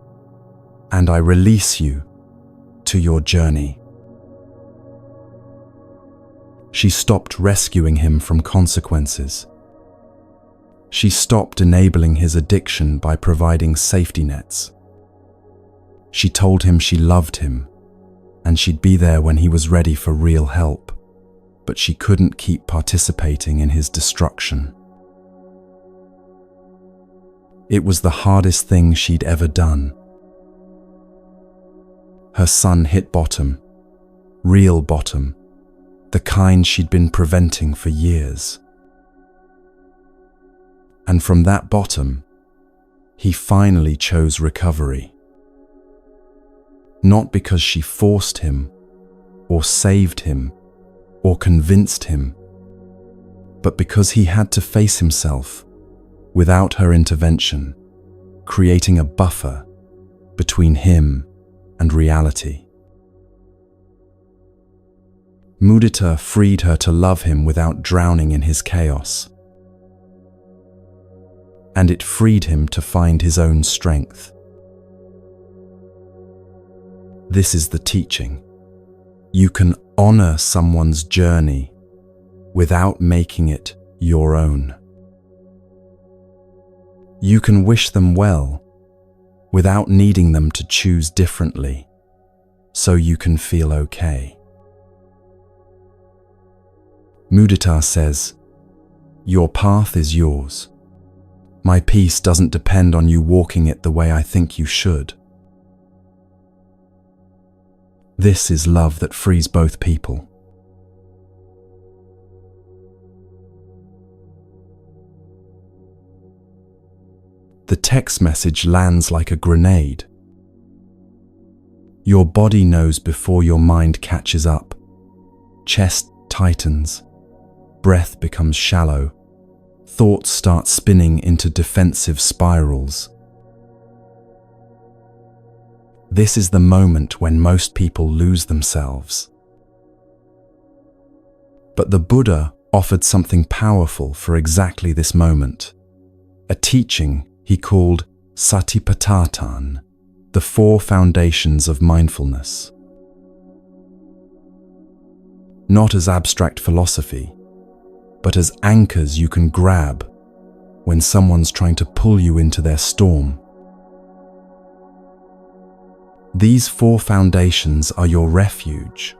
and I release you to your journey." She stopped rescuing him from consequences. She stopped enabling his addiction by providing safety nets. She told him she loved him, and she'd be there when he was ready for real help, but she couldn't keep participating in his destruction. It was the hardest thing she'd ever done. Her son hit bottom, real bottom, the kind she'd been preventing for years. And from that bottom, he finally chose recovery. Not because she forced him, or saved him, or convinced him, but because he had to face himself without her intervention, creating a buffer between him and reality. Mudita freed her to love him without drowning in his chaos. And it freed him to find his own strength. This is the teaching. You can honor someone's journey without making it your own. You can wish them well without needing them to choose differently, so you can feel okay. Mudita says, "Your path is yours. My peace doesn't depend on you walking it the way I think you should." This is love that frees both people. The text message lands like a grenade. Your body knows before your mind catches up. Chest tightens. Breath becomes shallow. Thoughts start spinning into defensive spirals. This is the moment when most people lose themselves. But the Buddha offered something powerful for exactly this moment. A teaching he called Satipatthana, the 4 foundations of mindfulness. Not as abstract philosophy, but as anchors you can grab when someone's trying to pull you into their storm. These 4 foundations are your refuge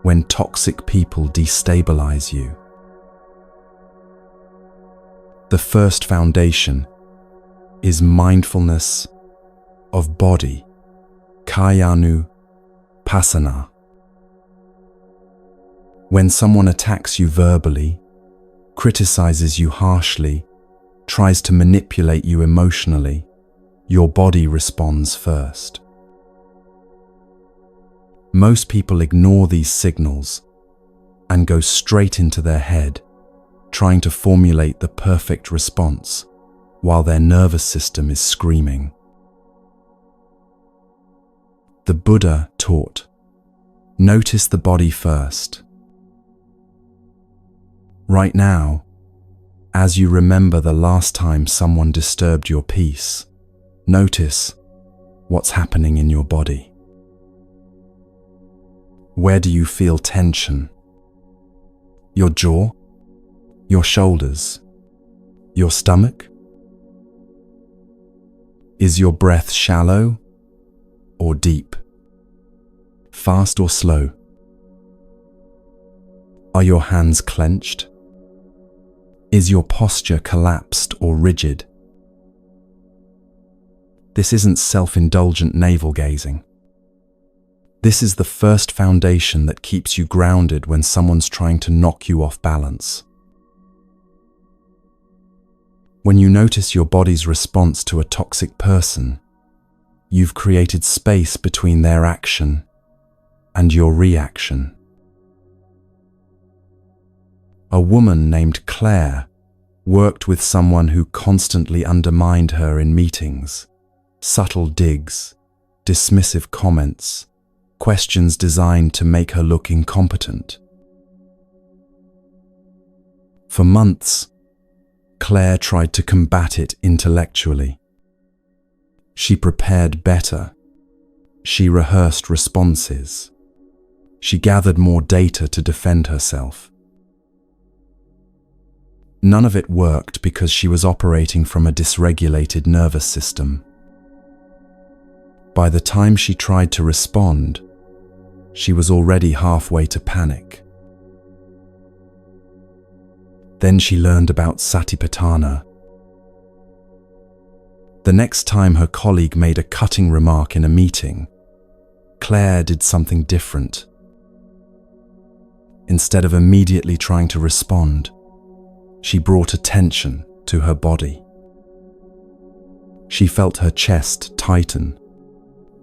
when toxic people destabilize you. The first foundation is mindfulness of body, Kayanupassana. When someone attacks you verbally, criticizes you harshly, tries to manipulate you emotionally, your body responds first. Most people ignore these signals and go straight into their head, trying to formulate the perfect response while their nervous system is screaming. The Buddha taught, notice the body first. Right now, as you remember the last time someone disturbed your peace, notice what's happening in your body. Where do you feel tension? Your jaw? Your shoulders? Your stomach? Is your breath shallow or deep? Fast or slow? Are your hands clenched? Is your posture collapsed or rigid? This isn't self-indulgent navel-gazing. This is the first foundation that keeps you grounded when someone's trying to knock you off balance. When you notice your body's response to a toxic person, you've created space between their action and your reaction. A woman named Claire worked with someone who constantly undermined her in meetings. Subtle digs, dismissive comments, questions designed to make her look incompetent. For months, Claire tried to combat it intellectually. She prepared better. She rehearsed responses. She gathered more data to defend herself. None of it worked because she was operating from a dysregulated nervous system. By the time she tried to respond, she was already halfway to panic. Then she learned about Satipatthana. The next time her colleague made a cutting remark in a meeting, Claire did something different. Instead of immediately trying to respond, she brought attention to her body. She felt her chest tighten.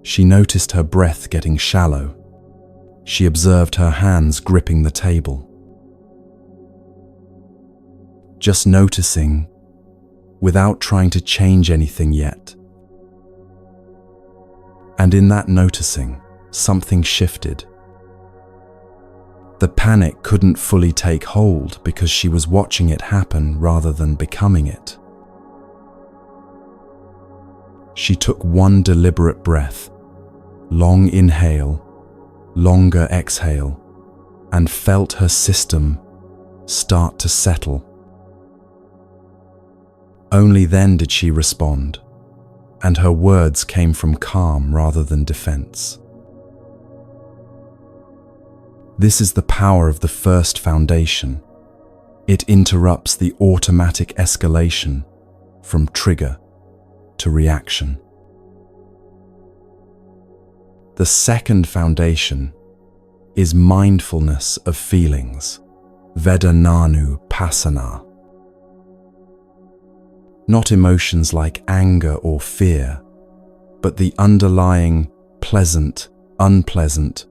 She noticed her breath getting shallow. She observed her hands gripping the table. Just noticing, without trying to change anything yet. And in that noticing, something shifted. The panic couldn't fully take hold because she was watching it happen rather than becoming it. She took one deliberate breath, long inhale, longer exhale, and felt her system start to settle. Only then did she respond, and her words came from calm rather than defense. This is the power of the first foundation. It interrupts the automatic escalation from trigger to reaction. The second foundation is mindfulness of feelings, Vedananu-passana. Not emotions like anger or fear, but the underlying pleasant, unpleasant,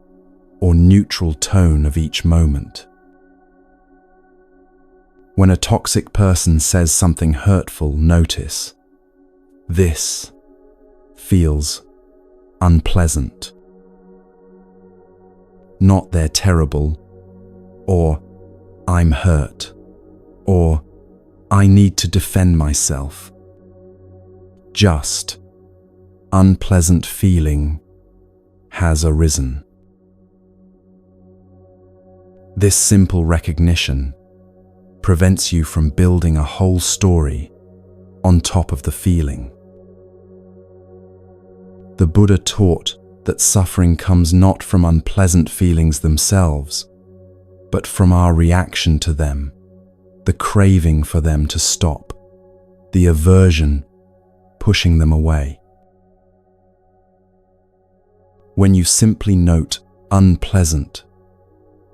or neutral tone of each moment. When a toxic person says something hurtful, notice, this feels unpleasant. Not they're terrible, or I'm hurt, or I need to defend myself. Just unpleasant feeling has arisen. This simple recognition prevents you from building a whole story on top of the feeling. The Buddha taught that suffering comes not from unpleasant feelings themselves, but from our reaction to them, the craving for them to stop, the aversion pushing them away. When you simply note unpleasant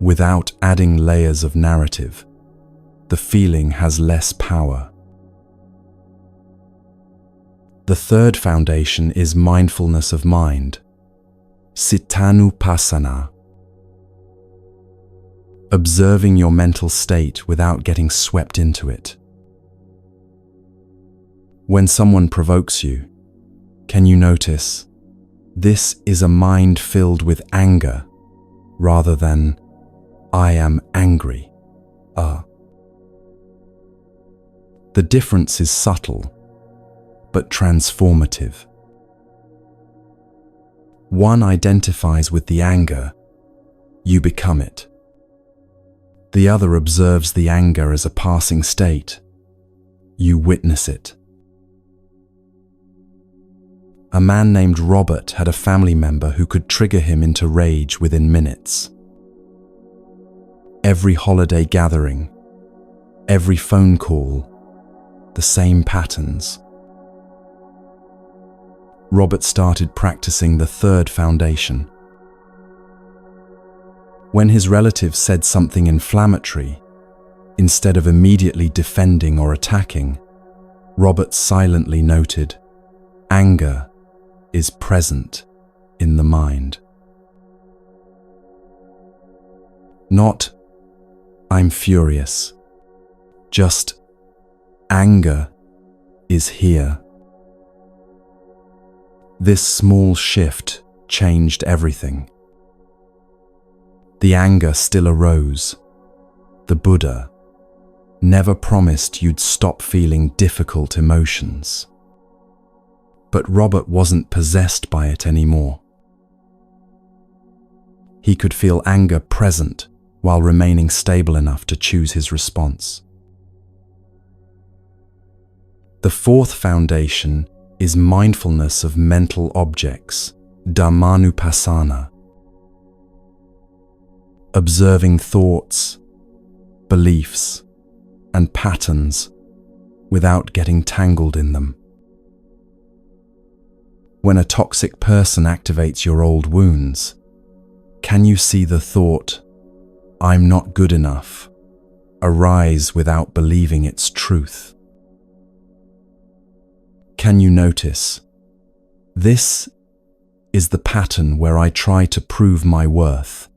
without adding layers of narrative, the feeling has less power. The third foundation is mindfulness of mind, Cittanupassana. Observing your mental state without getting swept into it. When someone provokes you, can you notice, this is a mind filled with anger rather than I am angry. The difference is subtle, but transformative. One identifies with the anger, you become it. The other observes the anger as a passing state, you witness it. A man named Robert had a family member who could trigger him into rage within minutes. Every holiday gathering, every phone call, the same patterns. Robert started practicing the third foundation. When his relative said something inflammatory, instead of immediately defending or attacking, Robert silently noted, anger is present in the mind. Not, I'm furious, just anger is here. This small shift changed everything. The anger still arose. The Buddha never promised you'd stop feeling difficult emotions. But Robert wasn't possessed by it anymore. He could feel anger present while remaining stable enough to choose his response. The fourth foundation is mindfulness of mental objects, Dhammanupassana. Observing thoughts, beliefs, and patterns without getting tangled in them. When a toxic person activates your old wounds, can you see the thought, "I'm not good enough," arise without believing its truth? Can you notice, "This is the pattern where I try to prove my worth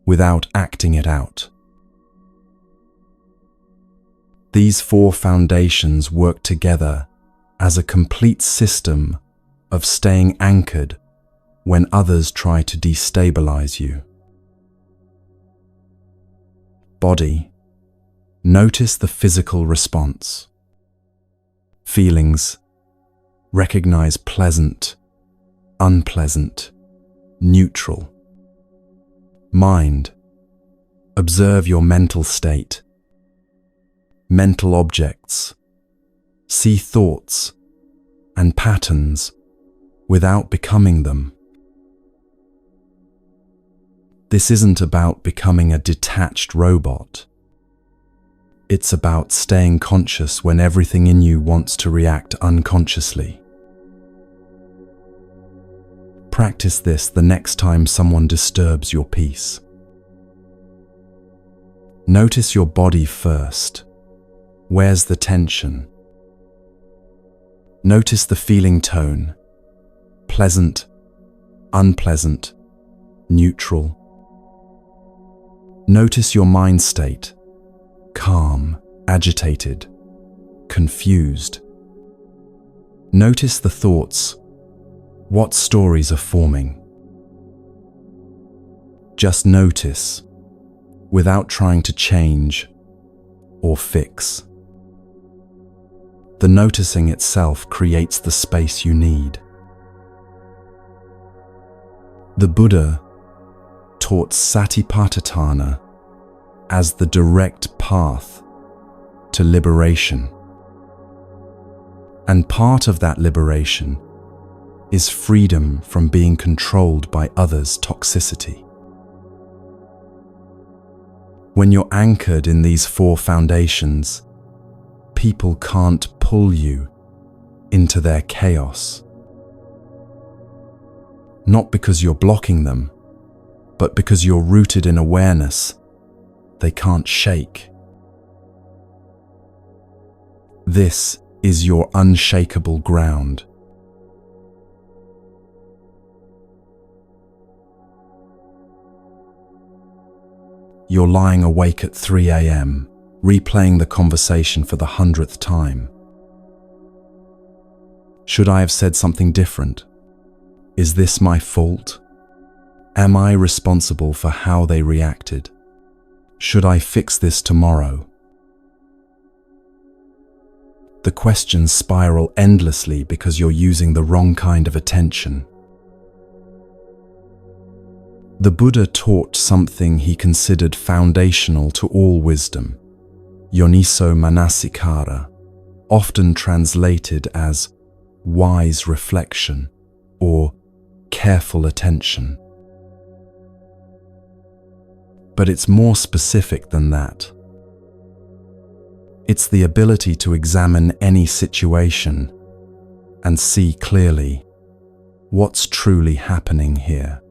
without acting it out"? These four foundations work together as a complete system of staying anchored when others try to destabilize you. Body. Notice the physical response. Feelings. Recognize pleasant, unpleasant, neutral. Mind. Observe your mental state. Mental objects. See thoughts and patterns without becoming them. This isn't about becoming a detached robot. It's about staying conscious when everything in you wants to react unconsciously. Practice this the next time someone disturbs your peace. Notice your body first. Where's the tension? Notice the feeling tone. Pleasant, unpleasant, neutral. Notice your mind state. Calm, agitated, confused. Notice the thoughts. What stories are forming? Just notice, without trying to change or fix. The noticing itself creates the space you need. The Buddha taught Satipatthana as the direct path to liberation. And part of that liberation is freedom from being controlled by others' toxicity. When you're anchored in these four foundations, people can't pull you into their chaos. Not because you're blocking them, but because you're rooted in awareness they can't shake. This is your unshakable ground. You're lying awake at 3 a.m., replaying the conversation for the 100th time. Should I have said something different? Is this my fault? Am I responsible for how they reacted? Should I fix this tomorrow? The questions spiral endlessly because you're using the wrong kind of attention. The Buddha taught something he considered foundational to all wisdom, yoniso manasikara, often translated as wise reflection or careful attention. But it's more specific than that. It's the ability to examine any situation and see clearly what's truly happening here.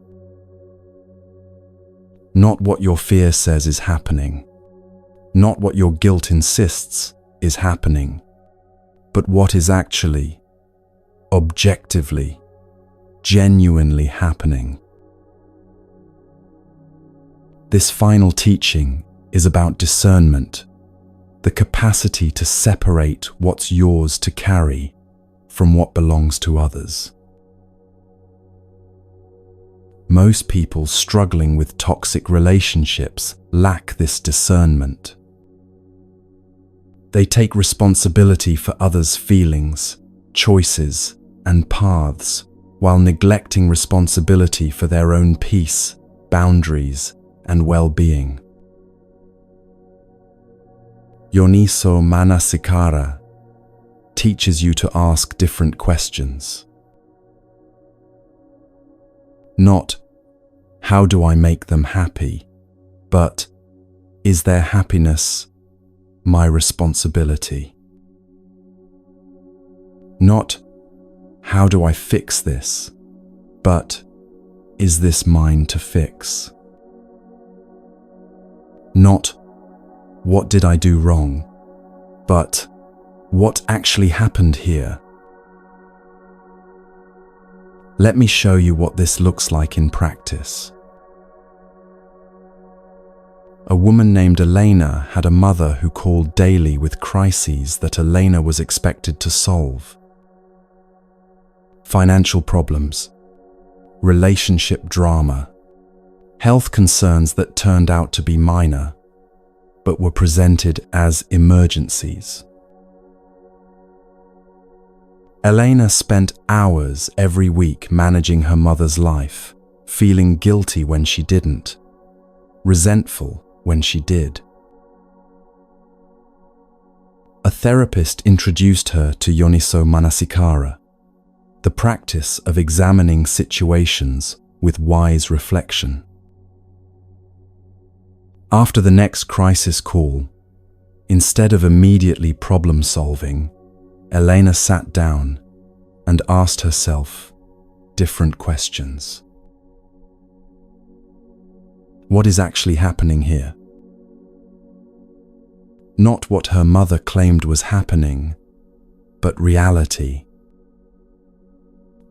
Not what your fear says is happening, not what your guilt insists is happening, but what is actually, objectively, genuinely happening. This final teaching is about discernment, the capacity to separate what's yours to carry from what belongs to others. Most people struggling with toxic relationships lack this discernment. They take responsibility for others' feelings, choices, and paths, while neglecting responsibility for their own peace, boundaries, and well-being. Yoniso manasikara teaches you to ask different questions. Not, how do I make them happy, but, is their happiness my responsibility? Not, how do I fix this, but, is this mine to fix? Not, what did I do wrong, but, what actually happened here? Let me show you what this looks like in practice. A woman named Elena had a mother who called daily with crises that Elena was expected to solve. Financial problems, relationship drama, health concerns that turned out to be minor, but were presented as emergencies. Elena spent hours every week managing her mother's life, feeling guilty when she didn't, resentful when she did. A therapist introduced her to Yoniso Manasikara, the practice of examining situations with wise reflection. After the next crisis call, instead of immediately problem solving, Elena sat down and asked herself different questions. What is actually happening here? Not what her mother claimed was happening, but reality.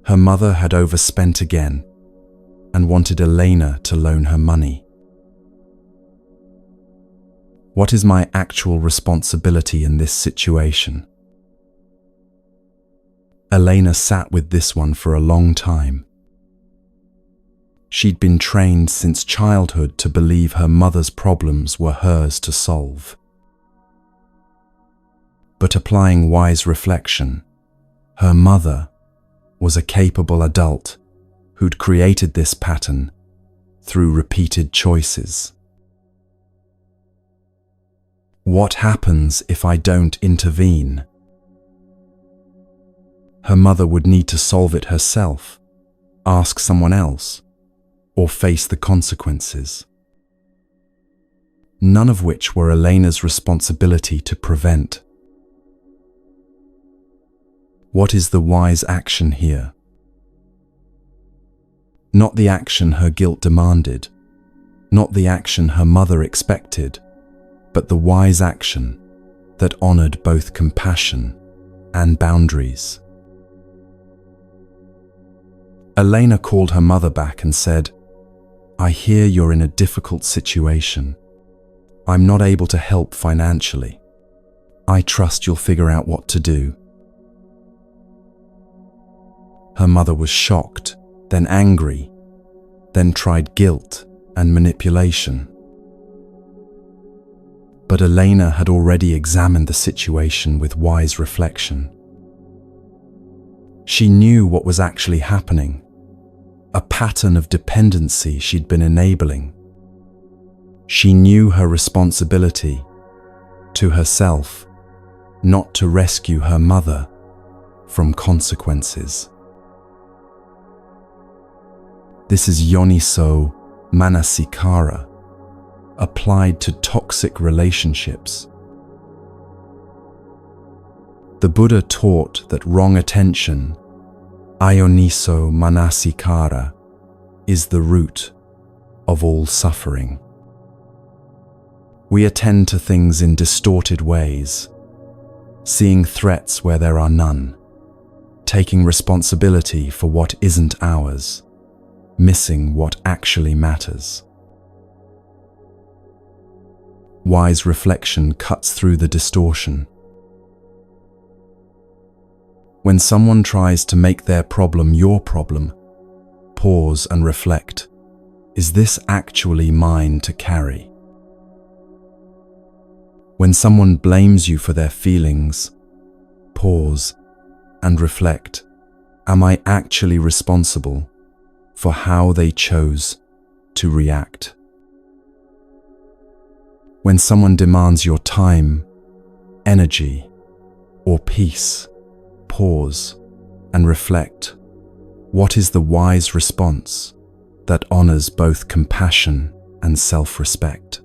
Her mother had overspent again and wanted Elena to loan her money. What is my actual responsibility in this situation? Elena sat with this one for a long time. She'd been trained since childhood to believe her mother's problems were hers to solve. But applying wise reflection, her mother was a capable adult who'd created this pattern through repeated choices. What happens if I don't intervene? Her mother would need to solve it herself, ask someone else, or face the consequences. None of which were Elena's responsibility to prevent. What is the wise action here? Not the action her guilt demanded, not the action her mother expected, but the wise action that honored both compassion and boundaries. Elena called her mother back and said, I hear you're in a difficult situation. I'm not able to help financially. I trust you'll figure out what to do. Her mother was shocked, then angry, then tried guilt and manipulation. But Elena had already examined the situation with wise reflection. She knew what was actually happening, a pattern of dependency she'd been enabling. She knew her responsibility to herself, not to rescue her mother from consequences. This is Yoniso Manasikara, applied to toxic relationships. The Buddha taught that wrong attention, Ayoniso Manasikara, is the root of all suffering. We attend to things in distorted ways, seeing threats where there are none, taking responsibility for what isn't ours, missing what actually matters. Wise reflection cuts through the distortion. When someone tries to make their problem your problem, pause and reflect. Is this actually mine to carry? When someone blames you for their feelings, pause and reflect. Am I actually responsible for how they chose to react? When someone demands your time, energy, or peace, pause and reflect. What is the wise response that honors both compassion and self-respect?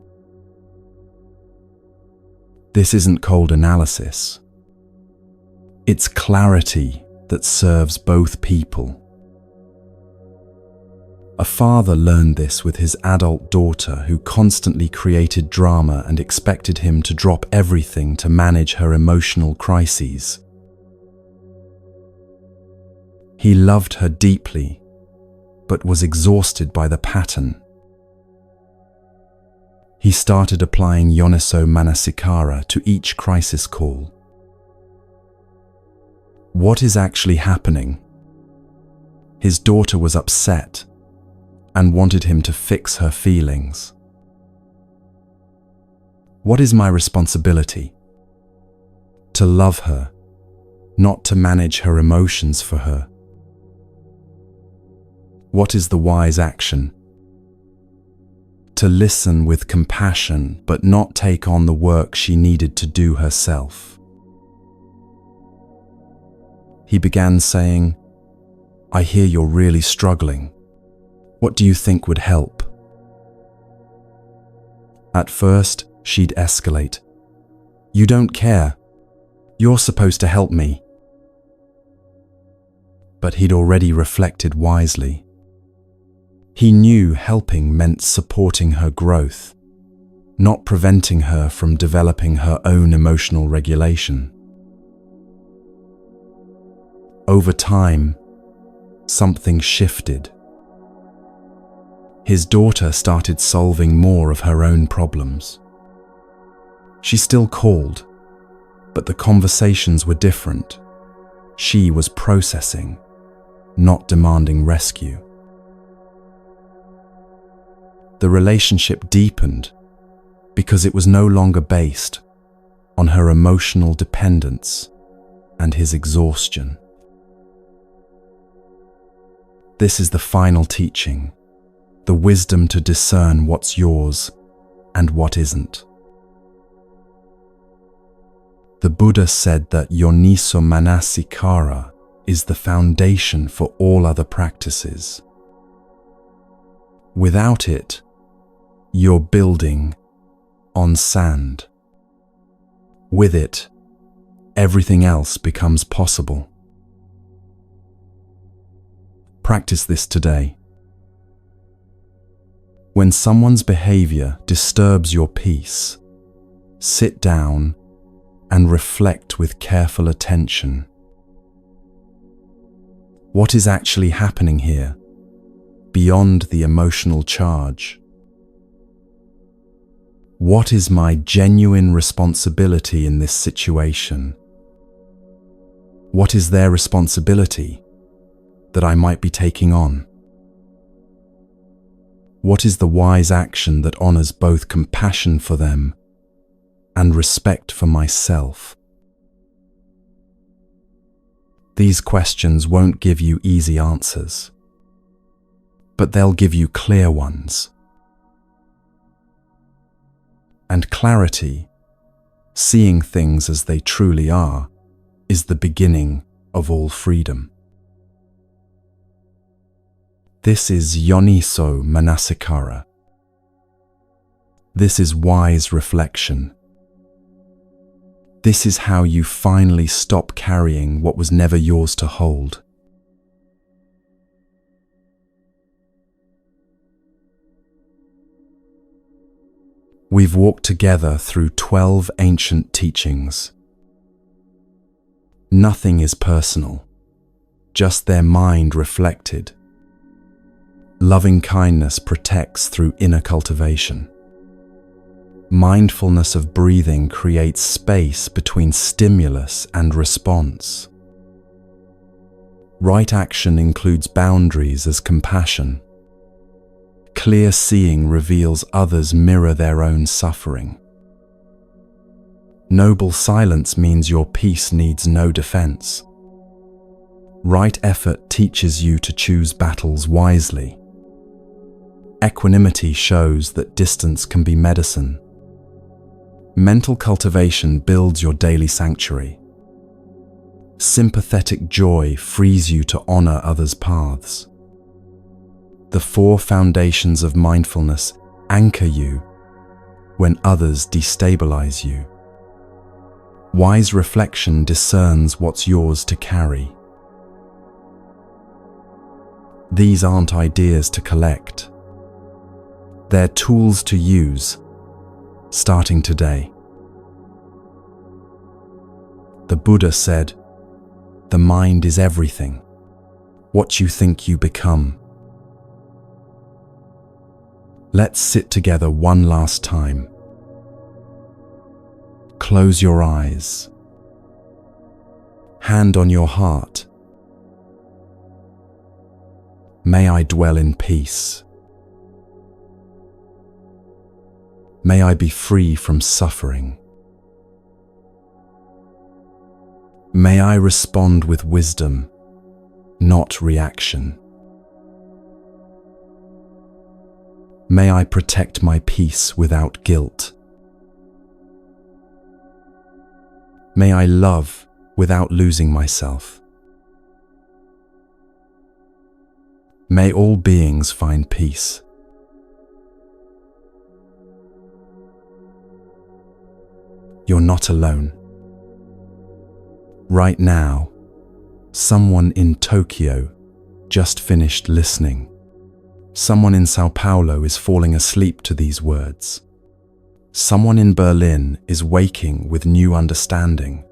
This isn't cold analysis. It's clarity that serves both people. A father learned this with his adult daughter, who constantly created drama and expected him to drop everything to manage her emotional crises. He loved her deeply, but was exhausted by the pattern. He started applying Yoniso Manasikara to each crisis call. What is actually happening? His daughter was upset and wanted him to fix her feelings. What is my responsibility? To love her, not to manage her emotions for her. What is the wise action? To listen with compassion, but not take on the work she needed to do herself. He began saying, "I hear you're really struggling. What do you think would help?" At first, she'd escalate. "You don't care. You're supposed to help me." But he'd already reflected wisely. He knew helping meant supporting her growth, not preventing her from developing her own emotional regulation. Over time, something shifted. His daughter started solving more of her own problems. She still called, but the conversations were different. She was processing, not demanding rescue. The relationship deepened because it was no longer based on her emotional dependence and his exhaustion. This is the final teaching, the wisdom to discern what's yours and what isn't. The Buddha said that Yoniso Manasikara is the foundation for all other practices. Without it, you're building on sand. With it, everything else becomes possible. Practice this today. When someone's behavior disturbs your peace, sit down and reflect with careful attention. What is actually happening here, beyond the emotional charge? What is my genuine responsibility in this situation? What is their responsibility that I might be taking on? What is the wise action that honors both compassion for them and respect for myself? These questions won't give you easy answers, but they'll give you clear ones. And clarity, seeing things as they truly are, is the beginning of all freedom. This is Yoniso Manasikara. This is wise reflection. This is how you finally stop carrying what was never yours to hold. We've walked together through 12 ancient teachings. Nothing is personal, just their mind reflected. Loving kindness protects through inner cultivation. Mindfulness of breathing creates space between stimulus and response. Right action includes boundaries as compassion. Clear seeing reveals others mirror their own suffering. Noble silence means your peace needs no defense. Right effort teaches you to choose battles wisely. Equanimity shows that distance can be medicine. Mental cultivation builds your daily sanctuary. Sympathetic joy frees you to honor others' paths. The 4 foundations of mindfulness anchor you when others destabilize you. Wise reflection discerns what's yours to carry. These aren't ideas to collect. They're tools to use, starting today. The Buddha said, "The mind is everything. What you think you become." Let's sit together one last time. Close your eyes. Hand on your heart. May I dwell in peace. May I be free from suffering. May I respond with wisdom, not reaction. May I protect my peace without guilt. May I love without losing myself. May all beings find peace. You're not alone. Right now, someone in Tokyo just finished listening. Someone in Sao Paulo is falling asleep to these words. Someone in Berlin is waking with new understanding.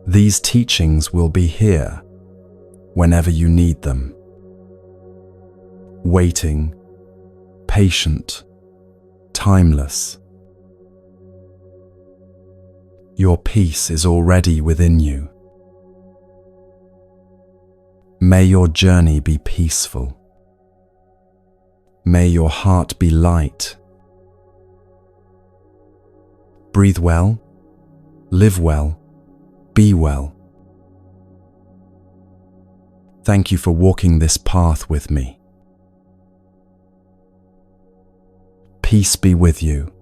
These teachings will be here whenever you need them. Waiting, patient, timeless. Your peace is already within you. May your journey be peaceful. May your heart be light. Breathe well, live well, be well. Thank you for walking this path with me. Peace be with you.